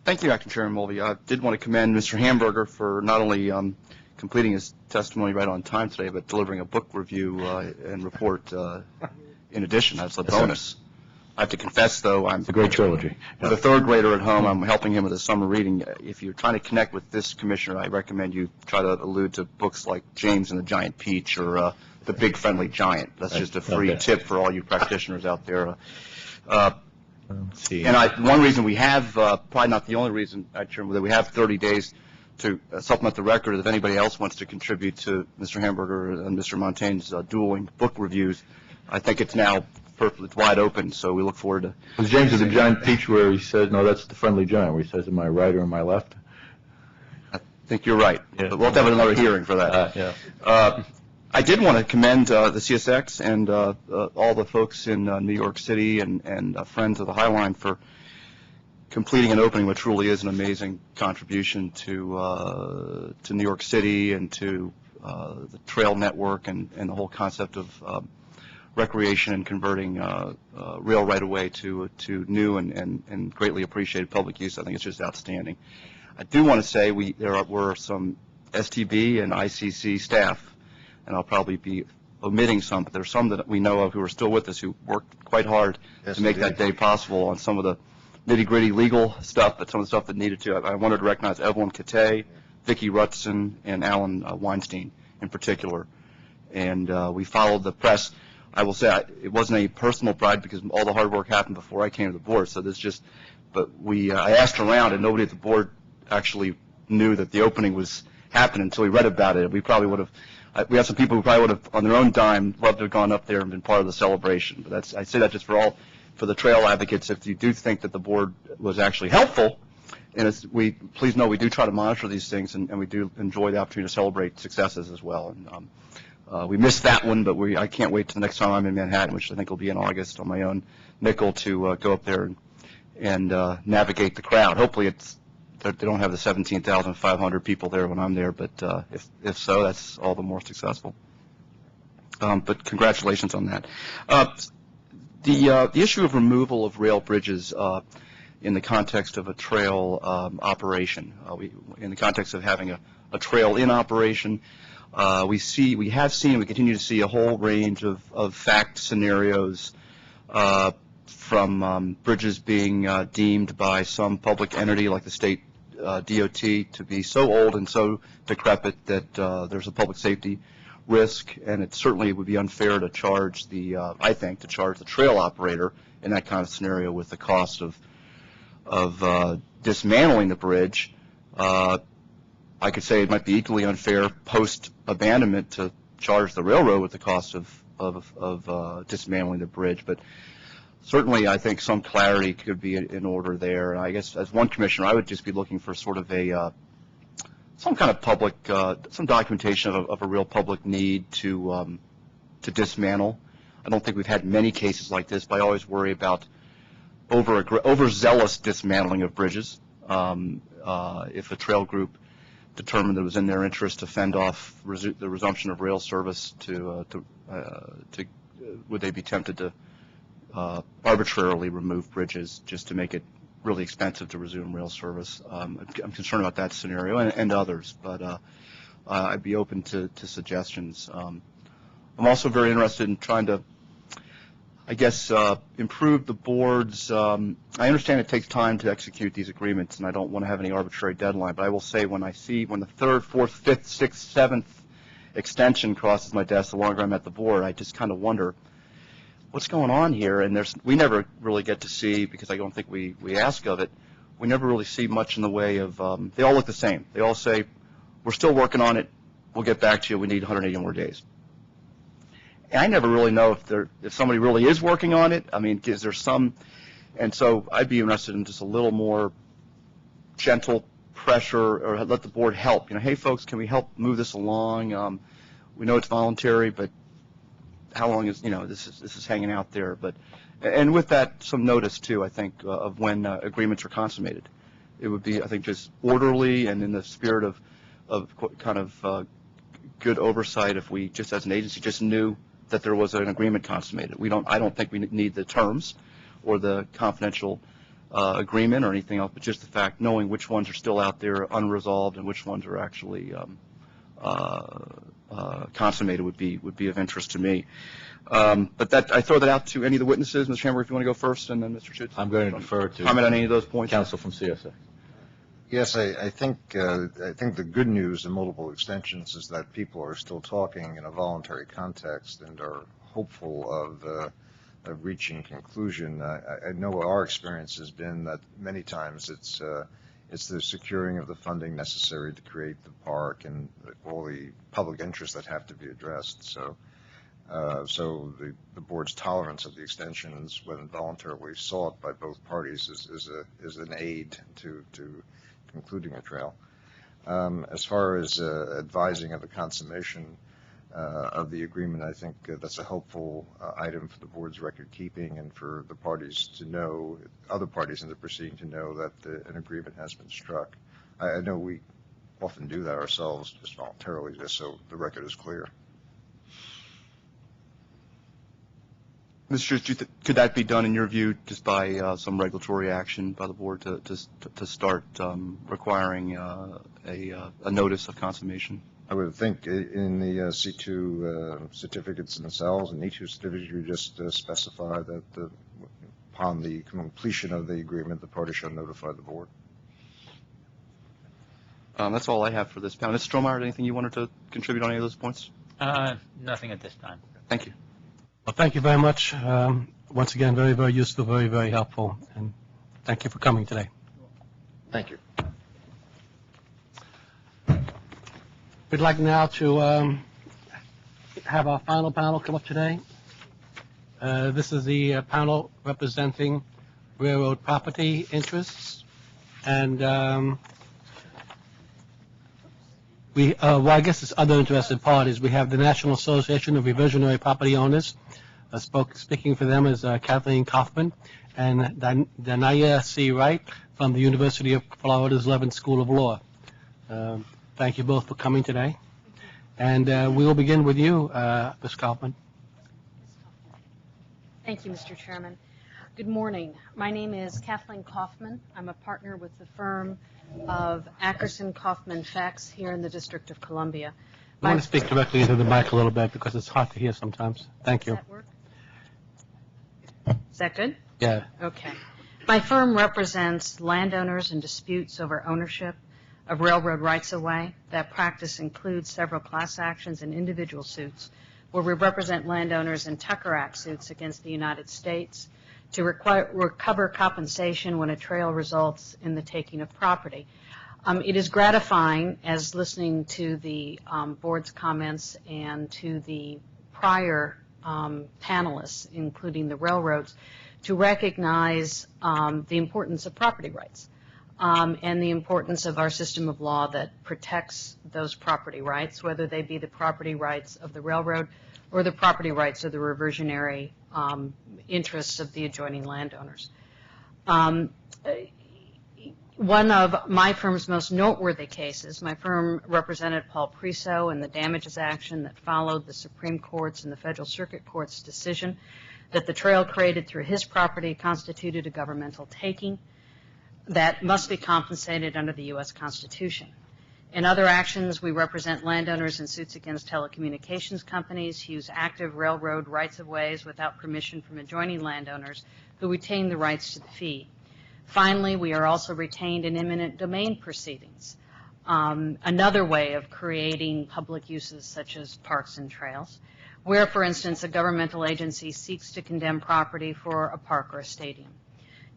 Thank you, Acting Chairman Mulvey. I did want to commend Mr. Hamburger for not only completing his testimony right on time today, but delivering a book review and report in addition. That's a bonus. I have to confess, though, it's a great trilogy. With a third grader at home, I'm helping him with a summer reading. If you're trying to connect with this commissioner, I recommend you try to allude to books like James and the Giant Peach or The Big Friendly Giant. That's just a free tip for all you practitioners out there. And one reason we have, probably not the only reason, Chairman, that we have 30 days to supplement the record if anybody else wants to contribute to Mr. Hamburger and Mr. Montaigne's dueling book reviews. I think it's now it's wide open, so we look forward to. Was James of the Giant Peach where he says, no, that's the friendly giant, where he says, am I right or am I left? think you're right. Yeah. But we'll have to have another hearing for that. Yeah. I did want to commend the CSX and all the folks in New York City and friends of the High Line for completing and opening what truly is an amazing contribution to New York City and to the trail network and the whole concept of recreation and converting rail right-of-way to new and greatly appreciated public use. I think it's just outstanding. I do want to say there were some STB and ICC staff, and I'll probably be omitting some, but there's some that we know of who are still with us who worked quite hard to make that day possible on some of the nitty-gritty legal stuff, but some of the stuff that needed to. I wanted to recognize Evelyn Kate, Vicki Rutson, and Alan Weinstein in particular. And we followed the press. I will say it wasn't a personal pride because all the hard work happened before I came to the board. So this just, but I asked around, and nobody at the board actually knew that the opening was happening until we read about it. We probably would have. We have some people who probably would have, on their own dime, loved to have gone up there and been part of the celebration. But I say that just for the trail advocates. If you do think that the board was actually helpful, and please know we do try to monitor these things, and we do enjoy the opportunity to celebrate successes as well. And we missed that one, but I can't wait till the next time I'm in Manhattan, which I think will be in August, on my own nickel to go up there and navigate the crowd. Hopefully they don't have the 17,500 people there when I'm there, but if so, that's all the more successful. But congratulations on that. The issue of removal of rail bridges in the context of a trail operation, in the context of having a trail in operation, we have seen, we continue to see a whole range of fact scenarios from bridges being deemed by some public entity like the state DOT to be so old and so decrepit that there's a public safety risk, and it certainly would be unfair to charge I think, to charge the trail operator in that kind of scenario with the cost of dismantling the bridge. I could say it might be equally unfair post-abandonment to charge the railroad with the cost of dismantling the bridge, but certainly I think some clarity could be in order there. And I guess as one commissioner, I would just be looking for sort of some kind of public, some documentation of a real public need to dismantle. I don't think we've had many cases like this, but I always worry about overzealous dismantling of bridges. If a trail group determined that it was in their interest to fend off the resumption of rail service, would they be tempted to arbitrarily remove bridges just to make it really expensive to resume rail service? I'm concerned about that scenario and others, but I'd be open to suggestions. I'm also very interested in trying to, I guess, improve the board's. I understand it takes time to execute these agreements, and I don't want to have any arbitrary deadline, but I will say when the 3rd, 4th, 5th, 6th, 7th extension crosses my desk, the longer I'm at the board, I just kind of wonder what's going on here. And we never really get to see, because I don't think we ask of it, we never really see much in the way of, they all look the same. They all say, we're still working on it, we'll get back to you, we need 180 more days. And I never really know if somebody really is working on it. I mean, is there some, and so I'd be interested in just a little more gentle pressure, or let the board help. Hey folks, can we help move this along? We know it's voluntary, but how long is, this is hanging out there. But, and with that, some notice too, I think, of when agreements are consummated. It would be, I think, just orderly and in the spirit of kind of good oversight if we just as an agency just knew that there was an agreement consummated. I don't think we need the terms or the confidential agreement or anything else, but just the fact knowing which ones are still out there unresolved and which ones are actually consummated would be of interest to me. But I throw that out to any of the witnesses. Mr. Chamber, if you want to go first, and then Mr. Schutz. I'm going to defer to comment on any of those points. Counsel from CSX. Yes, I think the good news in multiple extensions is that people are still talking in a voluntary context and are hopeful of reaching conclusion. I know our experience has been that many times it's the securing of the funding necessary to create the park and all the public interests that have to be addressed. So the board's tolerance of the extensions, when voluntarily sought by both parties, is an aid to concluding a trail. As far as advising of the consummation of the agreement, I think that's a helpful item for the board's record keeping and for the parties to know, other parties in the proceeding to know that an agreement has been struck. I know we often do that ourselves just voluntarily, just so the record is clear. Mr. Church, could that be done in your view just by some regulatory action by the board to start requiring a notice of consummation? I would think in the C2 certificates themselves, and E2 certificates, you just specify that upon the completion of the agreement, the party shall notify the board. That's all I have for this panel. Mr. Strohmeyer, anything you wanted to contribute on any of those points? Nothing at this time. Thank you. Well, thank you very much. Once again, very, very useful, very, very helpful, and thank you for coming today. Thank you. We'd like now to have our final panel come up today. This is the panel representing railroad property interests, and well, I guess it's other interested parties. We have the National Association of Reversionary Property Owners. Speaking for them is Kathleen Kaufman and Danaya C. Wright from the University of Florida's Levin School of Law. Thank you both for coming today. And we will begin with you, Ms. Kaufman. Thank you, Mr. Chairman. Good morning. My name is Kathleen Kaufman. I'm a partner with the firm of Ackerson Kaufman Fax here in the District of Columbia. I want to speak directly into the mic a little bit because it's hard to hear sometimes. Thank you. Does that work? Is that good? Yeah. Okay. My firm represents landowners in disputes over ownership of railroad rights-of-way. That practice includes several class actions and individual suits where we represent landowners in Tucker Act suits against the United States to recover compensation when a trail results in the taking of property. It is gratifying, as listening to the board's comments and to the prior panelists, including the railroads, to recognize the importance of property rights and the importance of our system of law that protects those property rights, whether they be the property rights of the railroad or the property rights of the reversionary interests of the adjoining landowners. One of my firm's most noteworthy cases, my firm represented Paul Priso in the damages action that followed the Supreme Court's and the Federal Circuit Court's decision that the trail created through his property constituted a governmental taking that must be compensated under the U.S. Constitution. In other actions, we represent landowners in suits against telecommunications companies who use active railroad rights-of-ways without permission from adjoining landowners who retain the rights to the fee. Finally, we are also retained in eminent domain proceedings, another way of creating public uses such as parks and trails, where, for instance, a governmental agency seeks to condemn property for a park or a stadium.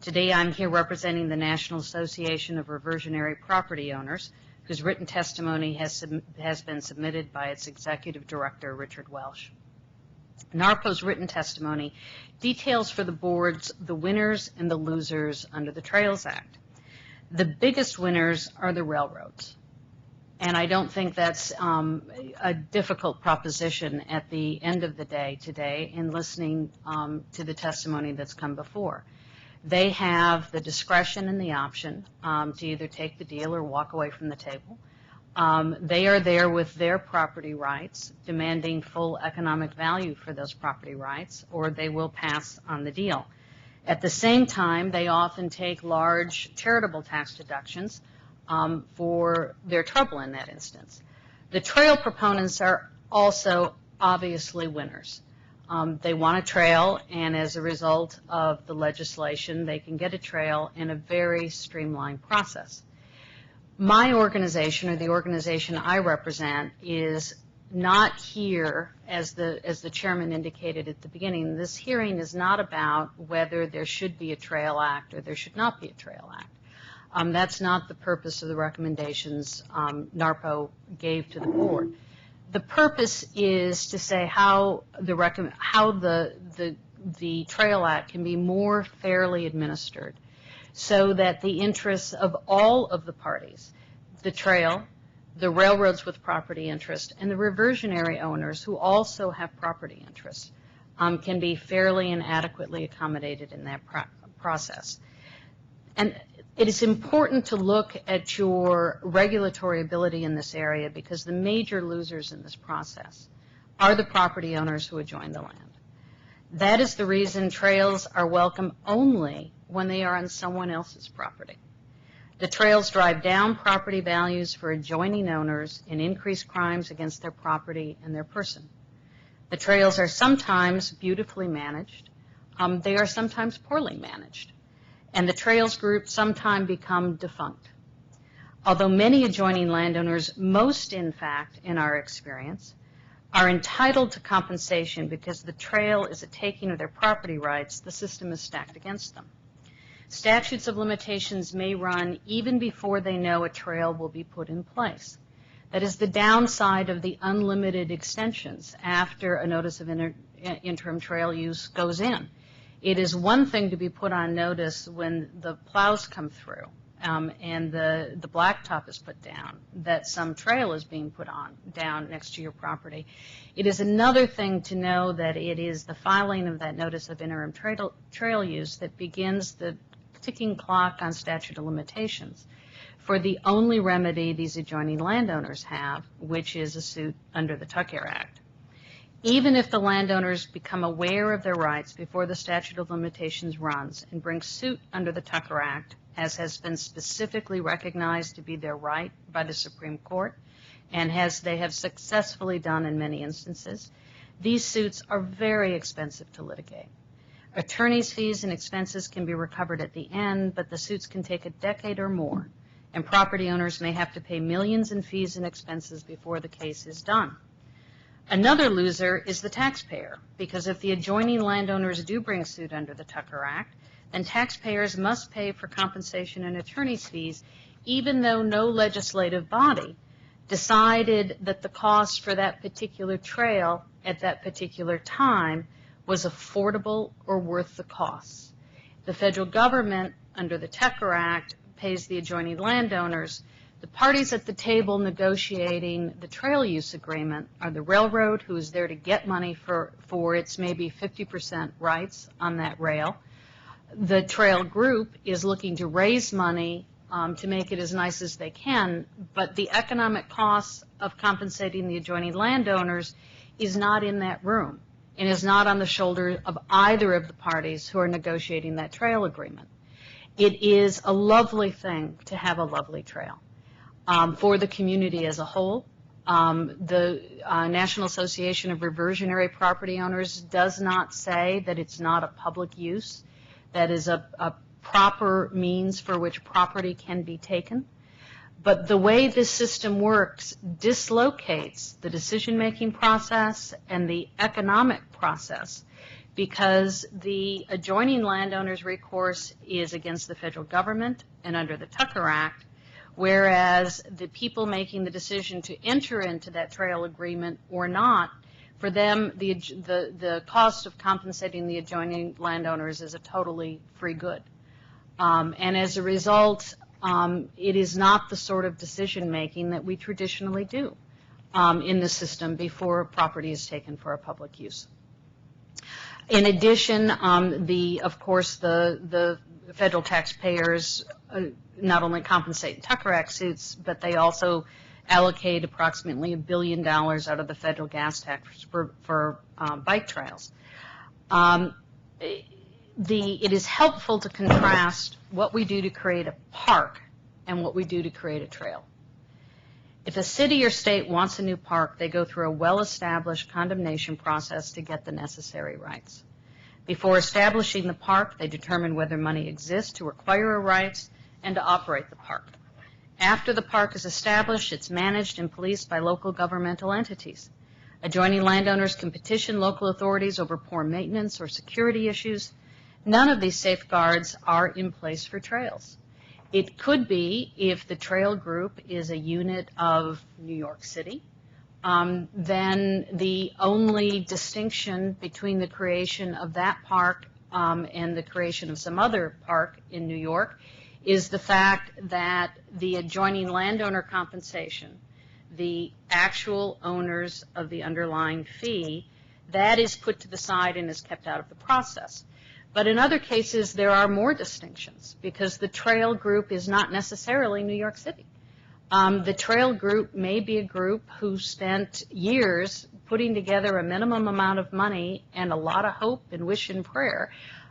Today, I'm here representing the National Association of Reversionary Property Owners, whose written testimony has been submitted by its executive director, Richard Welsh. NARPO's written testimony details for the boards the winners and the losers under the Trails Act. The biggest winners are the railroads, and I don't think that's a difficult proposition at the end of the day today in listening to the testimony that's come before. They have the discretion and the option to either take the deal or walk away from the table. They are there with their property rights, demanding full economic value for those property rights, or they will pass on the deal. At the same time, they often take large charitable tax deductions for their trouble in that instance. The trail proponents are also obviously winners. They want a trail, and as a result of the legislation, they can get a trail in a very streamlined process. My organization, or the organization I represent, is not here, as the chairman indicated at the beginning. This hearing is not about whether there should be a Trail Act or there should not be a Trail Act. That's not the purpose of the recommendations NARPO gave to the board. The purpose is to say how the Trail Act can be more fairly administered so that the interests of all of the parties, the trail, the railroads with property interest, and the reversionary owners who also have property interests can be fairly and adequately accommodated in that process. And it is important to look at your regulatory ability in this area, because the major losers in this process are the property owners who adjoin the land. That is the reason trails are welcome only when they are on someone else's property. The trails drive down property values for adjoining owners and increase crimes against their property and their person. The trails are sometimes beautifully managed. They are sometimes poorly managed. And the trails group sometimes become defunct. Although many adjoining landowners, most in fact in our experience, are entitled to compensation because the trail is a taking of their property rights, the system is stacked against them. Statutes of limitations may run even before they know a trail will be put in place. That is the downside of the unlimited extensions after a notice of interim trail use goes in. It is one thing to be put on notice when the plows come through and the blacktop is put down, that some trail is being put down next to your property. It is another thing to know that it is the filing of that notice of interim trail use that begins the ticking clock on statute of limitations for the only remedy these adjoining landowners have, which is a suit under the Tucker Act. Even if the landowners become aware of their rights before the statute of limitations runs and bring suit under the Tucker Act, as has been specifically recognized to be their right by the Supreme Court, and as they have successfully done in many instances, these suits are very expensive to litigate. Attorney's fees and expenses can be recovered at the end, but the suits can take a decade or more, and property owners may have to pay millions in fees and expenses before the case is done. Another loser is the taxpayer, because if the adjoining landowners do bring suit under the Tucker Act, then taxpayers must pay for compensation and attorney's fees, even though no legislative body decided that the cost for that particular trail at that particular time was affordable or worth the costs. The federal government, under the Tucker Act, pays the adjoining landowners. The parties at the table negotiating the trail use agreement are the railroad, who is there to get money for its maybe 50% rights on that rail. The trail group is looking to raise money to make it as nice as they can, but the economic costs of compensating the adjoining landowners is not in that room and is not on the shoulders of either of the parties who are negotiating that trail agreement. It is a lovely thing to have a lovely trail. For the community as a whole, the National Association of Reversionary Property Owners does not say that it's not a public use. That is a proper means for which property can be taken. But the way this system works dislocates the decision-making process and the economic process, because the adjoining landowners' recourse is against the federal government and under the Tucker Act, whereas the people making the decision to enter into that trail agreement or not, for them, the cost of compensating the adjoining landowners is a totally free good. And as a result, it is not the sort of decision-making that we traditionally do in the system before property is taken for a public use. In addition, of course, the federal taxpayers not only compensate in Tucker Act suits, but they also allocate approximately $1 billion out of the federal gas tax for bike trails. It is helpful to contrast what we do to create a park and what we do to create a trail. If a city or state wants a new park, they go through a well-established condemnation process to get the necessary rights. Before establishing the park, they determine whether money exists to acquire rights and to operate the park. After the park is established, it's managed and policed by local governmental entities. Adjoining landowners can petition local authorities over poor maintenance or security issues. None of these safeguards are in place for trails. It could be if the trail group is a unit of New York City, then the only distinction between the creation of that park and the creation of some other park in New York is the fact that the adjoining landowner compensation the actual owners of the underlying fee, that is put to the side and is kept out of the process. But in other cases, there are more distinctions because the trail group is not necessarily New York City. The trail group may be a group who spent years putting together a minimum amount of money and a lot of hope and wish and prayer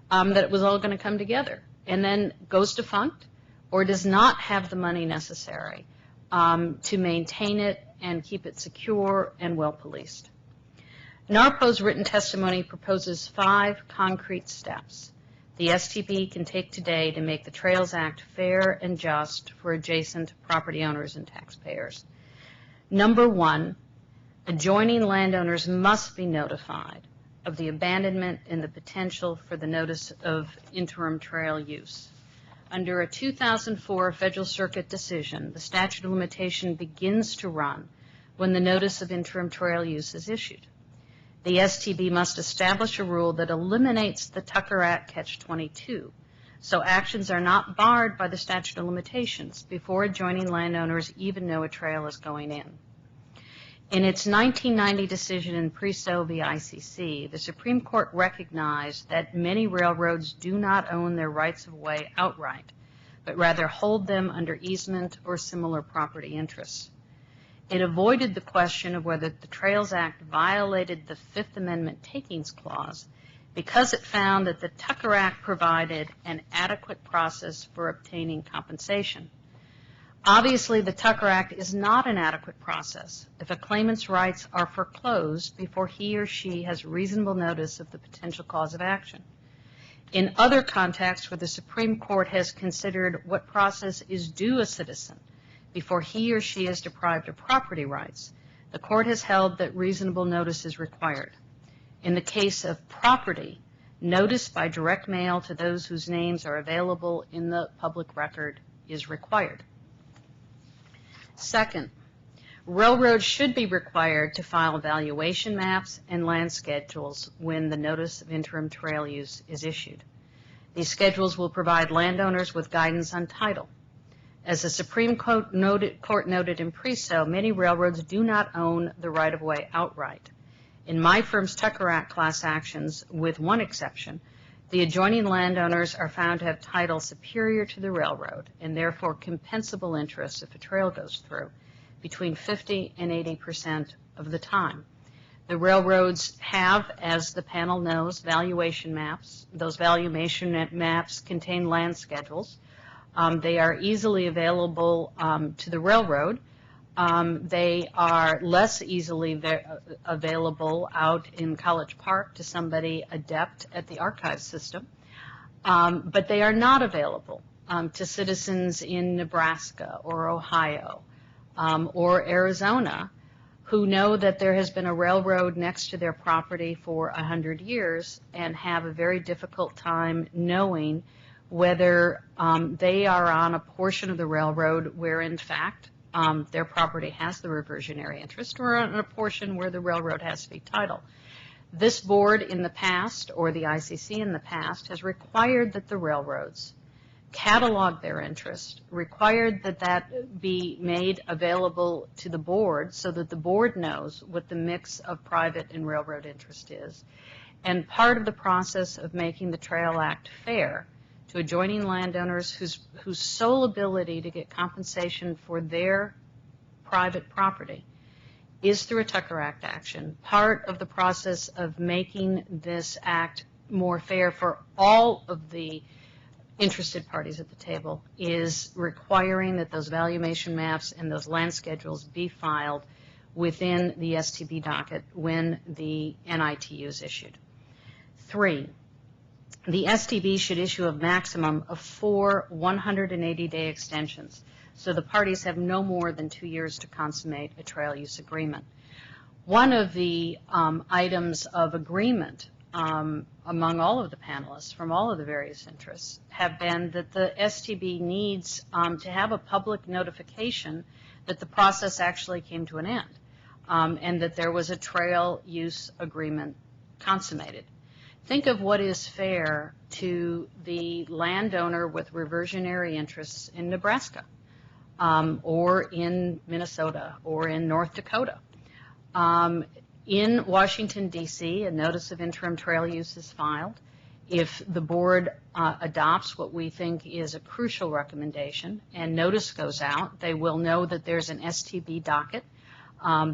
that it was all going to come together, and then goes defunct or does not have the money necessary to maintain it and keep it secure and well policed. NARPO's written testimony proposes 5 concrete steps the STB can take today to make the Trails Act fair and just for adjacent property owners and taxpayers. Number 1, adjoining landowners must be notified of the abandonment and the potential for the notice of interim trail use. Under a 2004 Federal Circuit decision, the statute of limitation begins to run when the notice of interim trail use is issued. The STB must establish a rule that eliminates the Tucker Act catch-22, so actions are not barred by the statute of limitations before adjoining landowners even know a trail is going in. In its 1990 decision in Priso v. ICC, the Supreme Court recognized that many railroads do not own their rights of way outright, but rather hold them under easement or similar property interests. It avoided the question of whether the Trails Act violated the Fifth Amendment Takings Clause because it found that the Tucker Act provided an adequate process for obtaining compensation. Obviously, the Tucker Act is not an adequate process if a claimant's rights are foreclosed before he or she has reasonable notice of the potential cause of action. In other contexts where the Supreme Court has considered what process is due a citizen before he or she is deprived of property rights, the court has held that reasonable notice is required. In the case of property, notice by direct mail to those whose names are available in the public record is required. Second, railroads should be required to file valuation maps and land schedules when the notice of interim trail use is issued. These schedules will provide landowners with guidance on title. As the Supreme Court noted in Priso, many railroads do not own the right-of-way outright. In my firm's Tucker Act class actions, with one exception, the adjoining landowners are found to have title superior to the railroad and therefore compensable interest if a trail goes through, between 50 and 80% of the time. The railroads have, as the panel knows, valuation maps. Those valuation maps contain land schedules. They are easily available to the railroad. They are less easily available out in College Park to somebody adept at the archive system. But they are not available to citizens in Nebraska or Ohio or Arizona who know that there has been a railroad next to their property for 100 years and have a very difficult time knowing whether they are on a portion of the railroad where, in fact, their property has the reversionary interest or on a portion where the railroad has fee title. This board in the past, or the ICC in the past, has required that the railroads catalog their interest, required that that be made available to the board so that the board knows what the mix of private and railroad interest is. And part of the process of making the Trail Act fair to adjoining landowners whose sole ability to get compensation for their private property is through a Tucker Act action. Part of the process of making this act more fair for all of the interested parties at the table is requiring that those valuation maps and those land schedules be filed within the STB docket when the NITU is issued. 3, the STB should issue a maximum of 4 180-day extensions, so the parties have no more than 2 years to consummate a trail use agreement. One of the items of agreement among all of the panelists from all of the various interests have been that the STB needs to have a public notification that the process actually came to an end and that there was a trail use agreement consummated. Think of what is fair to the landowner with reversionary interests in Nebraska. or in Minnesota or in North Dakota. In Washington, D.C., a notice of interim trail use is filed. If the board adopts what we think is a crucial recommendation and notice goes out, they will know that there's an STB docket.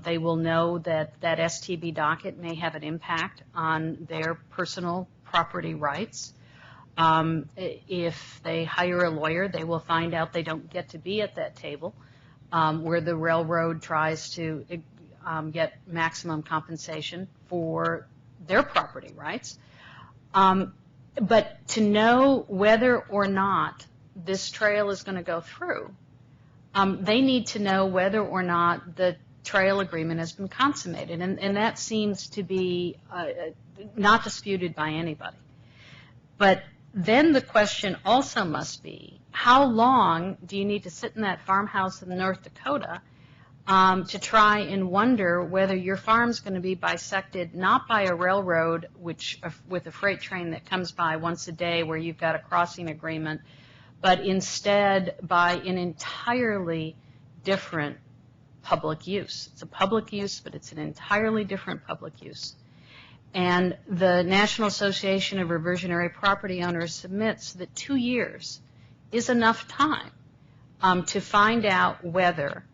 They will know that that STB docket may have an impact on their personal property rights. If they hire a lawyer, they will find out they don't get to be at that table where the railroad tries to get maximum compensation for their property rights. But to know whether or not this trail is going to go through, they need to know whether or not the trail agreement has been consummated, and that seems to be not disputed by anybody. But then the question also must be, how long do you need to sit in that farmhouse in North Dakota to try and wonder whether your farm's going to be bisected not by a railroad with a freight train that comes by once a day where you've got a crossing agreement, but instead by an entirely different public use. It's a public use, but it's an entirely different public use. And the National Association of Reversionary Property Owners submits that 2 years is enough time to find out whether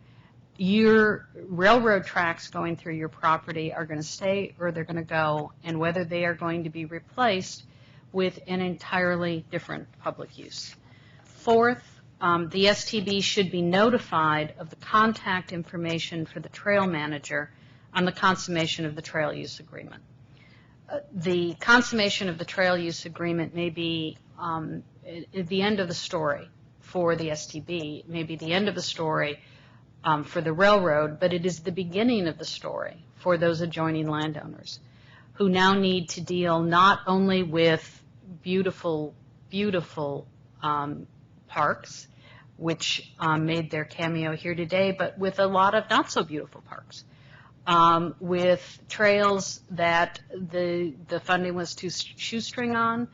your railroad tracks going through your property are going to stay or they're going to go, and whether they are going to be replaced with an entirely different public use. Fourth, the STB should be notified of the contact information for the trail manager on the consummation of the trail use agreement. The consummation of the trail use agreement may be at the end of the story for the STB, it may be the end of the story for the railroad, but it is the beginning of the story for those adjoining landowners who now need to deal not only with beautiful, beautiful parks, which made their cameo here today, but with a lot of not so beautiful parks, with trails that the funding was too shoestring on,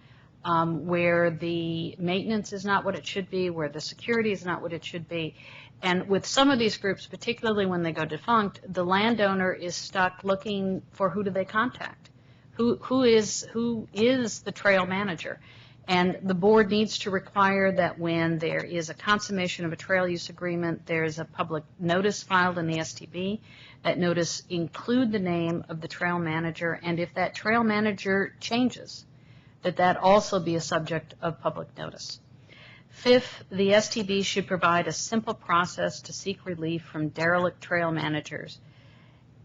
where the maintenance is not what it should be, where the security is not what it should be. And with some of these groups, particularly when they go defunct, the landowner is stuck looking for who do they contact? Who is the trail manager? And the board needs to require that when there is a consummation of a trail use agreement, there's a public notice filed in the STB. That notice include the name of the trail manager, and if that trail manager changes, that also be a subject of public notice. Fifth, the STB should provide a simple process to seek relief from derelict trail managers.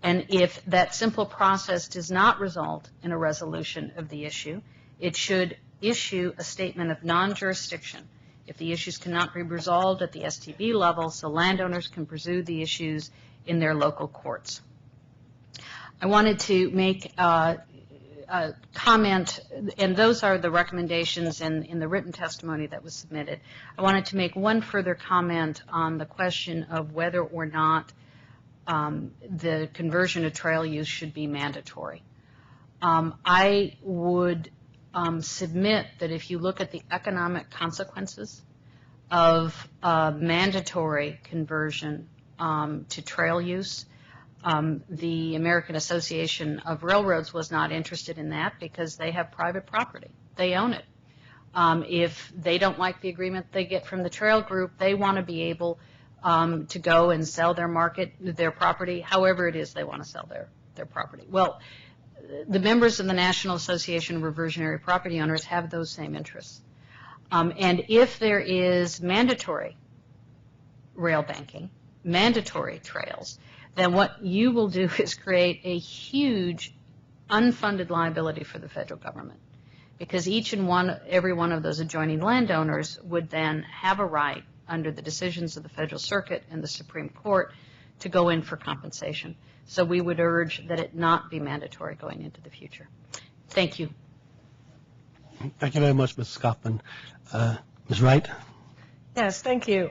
And if that simple process does not result in a resolution of the issue, it should issue a statement of non-jurisdiction. If the issues cannot be resolved at the STB level, so landowners can pursue the issues in their local courts. I wanted to make a comment, and those are the recommendations in the written testimony that was submitted. I wanted to make one further comment on the question of whether or not the conversion of trail use should be mandatory. I would submit that if you look at the economic consequences of mandatory conversion to trail use, the American Association of Railroads was not interested in that because they have private property. They own it. If they don't like the agreement they get from the trail group, they want to be able to go and sell their property, however it is they want to sell their property. Well, the members of the National Association of Reversionary Property Owners have those same interests. And if there is mandatory rail banking, mandatory trails, then what you will do is create a huge unfunded liability for the federal government, because every one of those adjoining landowners would then have a right under the decisions of the Federal Circuit and the Supreme Court to go in for compensation. So we would urge that it not be mandatory going into the future. Thank you. Thank you very much, Mrs. Kaufman. Ms. Wright? Yes, thank you.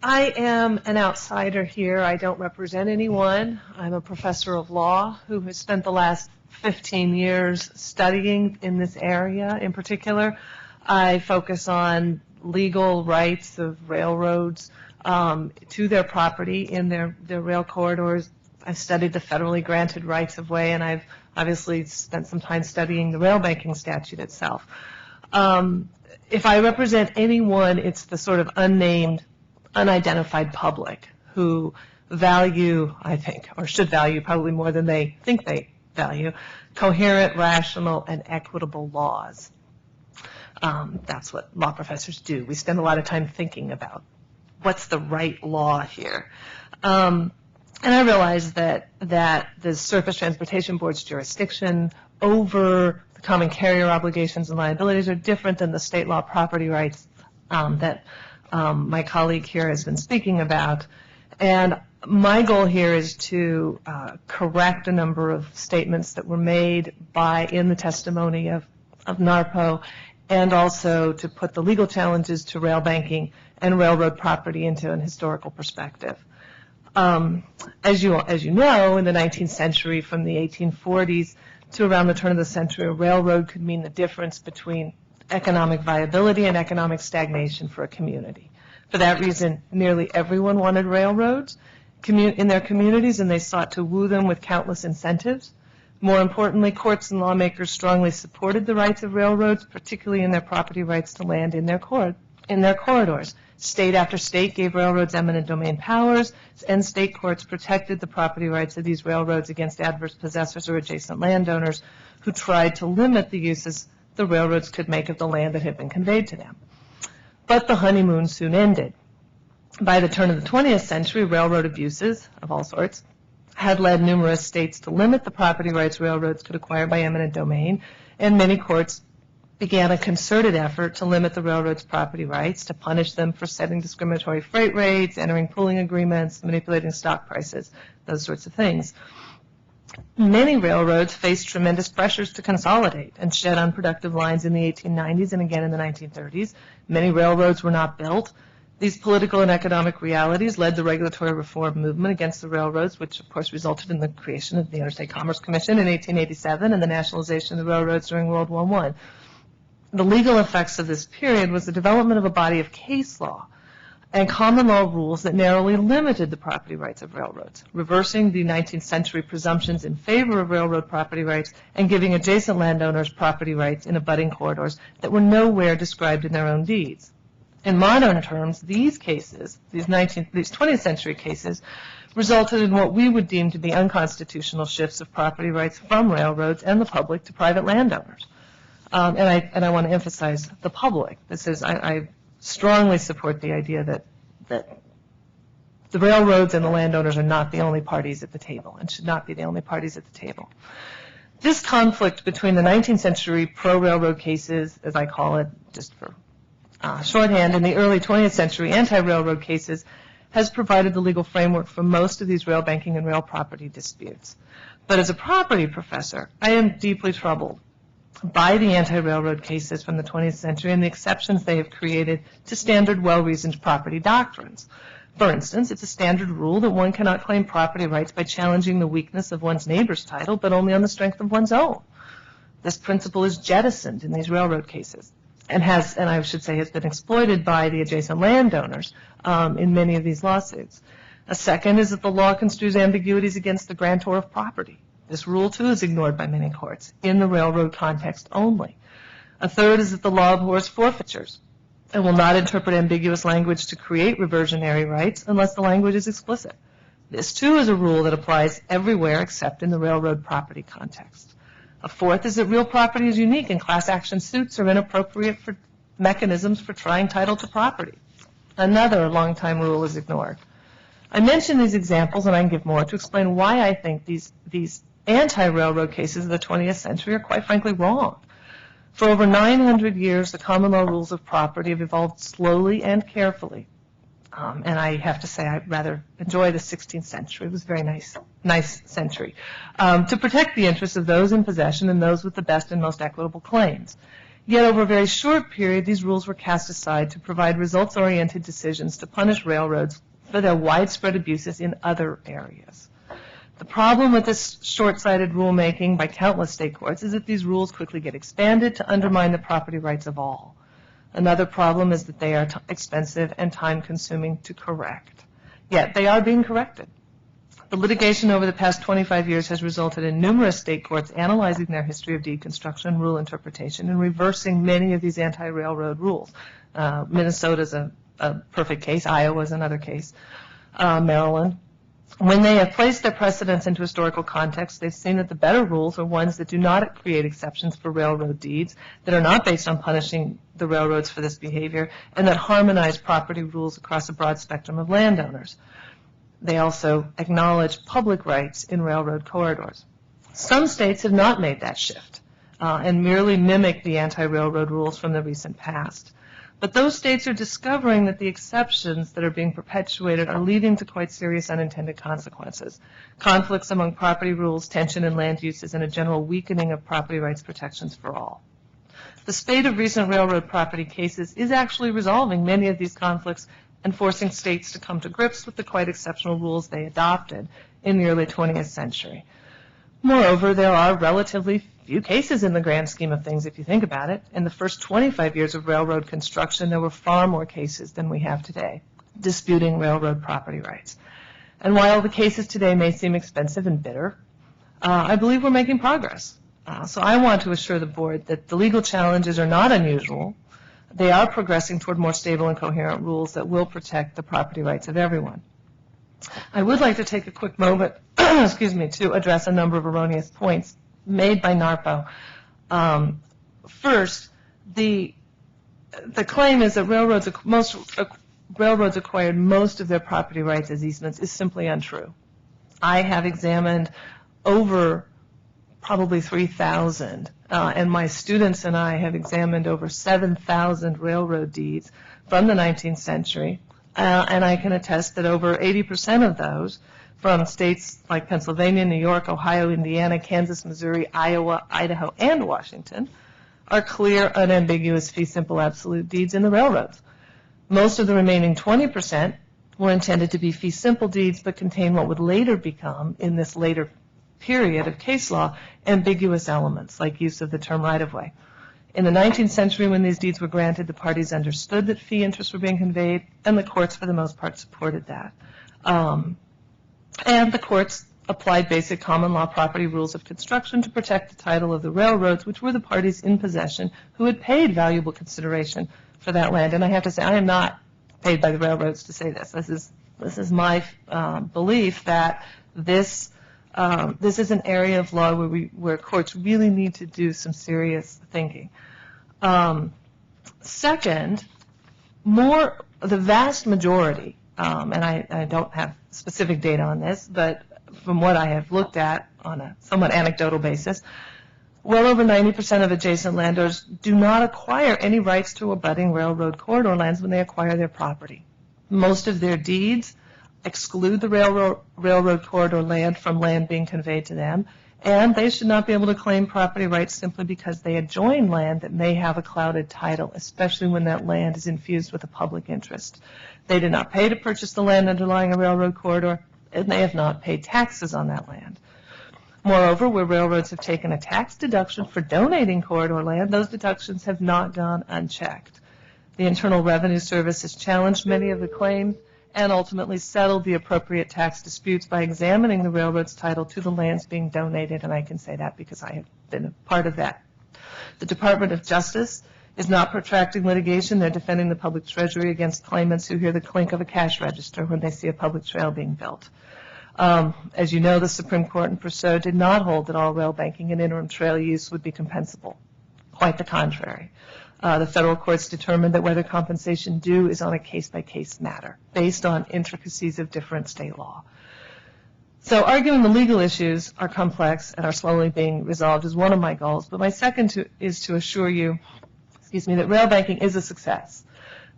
I am an outsider here. I don't represent anyone. I'm a professor of law who has spent the last 15 years studying in this area in particular. I focus on legal rights of railroads to their property in their rail corridors. I've studied the federally granted rights of way, and I've obviously spent some time studying the rail banking statute itself. If I represent anyone, it's the sort of unnamed, unidentified public who value, I think, or should value probably more than they think they value, coherent, rational, and equitable laws. That's what law professors do. We spend a lot of time thinking about what's the right law here. And I realize that the Surface Transportation Board's jurisdiction over the common carrier obligations and liabilities are different than the state law property rights that my colleague here has been speaking about. And my goal here is to correct a number of statements that were made in the testimony of NARPO, and also to put the legal challenges to rail banking and railroad property into an historical perspective. As you know, in the 19th century, from the 1840s to around the turn of the century, a railroad could mean the difference between economic viability and economic stagnation for a community. For that reason, nearly everyone wanted railroads in their communities, and they sought to woo them with countless incentives. More importantly, courts and lawmakers strongly supported the rights of railroads, particularly in their property rights to land in their corridors. State after state gave railroads eminent domain powers, and state courts protected the property rights of these railroads against adverse possessors or adjacent landowners who tried to limit the uses the railroads could make of the land that had been conveyed to them. But the honeymoon soon ended. By the turn of the 20th century, railroad abuses of all sorts had led numerous states to limit the property rights railroads could acquire by eminent domain, and many courts began a concerted effort to limit the railroads' property rights, to punish them for setting discriminatory freight rates, entering pooling agreements, manipulating stock prices, those sorts of things. Many railroads faced tremendous pressures to consolidate and shed unproductive lines in the 1890s and again in the 1930s. Many railroads were not built. These political and economic realities led the regulatory reform movement against the railroads, which of course resulted in the creation of the Interstate Commerce Commission in 1887 and the nationalization of the railroads during World War I. The legal effects of this period was the development of a body of case law and common law rules that narrowly limited the property rights of railroads, reversing the 19th century presumptions in favor of railroad property rights and giving adjacent landowners property rights in abutting corridors that were nowhere described in their own deeds. In modern terms, these cases, these 20th century cases, resulted in what we would deem to be unconstitutional shifts of property rights from railroads and the public to private landowners. And I want to emphasize the public. I strongly support the idea that the railroads and the landowners are not the only parties at the table and should not be the only parties at the table. This conflict between the 19th century pro-railroad cases, as I call it, just for shorthand, and the early 20th century anti-railroad cases has provided the legal framework for most of these rail banking and rail property disputes. But as a property professor, I am deeply troubled by the anti-railroad cases from the 20th century and the exceptions they have created to standard well-reasoned property doctrines. For instance, it's a standard rule that one cannot claim property rights by challenging the weakness of one's neighbor's title, but only on the strength of one's own. This principle is jettisoned in these railroad cases and I should say has been exploited by the adjacent landowners in many of these lawsuits. A second is that the law construes ambiguities against the grantor of property. This rule, too, is ignored by many courts, in the railroad context only. A third is that the law abhors forfeitures and will not interpret ambiguous language to create reversionary rights unless the language is explicit. This, too, is a rule that applies everywhere except in the railroad property context. A fourth is that real property is unique and class action suits are inappropriate for mechanisms for trying title to property. Another long-time rule is ignored. I mention these examples, and I can give more, to explain why I think these anti-railroad cases of the 20th century are quite frankly wrong. For over 900 years, the common law rules of property have evolved slowly and carefully. And I have to say I rather enjoy the 16th century. It was a very nice century. To protect the interests of those in possession and those with the best and most equitable claims. Yet over a very short period, these rules were cast aside to provide results-oriented decisions to punish railroads for their widespread abuses in other areas. The problem with this short-sighted rulemaking by countless state courts is that these rules quickly get expanded to undermine the property rights of all. Another problem is that they are expensive and time-consuming to correct. Yet they are being corrected. The litigation over the past 25 years has resulted in numerous state courts analyzing their history of deed construction, rule interpretation, and reversing many of these anti-railroad rules. Minnesota's a perfect case. Iowa's another case. Maryland. When they have placed their precedents into historical context, they've seen that the better rules are ones that do not create exceptions for railroad deeds, that are not based on punishing the railroads for this behavior, and that harmonize property rules across a broad spectrum of landowners. They also acknowledge public rights in railroad corridors. Some states have not made that shift and merely mimic the anti-railroad rules from the recent past. But those states are discovering that the exceptions that are being perpetuated are leading to quite serious unintended consequences. Conflicts among property rules, tension in land uses, and a general weakening of property rights protections for all. The spate of recent railroad property cases is actually resolving many of these conflicts and forcing states to come to grips with the quite exceptional rules they adopted in the early 20th century. Moreover, there are relatively few cases in the grand scheme of things, if you think about it. In the first 25 years of railroad construction, there were far more cases than we have today, disputing railroad property rights. And while the cases today may seem expensive and bitter, I believe we're making progress. So I want to assure the board that the legal challenges are not unusual. They are progressing toward more stable and coherent rules that will protect the property rights of everyone. I would like to take a quick moment, to address a number of erroneous points made by NARPO. First, the claim is that railroads acquired most of their property rights as easements is simply untrue. I have examined over probably 3,000, and my students and I have examined over 7,000 railroad deeds from the 19th century, and I can attest that over 80% of those from states like Pennsylvania, New York, Ohio, Indiana, Kansas, Missouri, Iowa, Idaho, and Washington are clear, unambiguous, fee simple, absolute deeds in the railroads. Most of the remaining 20% were intended to be fee simple deeds but contain what would later become, in this later period of case law, ambiguous elements like use of the term right-of-way. In the 19th century, when these deeds were granted, the parties understood that fee interests were being conveyed, and the courts, for the most part, supported that. And the courts applied basic common law property rules of construction to protect the title of the railroads, which were the parties in possession who had paid valuable consideration for that land. And I have to say, I am not paid by the railroads to say this. This is my belief that this is an area of law where courts really need to do some serious thinking. Second, the vast majority, and I don't have specific data on this, but from what I have looked at on a somewhat anecdotal basis, well over 90% of adjacent landowners do not acquire any rights to abutting railroad corridor lands when they acquire their property. Most of their deeds exclude the railroad corridor land from land being conveyed to them, and they should not be able to claim property rights simply because they adjoin land that may have a clouded title, especially when that land is infused with a public interest. They did not pay to purchase the land underlying a railroad corridor, and they have not paid taxes on that land. Moreover, where railroads have taken a tax deduction for donating corridor land, those deductions have not gone unchecked. The Internal Revenue Service has challenged many of the claims and ultimately settled the appropriate tax disputes by examining the railroad's title to the lands being donated, and I can say that because I have been a part of that. The Department of Justice is not protracting litigation. They're defending the public treasury against claimants who hear the clink of a cash register when they see a public trail being built. As you know, the Supreme Court in Purcell did not hold that all rail banking and interim trail use would be compensable. Quite the contrary. The federal courts determined that whether compensation due is on a case-by-case matter based on intricacies of different state law. So arguing the legal issues are complex and are slowly being resolved is one of my goals, but my second is to assure you, that rail banking is a success,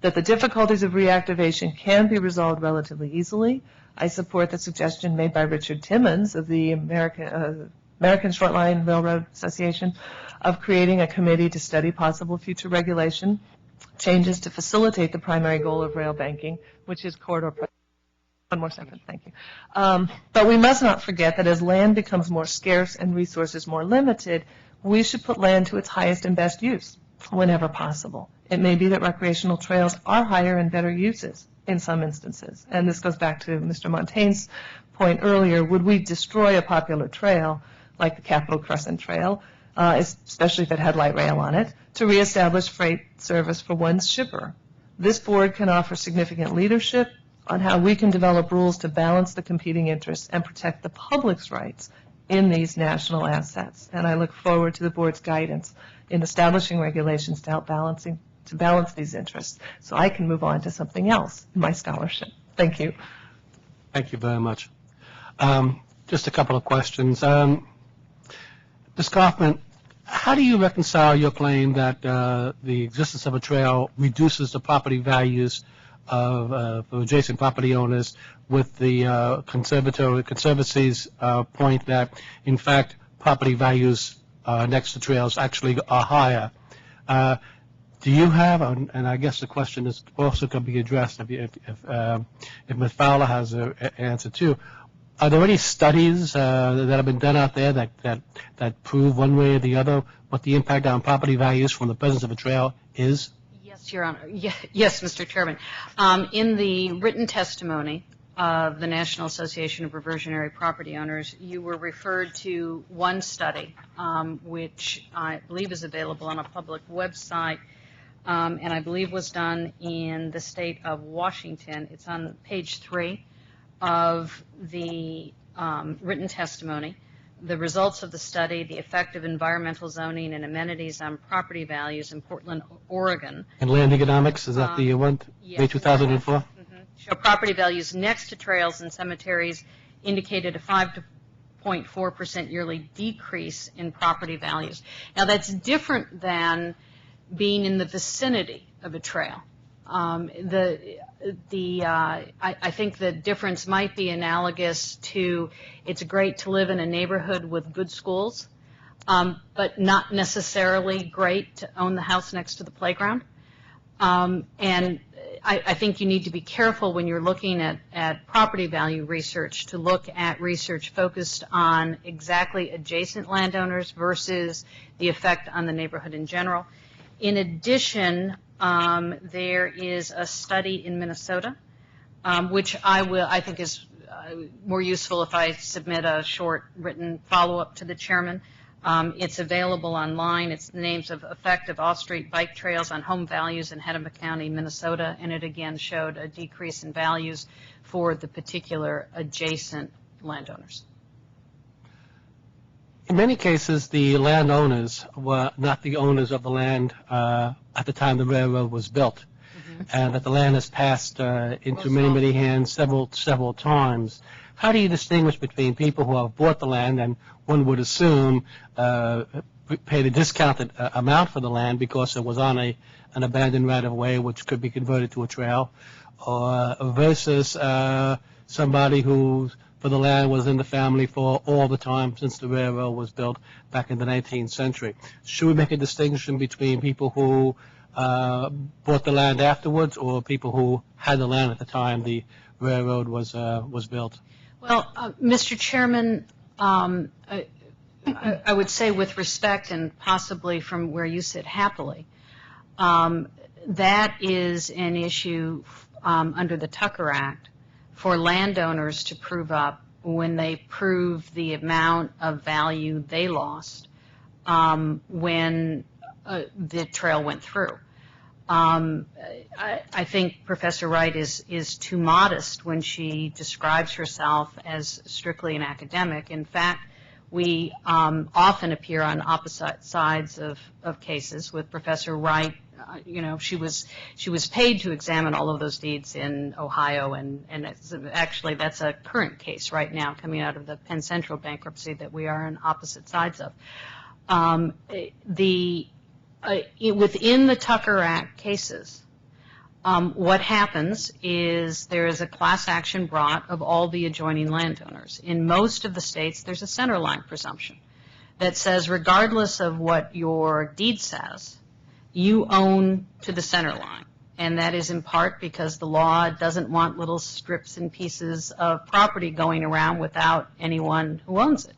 that the difficulties of reactivation can be resolved relatively easily. I support the suggestion made by Richard Timmons of the American Shortline Railroad Association of creating a committee to study possible future regulation changes to facilitate the primary goal of rail banking, which is corridor. One more sentence, thank you. But we must not forget that as land becomes more scarce and resources more limited, we should put land to its highest and best use. whenever possible. It may be that recreational trails are higher and better uses in some instances. And this goes back to Mr. Montane's point earlier. Would we destroy a popular trail like the Capitol Crescent Trail, especially if it had light rail on it, to reestablish freight service for one's shipper? This board can offer significant leadership on how we can develop rules to balance the competing interests and protect the public's rights in these national assets. And I look forward to the board's guidance in establishing regulations to help balance these interests, so I can move on to something else in my scholarship. Thank you. Thank you very much. Just a couple of questions. Ms. Kaufman, how do you reconcile your claim that the existence of a trail reduces the property values of adjacent property owners with the Conservancy's point that, in fact, property values next to trails actually are higher? Do you have, and I guess the question is also going to be addressed if Ms. Fowler has an answer too, are there any studies that have been done out there that prove one way or the other what the impact on property values from the presence of a trail is? Yes, Your Honor. Yes, Mr. Chairman. In the written testimony of the National Association of Reversionary Property Owners, you were referred to one study, which I believe is available on a public website, and I believe was done in the state of Washington. It's on page 3 of the written testimony. The results of the study, the effect of environmental zoning and amenities on property values in Portland, Oregon. And land economics, is that the one? Yes, May 2004? Show property values next to trails and cemeteries indicated a 5.4% yearly decrease in property values. Now that's different than being in the vicinity of a trail. I think the difference might be analogous to it's great to live in a neighborhood with good schools, but not necessarily great to own the house next to the playground. And I think you need to be careful when you're looking at property value research to look at research focused on exactly adjacent landowners versus the effect on the neighborhood in general. In addition, there is a study in Minnesota, which I think is more useful if I submit a short written follow-up to the chairman. It's available online. It's the names of effect of off-street bike trails on home values in Hennepin County, Minnesota, and it again showed a decrease in values for the particular adjacent landowners. In many cases, the landowners were not the owners of the land at the time the railroad was built, and that the land has passed into many hands several times. How do you distinguish between people who have bought the land and one would assume paid a discounted amount for the land because it was on an abandoned right-of-way which could be converted to a trail, or versus somebody who for the land was in the family for all the time since the railroad was built back in the 19th century? Should we make a distinction between people who bought the land afterwards or people who had the land at the time the railroad was built? Well, Mr. Chairman, I would say with respect and possibly from where you sit happily, that is an issue under the Tucker Act for landowners to prove up when they prove the amount of value they lost when the trail went through. I think Professor Wright is too modest when she describes herself as strictly an academic. In fact, we often appear on opposite sides of cases with Professor Wright. She was paid to examine all of those deeds in Ohio, and actually that's a current case right now coming out of the Penn Central bankruptcy that we are on opposite sides of. Within the Tucker Act cases, what happens is there is a class action brought of all the adjoining landowners. In most of the states, there's a centerline presumption that says regardless of what your deed says, you own to the center line. And that is in part because the law doesn't want little strips and pieces of property going around without anyone who owns it.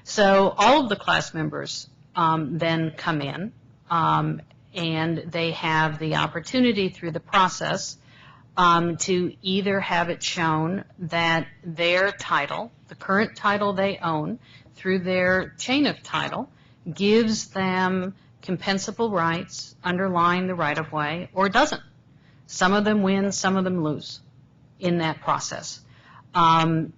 So all of the class members then come in, and they have the opportunity through the process to either have it shown that their title, the current title they own, through their chain of title, gives them compensable rights underlying the right-of-way, or doesn't. Some of them win, some of them lose in that process. My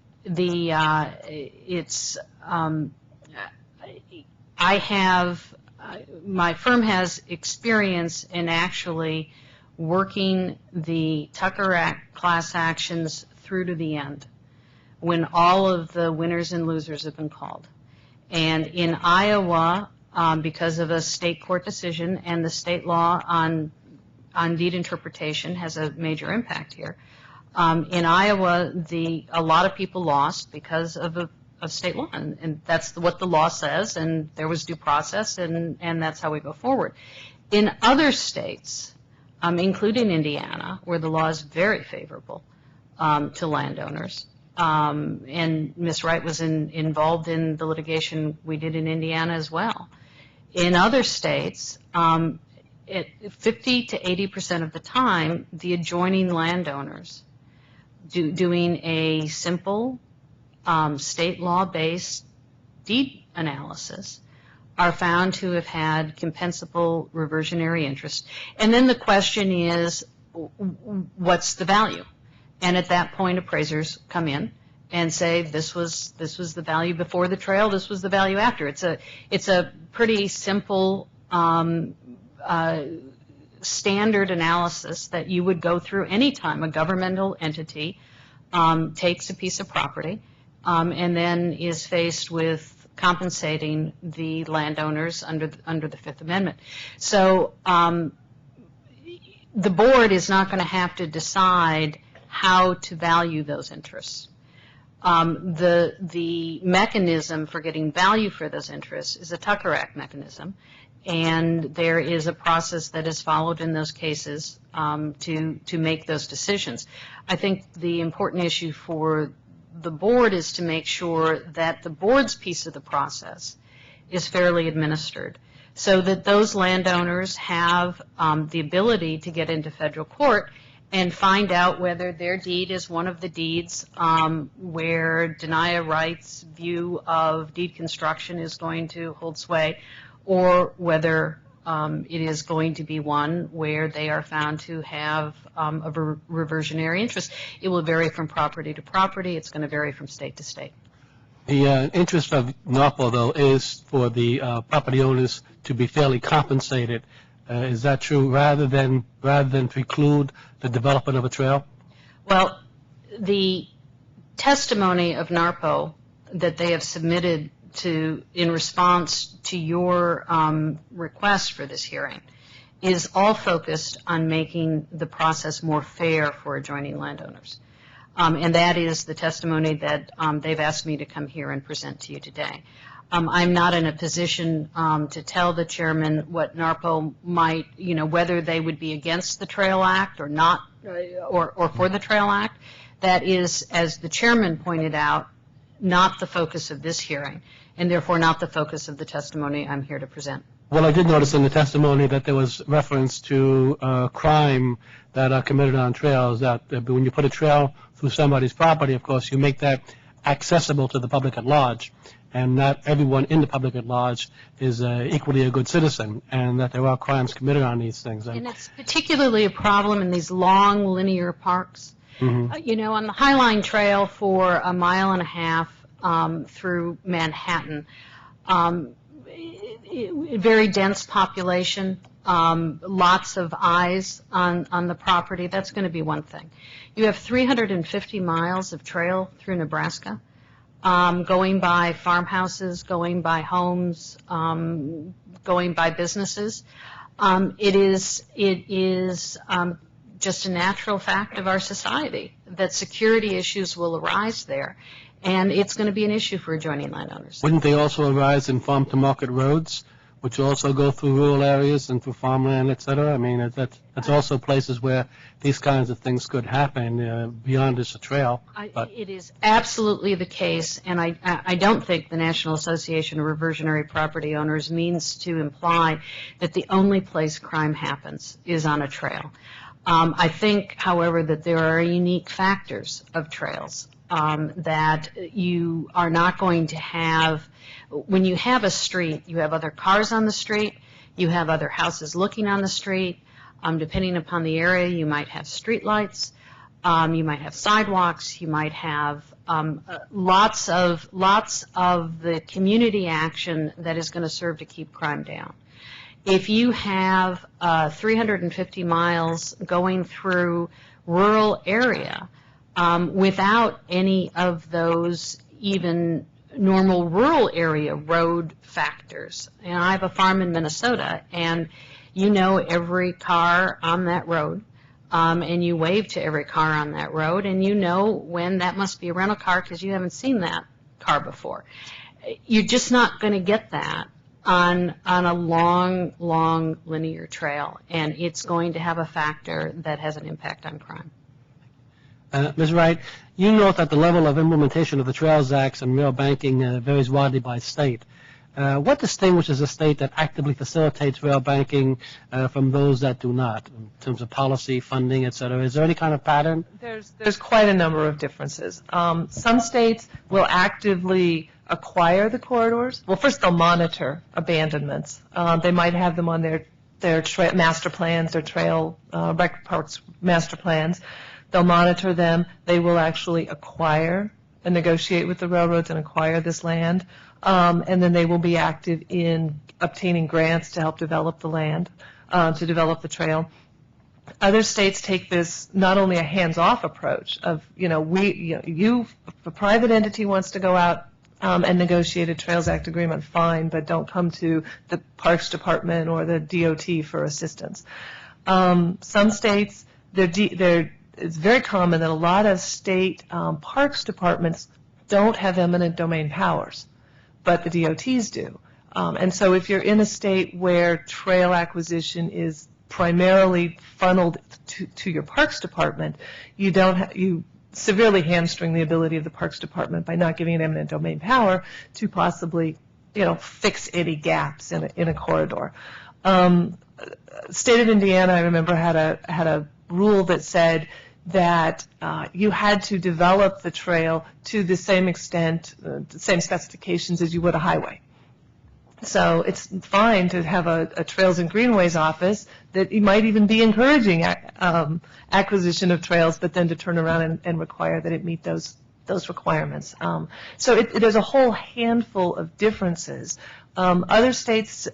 firm has experience in actually working the Tucker Act class actions through to the end, when all of the winners and losers have been called. And in Iowa, because of a state court decision, and the state law on deed interpretation has a major impact here. In Iowa, a lot of people lost because of state law, and that's what the law says, and there was due process, and that's how we go forward. In other states, including Indiana, where the law is very favorable to landowners, and Ms. Wright was involved in the litigation we did in Indiana as well. In other states, 50 to 80% of the time, the adjoining landowners doing a simple state law-based deed analysis are found to have had compensable reversionary interest. And then the question is, what's the value? And at that point, appraisers come in and say, this was the value before the trail, this was the value after. It's a pretty simple standard analysis that you would go through anytime a governmental entity takes a piece of property and then is faced with compensating the landowners under the Fifth Amendment. So the board is not going to have to decide how to value those interests. The mechanism for getting value for those interests is a Tucker Act mechanism, and there is a process that is followed in those cases to make those decisions. I think the important issue for the board is to make sure that the board's piece of the process is fairly administered, so that those landowners have the ability to get into federal court and find out whether their deed is one of the deeds where deny of rights view of deed construction is going to hold sway, or whether it is going to be one where they are found to have a reversionary interest. It will vary from property to property. It's going to vary from state to state. The interest of NARPO, though, is for the property owners to be fairly compensated. Is that true, rather than preclude the development of a trail? Well, the testimony of NARPO that they have submitted in response to your request for this hearing is all focused on making the process more fair for adjoining landowners. And that is the testimony that they've asked me to come here and present to you today. I'm not in a position to tell the chairman what NARPO might, whether they would be against the Trail Act or not, or for the Trail Act. That is, as the chairman pointed out, not the focus of this hearing, and therefore not the focus of the testimony I'm here to present. Well, I did notice in the testimony that there was reference to crime that are committed on trails, that when you put a trail through somebody's property, of course, you make that accessible to the public at large, and not everyone in the public at large is equally a good citizen, and that there are crimes committed on these things. And it's particularly a problem in these long linear parks. Mm-hmm. On the Highline Trail for a mile and a half through Manhattan, very dense population, lots of eyes on the property. That's going to be one thing. You have 350 miles of trail through Nebraska, going by farmhouses, going by homes, going by businesses. It is just a natural fact of our society that security issues will arise there, and it's going to be an issue for adjoining landowners. Wouldn't they also arise in farm-to-market roads, which also go through rural areas and through farmland, et cetera? I mean, that's also places where these kinds of things could happen beyond just a trail. It is absolutely the case, and I don't think the National Association of Reversionary Property Owners means to imply that the only place crime happens is on a trail. I think, however, that there are unique factors of trails that you are not going to have. When you have a street, you have other cars on the street, you have other houses looking on the street. Depending upon the area, you might have street lights, you might have sidewalks, you might have lots of the community action that is going to serve to keep crime down. If you have 350 miles going through rural area without any of those even normal rural area road factors, and I have a farm in Minnesota, and you know every car on that road, and you wave to every car on that road, and you know when that must be a rental car because you haven't seen that car before. You're just not going to get that on a long linear trail, and it's going to have a factor that has an impact on crime. Ms. Wright, you note that the level of implementation of the Trails Acts and rail banking varies widely by state. What distinguishes a state that actively facilitates rail banking from those that do not, in terms of policy, funding, et cetera? Is there any kind of pattern? There's quite a number of differences. Some states will actively acquire the corridors. Well, first they'll monitor abandonments. They might have them on their master plans, their trail record parks master plans. They'll monitor them. They will actually acquire and negotiate with the railroads and acquire this land. And then they will be active in obtaining grants to help develop the land, to develop the trail. Other states take this not only a hands-off approach of, if a private entity wants to go out and negotiate a Trails Act agreement, fine, but don't come to the Parks Department or the DOT for assistance. Some states, it's very common that a lot of state parks departments don't have eminent domain powers, but the DOTs do. And so if you're in a state where trail acquisition is primarily funneled to your Parks Department, you severely hamstring the ability of the Parks Department by not giving an eminent domain power to possibly, fix any gaps in a corridor. State of Indiana, I remember, had a rule that said that you had to develop the trail to the same extent, the same specifications as you would a highway. So it's fine to have a Trails and Greenways office that you might even be encouraging acquisition of trails, but then to turn around and require that it meet those requirements. So there's a whole handful of differences. Other states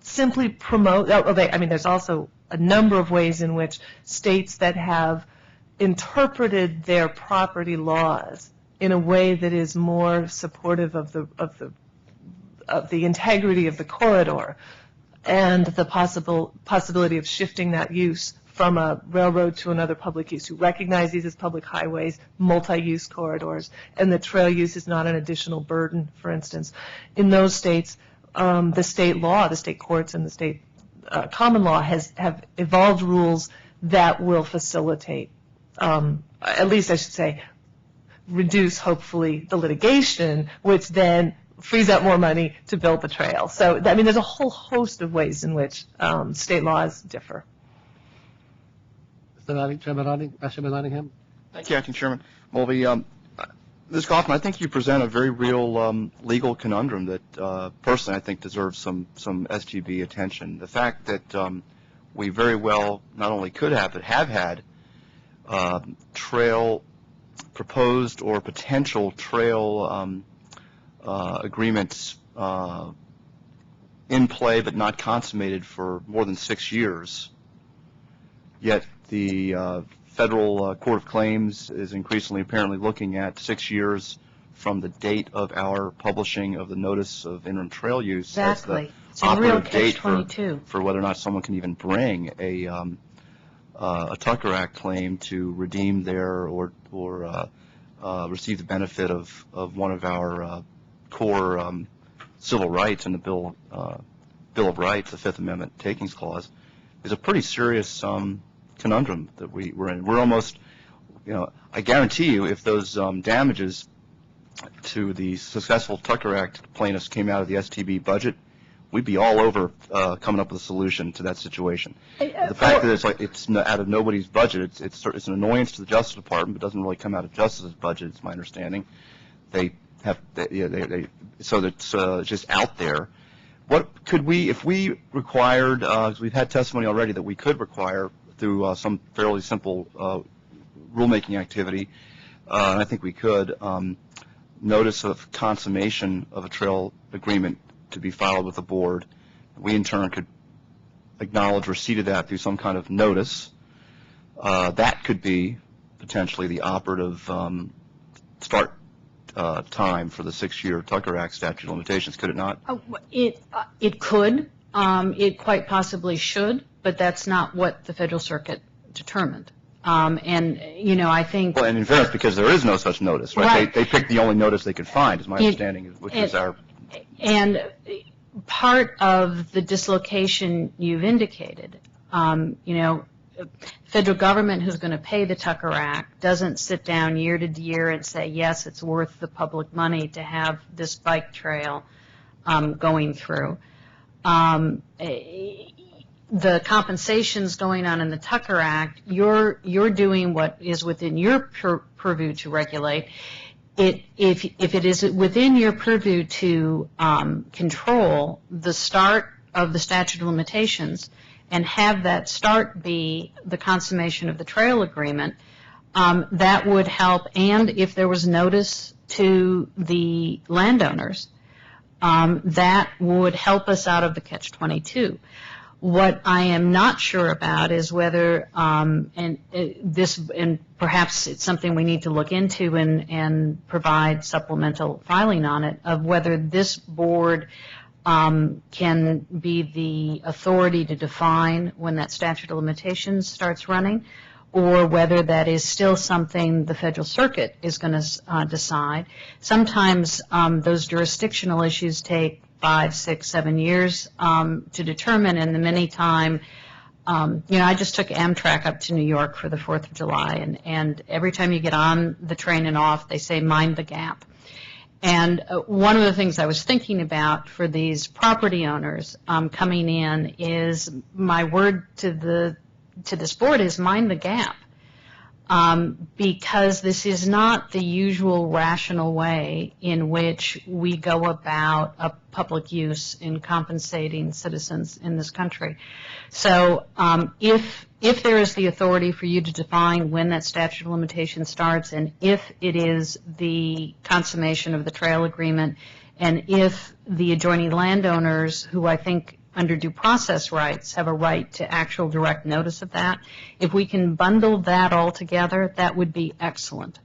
simply promote, there's also a number of ways in which states that have interpreted their property laws in a way that is more supportive of the integrity of the corridor and the possibility of shifting that use from a railroad to another public use, who recognize these as public highways, multi-use corridors, and the trail use is not an additional burden, for instance. In those states, the state law, the state courts, and the state common law have evolved rules that will facilitate, at least I should say, reduce, hopefully, the litigation, which then frees up more money to build the trail. So, there's a whole host of ways in which state laws differ. Chairman Nottingham? Thank you, Acting Chairman Mulvey. Ms. Kaufman, I think you present a very real legal conundrum that personally I think deserves some STB attention. The fact that we very well not only could have, but have had trail proposed or potential trail agreements in play but not consummated for more than 6 years. Yet the Federal Court of Claims is increasingly apparently looking at 6 years from the date of our publishing of the Notice of Interim Trail Use Exactly. as the operative date catch-22. for whether or not someone can even bring a Tucker Act claim to redeem their or receive the benefit of one of our core civil rights in the bill Bill of Rights, the Fifth Amendment takings clause, is a pretty serious conundrum that we're in. We're almost, I guarantee you, if those damages to the successful Tucker Act plaintiffs came out of the STB budget, we'd be all over coming up with a solution to that situation. The fact that it's out of nobody's budget, it's an annoyance to the Justice Department, but doesn't really come out of Justice's budget, it's my understanding. So that's just out there. What could we, if we required, because we've had testimony already that we could require through some fairly simple rulemaking activity, and I think we could, notice of consummation of a trail agreement to be filed with the board. We in turn could acknowledge receipt of that through some kind of notice. That could be potentially the operative start time for the 6-year Tucker Act statute of limitations, could it not? It could. It quite possibly should, but that's not what the Federal Circuit determined. And, I think... Well, and in fairness, because there is no such notice, right? They picked the only notice they could find, is my understanding, which is our... And part of the dislocation you've indicated, federal government who's going to pay the Tucker Act doesn't sit down year to year and say, yes, it's worth the public money to have this bike trail going through. The compensations going on in the Tucker Act, you're doing what is within your purview to regulate. If it is within your purview to control the start of the statute of limitations and have that start be the consummation of the trail agreement, that would help. And if there was notice to the landowners, that would help us out of the catch-22. What I am not sure about is whether, and perhaps it's something we need to look into and provide supplemental filing on it, of whether this board can be the authority to define when that statute of limitations starts running, or whether that is still something the Federal Circuit is going to decide. Sometimes those jurisdictional issues take 5, 6, 7 years to determine, and the many time, I just took Amtrak up to New York for the 4th of July, and every time you get on the train and off, they say, mind the gap. And one of the things I was thinking about for these property owners coming in is, my word to this board is mind the gap. Because this is not the usual rational way in which we go about a public use in compensating citizens in this country. So if there is the authority for you to define when that statute of limitations starts, and if it is the consummation of the trail agreement, and if the adjoining landowners, who I think under due process rights have a right to actual direct notice of that, if we can bundle that all together, that would be excellent.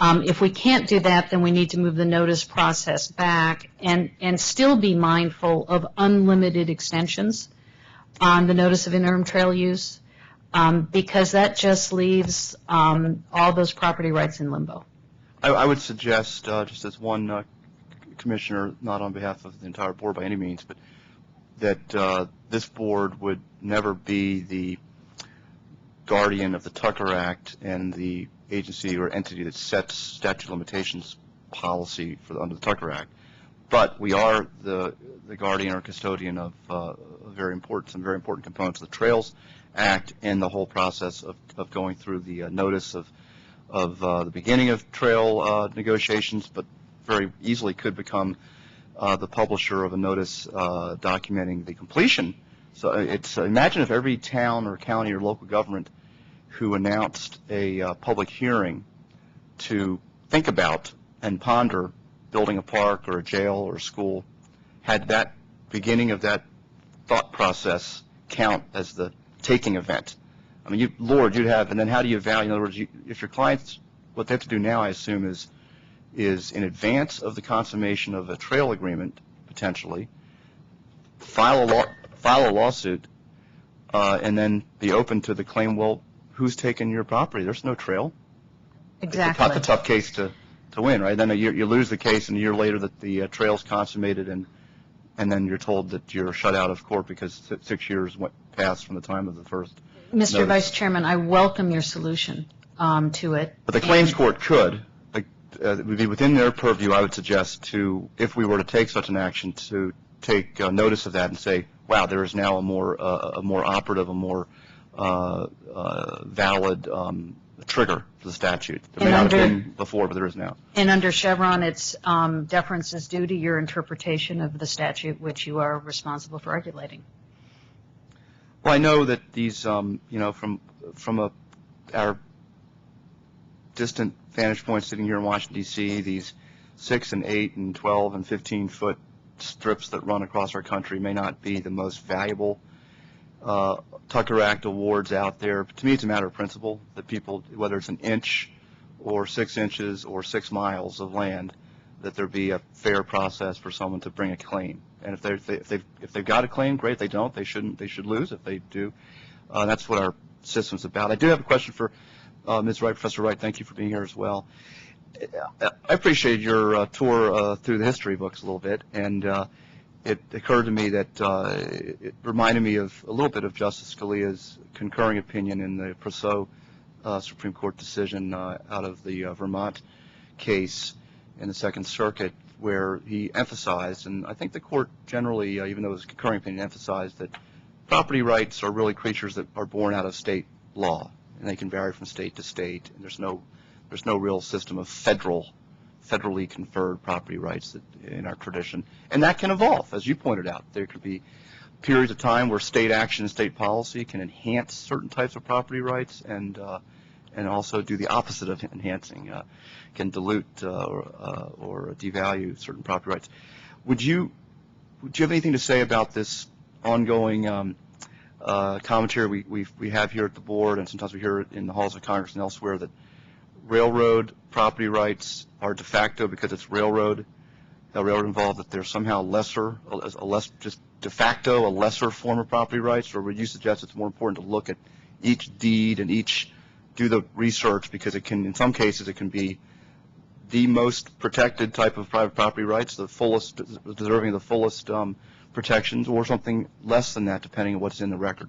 If we can't do that, then we need to move the notice process back and still be mindful of unlimited extensions on the notice of interim trail use, because that just leaves all those property rights in limbo. I would suggest, just as one commissioner, not on behalf of the entire board by any means, but that this board would never be the guardian of the Tucker Act and the agency or entity that sets statute of limitations policy under the Tucker Act. But we are the guardian or custodian of some very important components of the Trails Act and the whole process of going through the notice of the beginning of trail negotiations, but very easily could become the publisher of a notice documenting the completion. So imagine if every town or county or local government who announced a public hearing to think about and ponder building a park or a jail or a school had that beginning of that thought process count as the taking event. I mean, you'd have, and then how do you value? In other words, if your clients, what they have to do now, I assume, is in advance of the consummation of a trail agreement, potentially, file a lawsuit, and then be open to the claim, well, who's taken your property? There's no trail. Exactly. It's a tough case to win, right? Then you lose the case, and a year later that the trail's consummated and and then you're told that you're shut out of court because 6 years went past from the time of the first Mr. notice. Vice Chairman, I welcome your solution to it. But the claims court could, it would be within their purview, I would suggest, to, if we were to take such an action, to take notice of that and say, wow, there is now a more operative, a more valid trigger to the statute. There may not have been before, but there is now. And under Chevron, it's deference is due to your interpretation of the statute, which you are responsible for regulating. Well, I know that these, from our distant vantage point sitting here in Washington, D.C., these 6 and 8 and 12 and 15-foot strips that run across our country may not be the most valuable Tucker Act awards out there. But to me, it's a matter of principle that people, whether it's an inch or 6 inches or 6 miles of land, that there be a fair process for someone to bring a claim. And if they've got a claim, great. If they don't, they should lose. If they do, that's what our system's about. I do have a question for Ms. Wright, Professor Wright. Thank you for being here as well. I appreciate your tour through the history books a little bit, and it occurred to me that it reminded me of a little bit of Justice Scalia's concurring opinion in the Proceau Supreme Court decision out of the Vermont case in the Second Circuit, where he emphasized, and I think the court generally, even though it was a concurring opinion, emphasized that property rights are really creatures that are born out of state law, and they can vary from state to state, and there's no real system of federally conferred property rights in our tradition. And that can evolve, as you pointed out. There could be periods of time where state action and state policy can enhance certain types of property rights and also do the opposite of enhancing, can dilute or devalue certain property rights. Would you have anything to say about this ongoing commentary we have here at the board, and sometimes we hear it in the halls of Congress and elsewhere, that railroad property rights are de facto, because it's railroad involved, that they're somehow just de facto a lesser form of property rights? Or would you suggest it's more important to look at each deed and do the research, because it can, in some cases, it can be the most protected type of private property rights, the fullest, deserving of the fullest protections, or something less than that, depending on what's in the record?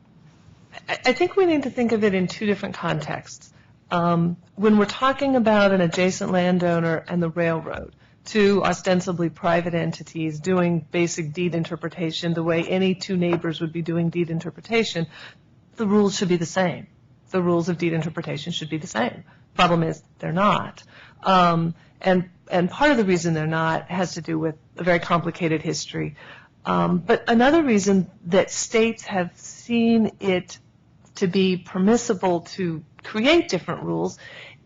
I think we need to think of it in two different contexts. When we're talking about an adjacent landowner and the railroad, two ostensibly private entities doing basic deed interpretation the way any two neighbors would be doing deed interpretation, the rules should be the same. The rules of deed interpretation should be the same. Problem is, they're not. And part of the reason they're not has to do with a very complicated history. But another reason that states have seen it to be permissible to create different rules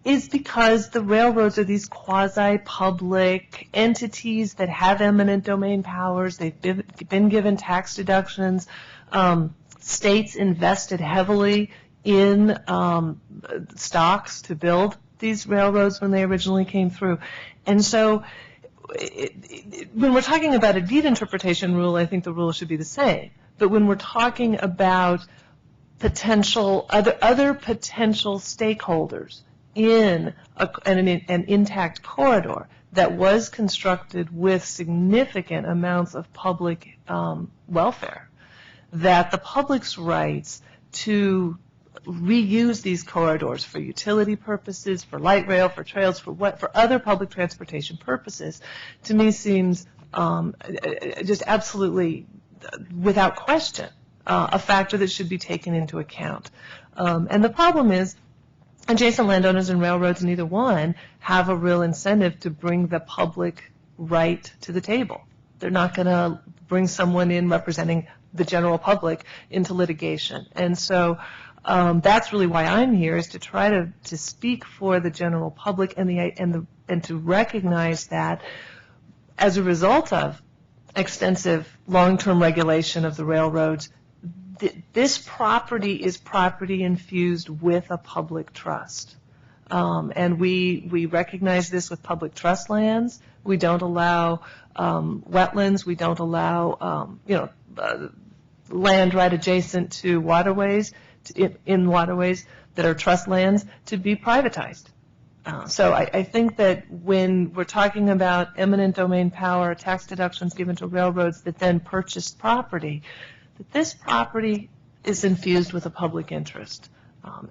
is because the railroads are these quasi-public entities that have eminent domain powers. They've been given tax deductions. States invested heavily in stocks to build these railroads when they originally came through. And so when we're talking about a deed interpretation rule, I think the rules should be the same. But when we're talking about other potential stakeholders in an intact corridor that was constructed with significant amounts of public welfare, that the public's rights to reuse these corridors for utility purposes, for light rail, for trails, for other public transportation purposes, to me seems just absolutely, without question, a factor that should be taken into account. And the problem is, adjacent landowners and railroads, neither one, have a real incentive to bring the public right to the table. They're not going to bring someone in representing the general public into litigation. And so that's really why I'm here, is to try to speak for the general public and to recognize that as a result of extensive long-term regulation of the railroads, this property is property infused with a public trust. And we recognize this with public trust lands. We don't allow wetlands. We don't allow land right adjacent to waterways, in waterways that are trust lands, to be privatized. So I think that when we're talking about eminent domain power, tax deductions given to railroads that then purchased property, that this property is infused with a public interest.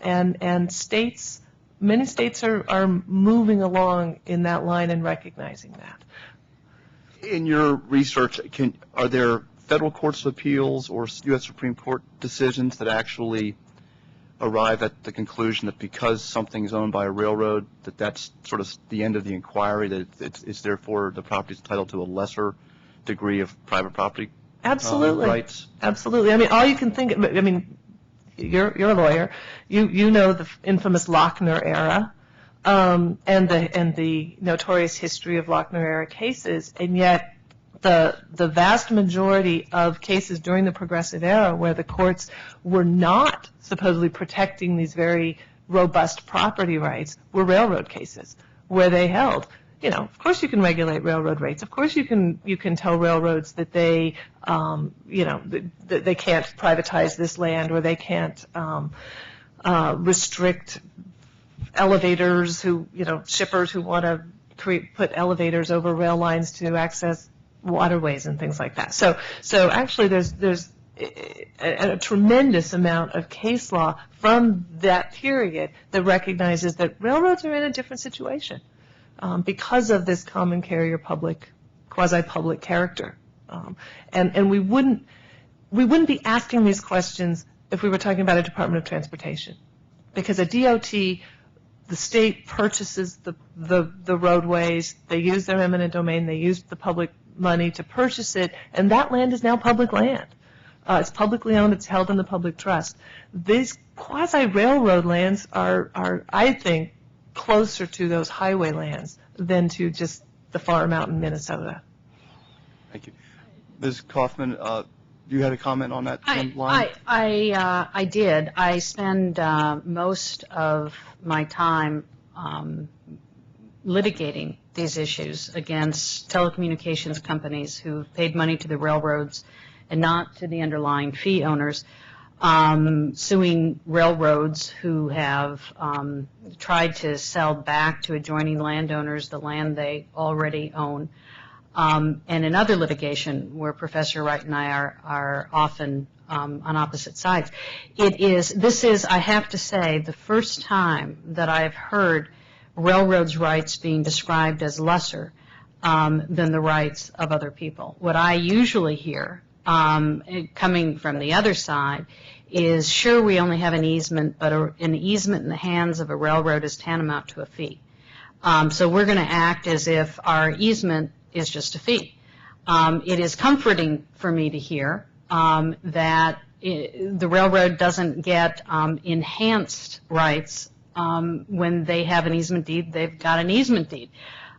And states, many states are moving along in that line and recognizing that. In your research, are there federal courts of appeals or U.S. Supreme Court decisions that actually arrive at the conclusion that because something is owned by a railroad, that that's sort of the end of the inquiry, that it's therefore the property is entitled to a lesser degree of private property Absolutely. rights? Absolutely. I mean, all you can think, I mean, you're a lawyer. You know the infamous Lochner era and the notorious history of Lochner era cases, and yet the vast majority of cases during the Progressive era where the courts were not supposedly protecting these very robust property rights were railroad cases where they held, you know, of course you can regulate railroad rates. Of course you can tell railroads that they, you know, that they can't privatize this land or they can't restrict elevators who, you know, shippers who want to put elevators over rail lines to access waterways and things like that. So actually there's a tremendous amount of case law from that period that recognizes that railroads are in a different situation because of this common carrier public, quasi-public character. And we wouldn't be asking these questions if we were talking about a Department of Transportation, because a DOT, the state purchases the roadways, they use their eminent domain, they use the public money to purchase it, and that land is now public land. It's publicly owned, it's held in the public trust. These quasi-railroad lands are, I think, closer to those highway lands than to just the farm out in Minnesota. Thank you. Ms. Kaufman, you had a comment on that same line? I did. I spend most of my time litigating these issues against telecommunications companies who paid money to the railroads and not to the underlying fee owners, suing railroads who have tried to sell back to adjoining landowners the land they already own. And in other litigation where Professor Wright and I are often on opposite sides. This is, I have to say, the first time that I've heard railroads' rights being described as lesser than the rights of other people. What I usually hear coming from the other side is, sure, we only have an easement, but an easement in the hands of a railroad is tantamount to a fee. So we're going to act as if our easement is just a fee. It is comforting for me to hear that the railroad doesn't get enhanced rights when they have an easement deed. They've got an easement deed,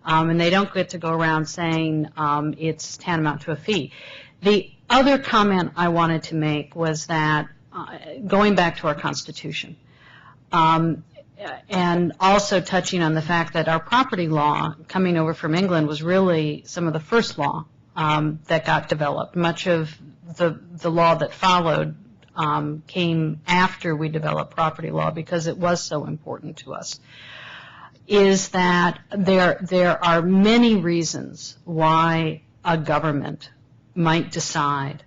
and they don't get to go around saying it's tantamount to a fee. The other comment I wanted to make was that going back to our Constitution, and also touching on the fact that our property law coming over from England was really some of the first law that got developed. Much of the law that followed came after we developed property law because it was so important to us, is that there are many reasons why a government might decide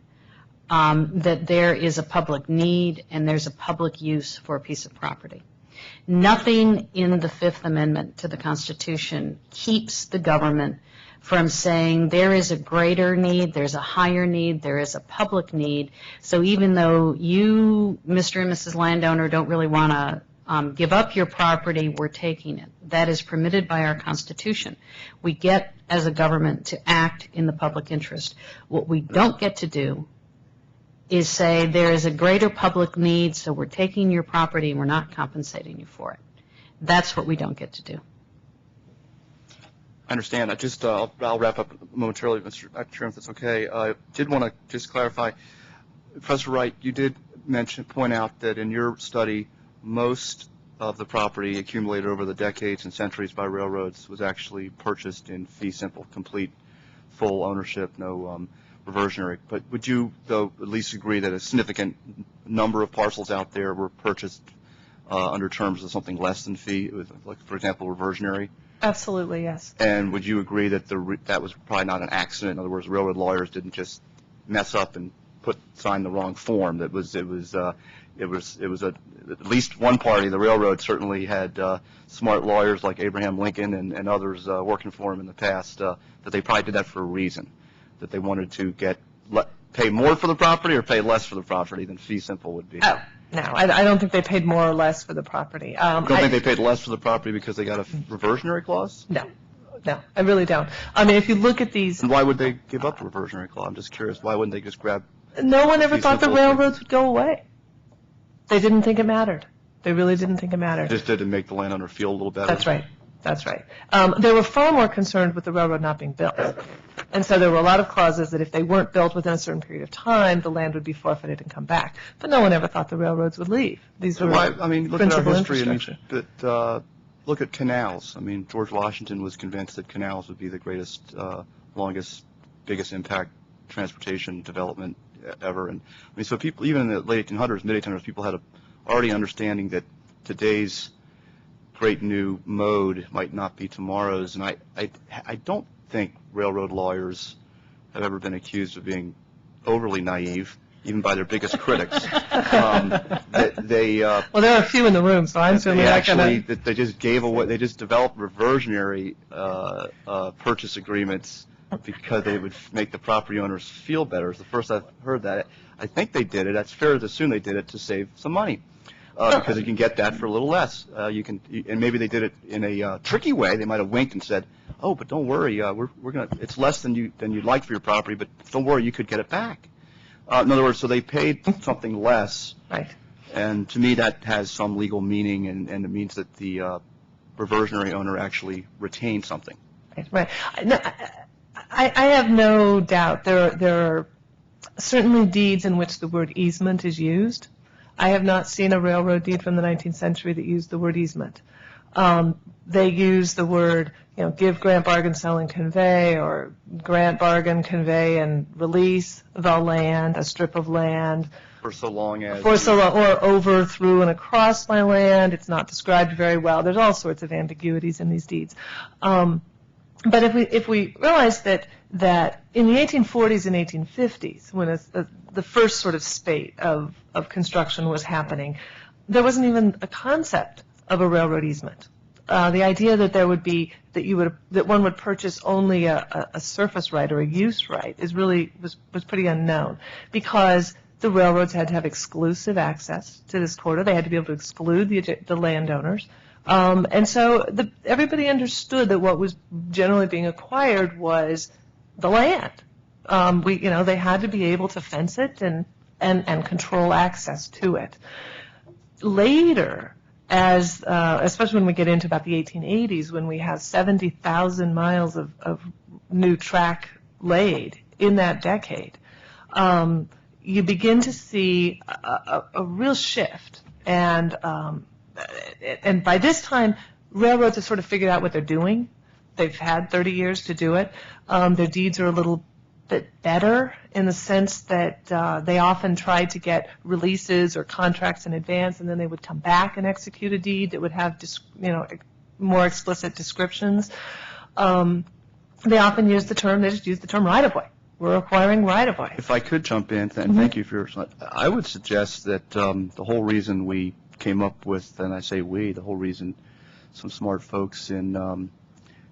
that there is a public need and there's a public use for a piece of property. Nothing in the Fifth Amendment to the Constitution keeps the government from saying there is a greater need, there's a higher need, there is a public need. So even though you, Mr. and Mrs. Landowner, don't really want to give up your property, we're taking it. That is permitted by our Constitution. We get, as a government, to act in the public interest. What we don't get to do is say there is a greater public need, so we're taking your property and we're not compensating you for it. That's what we don't get to do. I understand. I'll wrap up momentarily, Mr. Chairman, if that's okay. I did want to just clarify, Professor Wright, you did point out that in your study, most of the property accumulated over the decades and centuries by railroads was actually purchased in fee simple, complete, full ownership, no reversionary. But would you, though, at least agree that a significant number of parcels out there were purchased under terms of something less than fee, like, for example, reversionary? Absolutely, yes. And would you agree that that was probably not an accident? In other words, railroad lawyers didn't just mess up and sign the wrong form. It was at least one party. The railroad certainly had smart lawyers like Abraham Lincoln and others working for him in the past. That they probably did that for a reason, that they wanted to pay more for the property or pay less for the property than fee simple would be. Oh, no, I don't think they paid more or less for the property. You don't think they paid less for the property because they got a reversionary clause? No, I really don't. I mean, if you look at these... And why would they give up the reversionary clause? I'm just curious. Why wouldn't they just grab... No one ever thought the railroads would go away. They didn't think it mattered. They really didn't think it mattered. Just did to make the landowner feel a little better? That's right. That's right. They were far more concerned with the railroad not being built. And so there were a lot of clauses that if they weren't built within a certain period of time, the land would be forfeited and come back. But no one ever thought the railroads would leave. These were look at our history. infrastructure. Look at canals. I mean, George Washington was convinced that canals would be the greatest, longest, biggest impact transportation development ever. And I mean, so people, even in the late 1800s, mid 1800s, people had already understanding that today's great new mode might not be tomorrow's. And I don't think railroad lawyers have ever been accused of being overly naive, even by their biggest critics. Well, there are a few in the room, so I'm certainly not going to... They just gave away, they just developed reversionary purchase agreements because they would make the property owners feel better. It's the first I've heard that. I think they did it. It's fair to assume they did it to save some money. Because you can get that for a little less. And maybe they did it in a tricky way. They might have winked and said, "Oh, but don't worry, we're gonna. It's less than you'd like for your property, but don't worry, you could get it back." In other words, so they paid something less. Right. And to me, that has some legal meaning, and it means that the reversionary owner actually retained something. Right. I have no doubt there are certainly deeds in which the word easement is used. I have not seen a railroad deed from the 19th century that used the word easement. They use the word, give, grant, bargain, sell, and convey, or grant, bargain, convey, and release the land, a strip of land. For so long as... or over, through, and across my land. It's not described very well. There's all sorts of ambiguities in these deeds. But if we realize that in the 1840s and 1850s, when the first sort of spate of construction was happening, there wasn't even a concept of a railroad easement. The idea that there would be that one would purchase only a surface right or a use right was pretty unknown, because the railroads had to have exclusive access to this corridor. They had to be able to exclude the landowners. And so everybody understood that what was generally being acquired was the land. They had to be able to fence it and control access to it. Later, especially when we get into about the 1880s, when we have 70,000 miles of new track laid in that decade, you begin to see a real shift. And by this time, railroads have sort of figured out what they're doing. They've had 30 years to do it. Their deeds are a little bit better in the sense that they often try to get releases or contracts in advance, and then they would come back and execute a deed that would have more explicit descriptions. They often use the term right-of-way. We're acquiring right-of-way. If I could jump in, and thank you for your... I would suggest that the whole reason we came up with, and I say we, the whole reason some smart folks in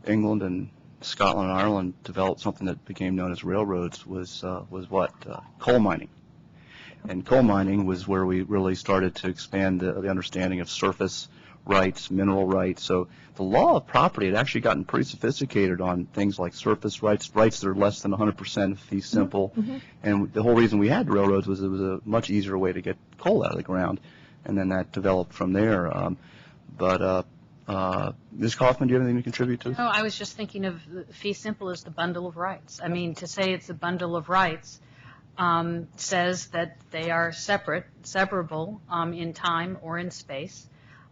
England and Scotland and Ireland developed something that became known as railroads was what? Coal mining. And coal mining was where we really started to expand the understanding of surface rights, mineral rights. So the law of property had actually gotten pretty sophisticated on things like surface rights, rights that are less than 100% fee simple. Mm-hmm. And the whole reason we had railroads was it was a much easier way to get coal out of the ground. And then that developed from there. Ms. Kaufman, do you have anything to contribute to? No, I was just thinking of fee simple as the bundle of rights. I mean, to say it's a bundle of rights says that they are separable in time or in space.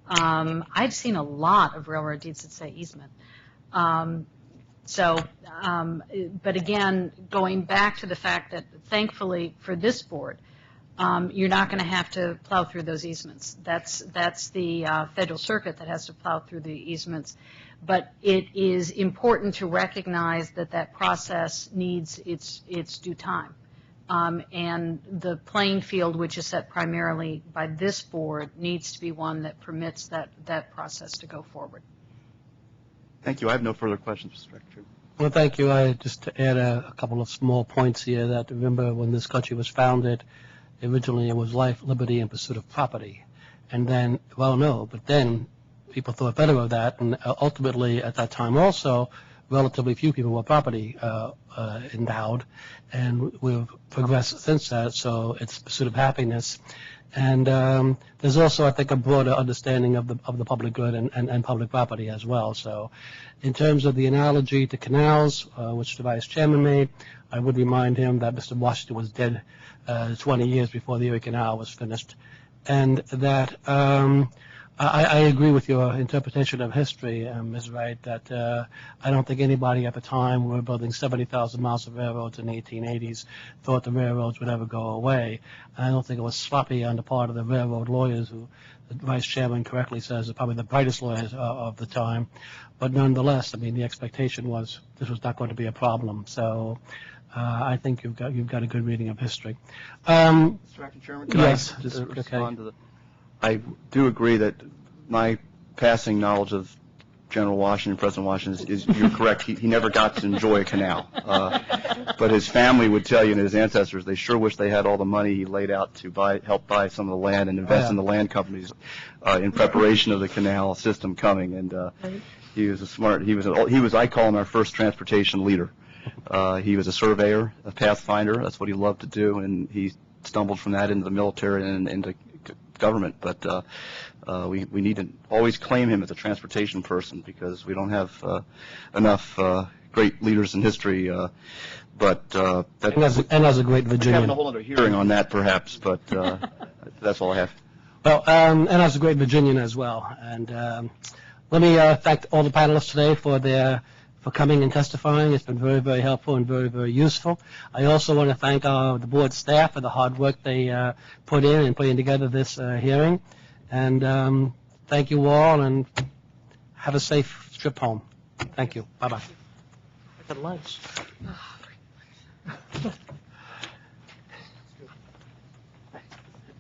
I've seen a lot of railroad deeds that say easement. But again, going back to the fact that thankfully for this board, you're not going to have to plow through those easements. That's the Federal Circuit that has to plow through the easements. But it is important to recognize that that process needs its due time. And the playing field, which is set primarily by this board, needs to be one that permits that process to go forward. Thank you. I have no further questions, Mr. Secretary. Well, thank you. Just to add a couple of small points here, that remember when this country was founded, originally it was life, liberty, and pursuit of property. And then, well, no, but then people thought better of that, and ultimately at that time also, relatively few people were property endowed, and we've progressed since that, so it's pursuit of happiness. And there's also, I think, a broader understanding of the public good and public property as well. So in terms of the analogy to canals, which the Vice Chairman made, I would remind him that Mr. Washington was dead 20 years before the Erie Canal was finished. And that I agree with your interpretation of history, Ms. Wright, that I don't think anybody at the time we were building 70,000 miles of railroads in the 1880s thought the railroads would ever go away. I don't think it was sloppy on the part of the railroad lawyers, who the Vice Chairman correctly says are probably the brightest lawyers of the time. But nonetheless, I mean, the expectation was this was not going to be a problem. So I think you've got a good reading of history. Mr. Acting Chairman, can yes, I just respond to the... I do agree that my passing knowledge of General Washington, President Washington, is you're correct. He never got to enjoy a canal. But his family would tell you, and his ancestors, they sure wish they had all the money he laid out to help buy some of the land and invest in the land companies in preparation of the canal system coming. And he was I call him our first transportation leader. He was a surveyor, a pathfinder. That's what he loved to do, and he stumbled from that into the military and into government. But we need to always claim him as a transportation person, because we don't have enough great leaders in history. And as a great Virginian. Having a whole other hearing on that, perhaps, but that's all I have. Well, and as a great Virginian as well. And let me thank all the panelists today for coming and testifying. It's been very, very helpful and very, very useful. I also want to thank the board staff for the hard work they put in putting together this hearing. And thank you all, and have a safe trip home. Thank you. Bye-bye. At lunch.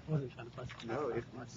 No, it's not.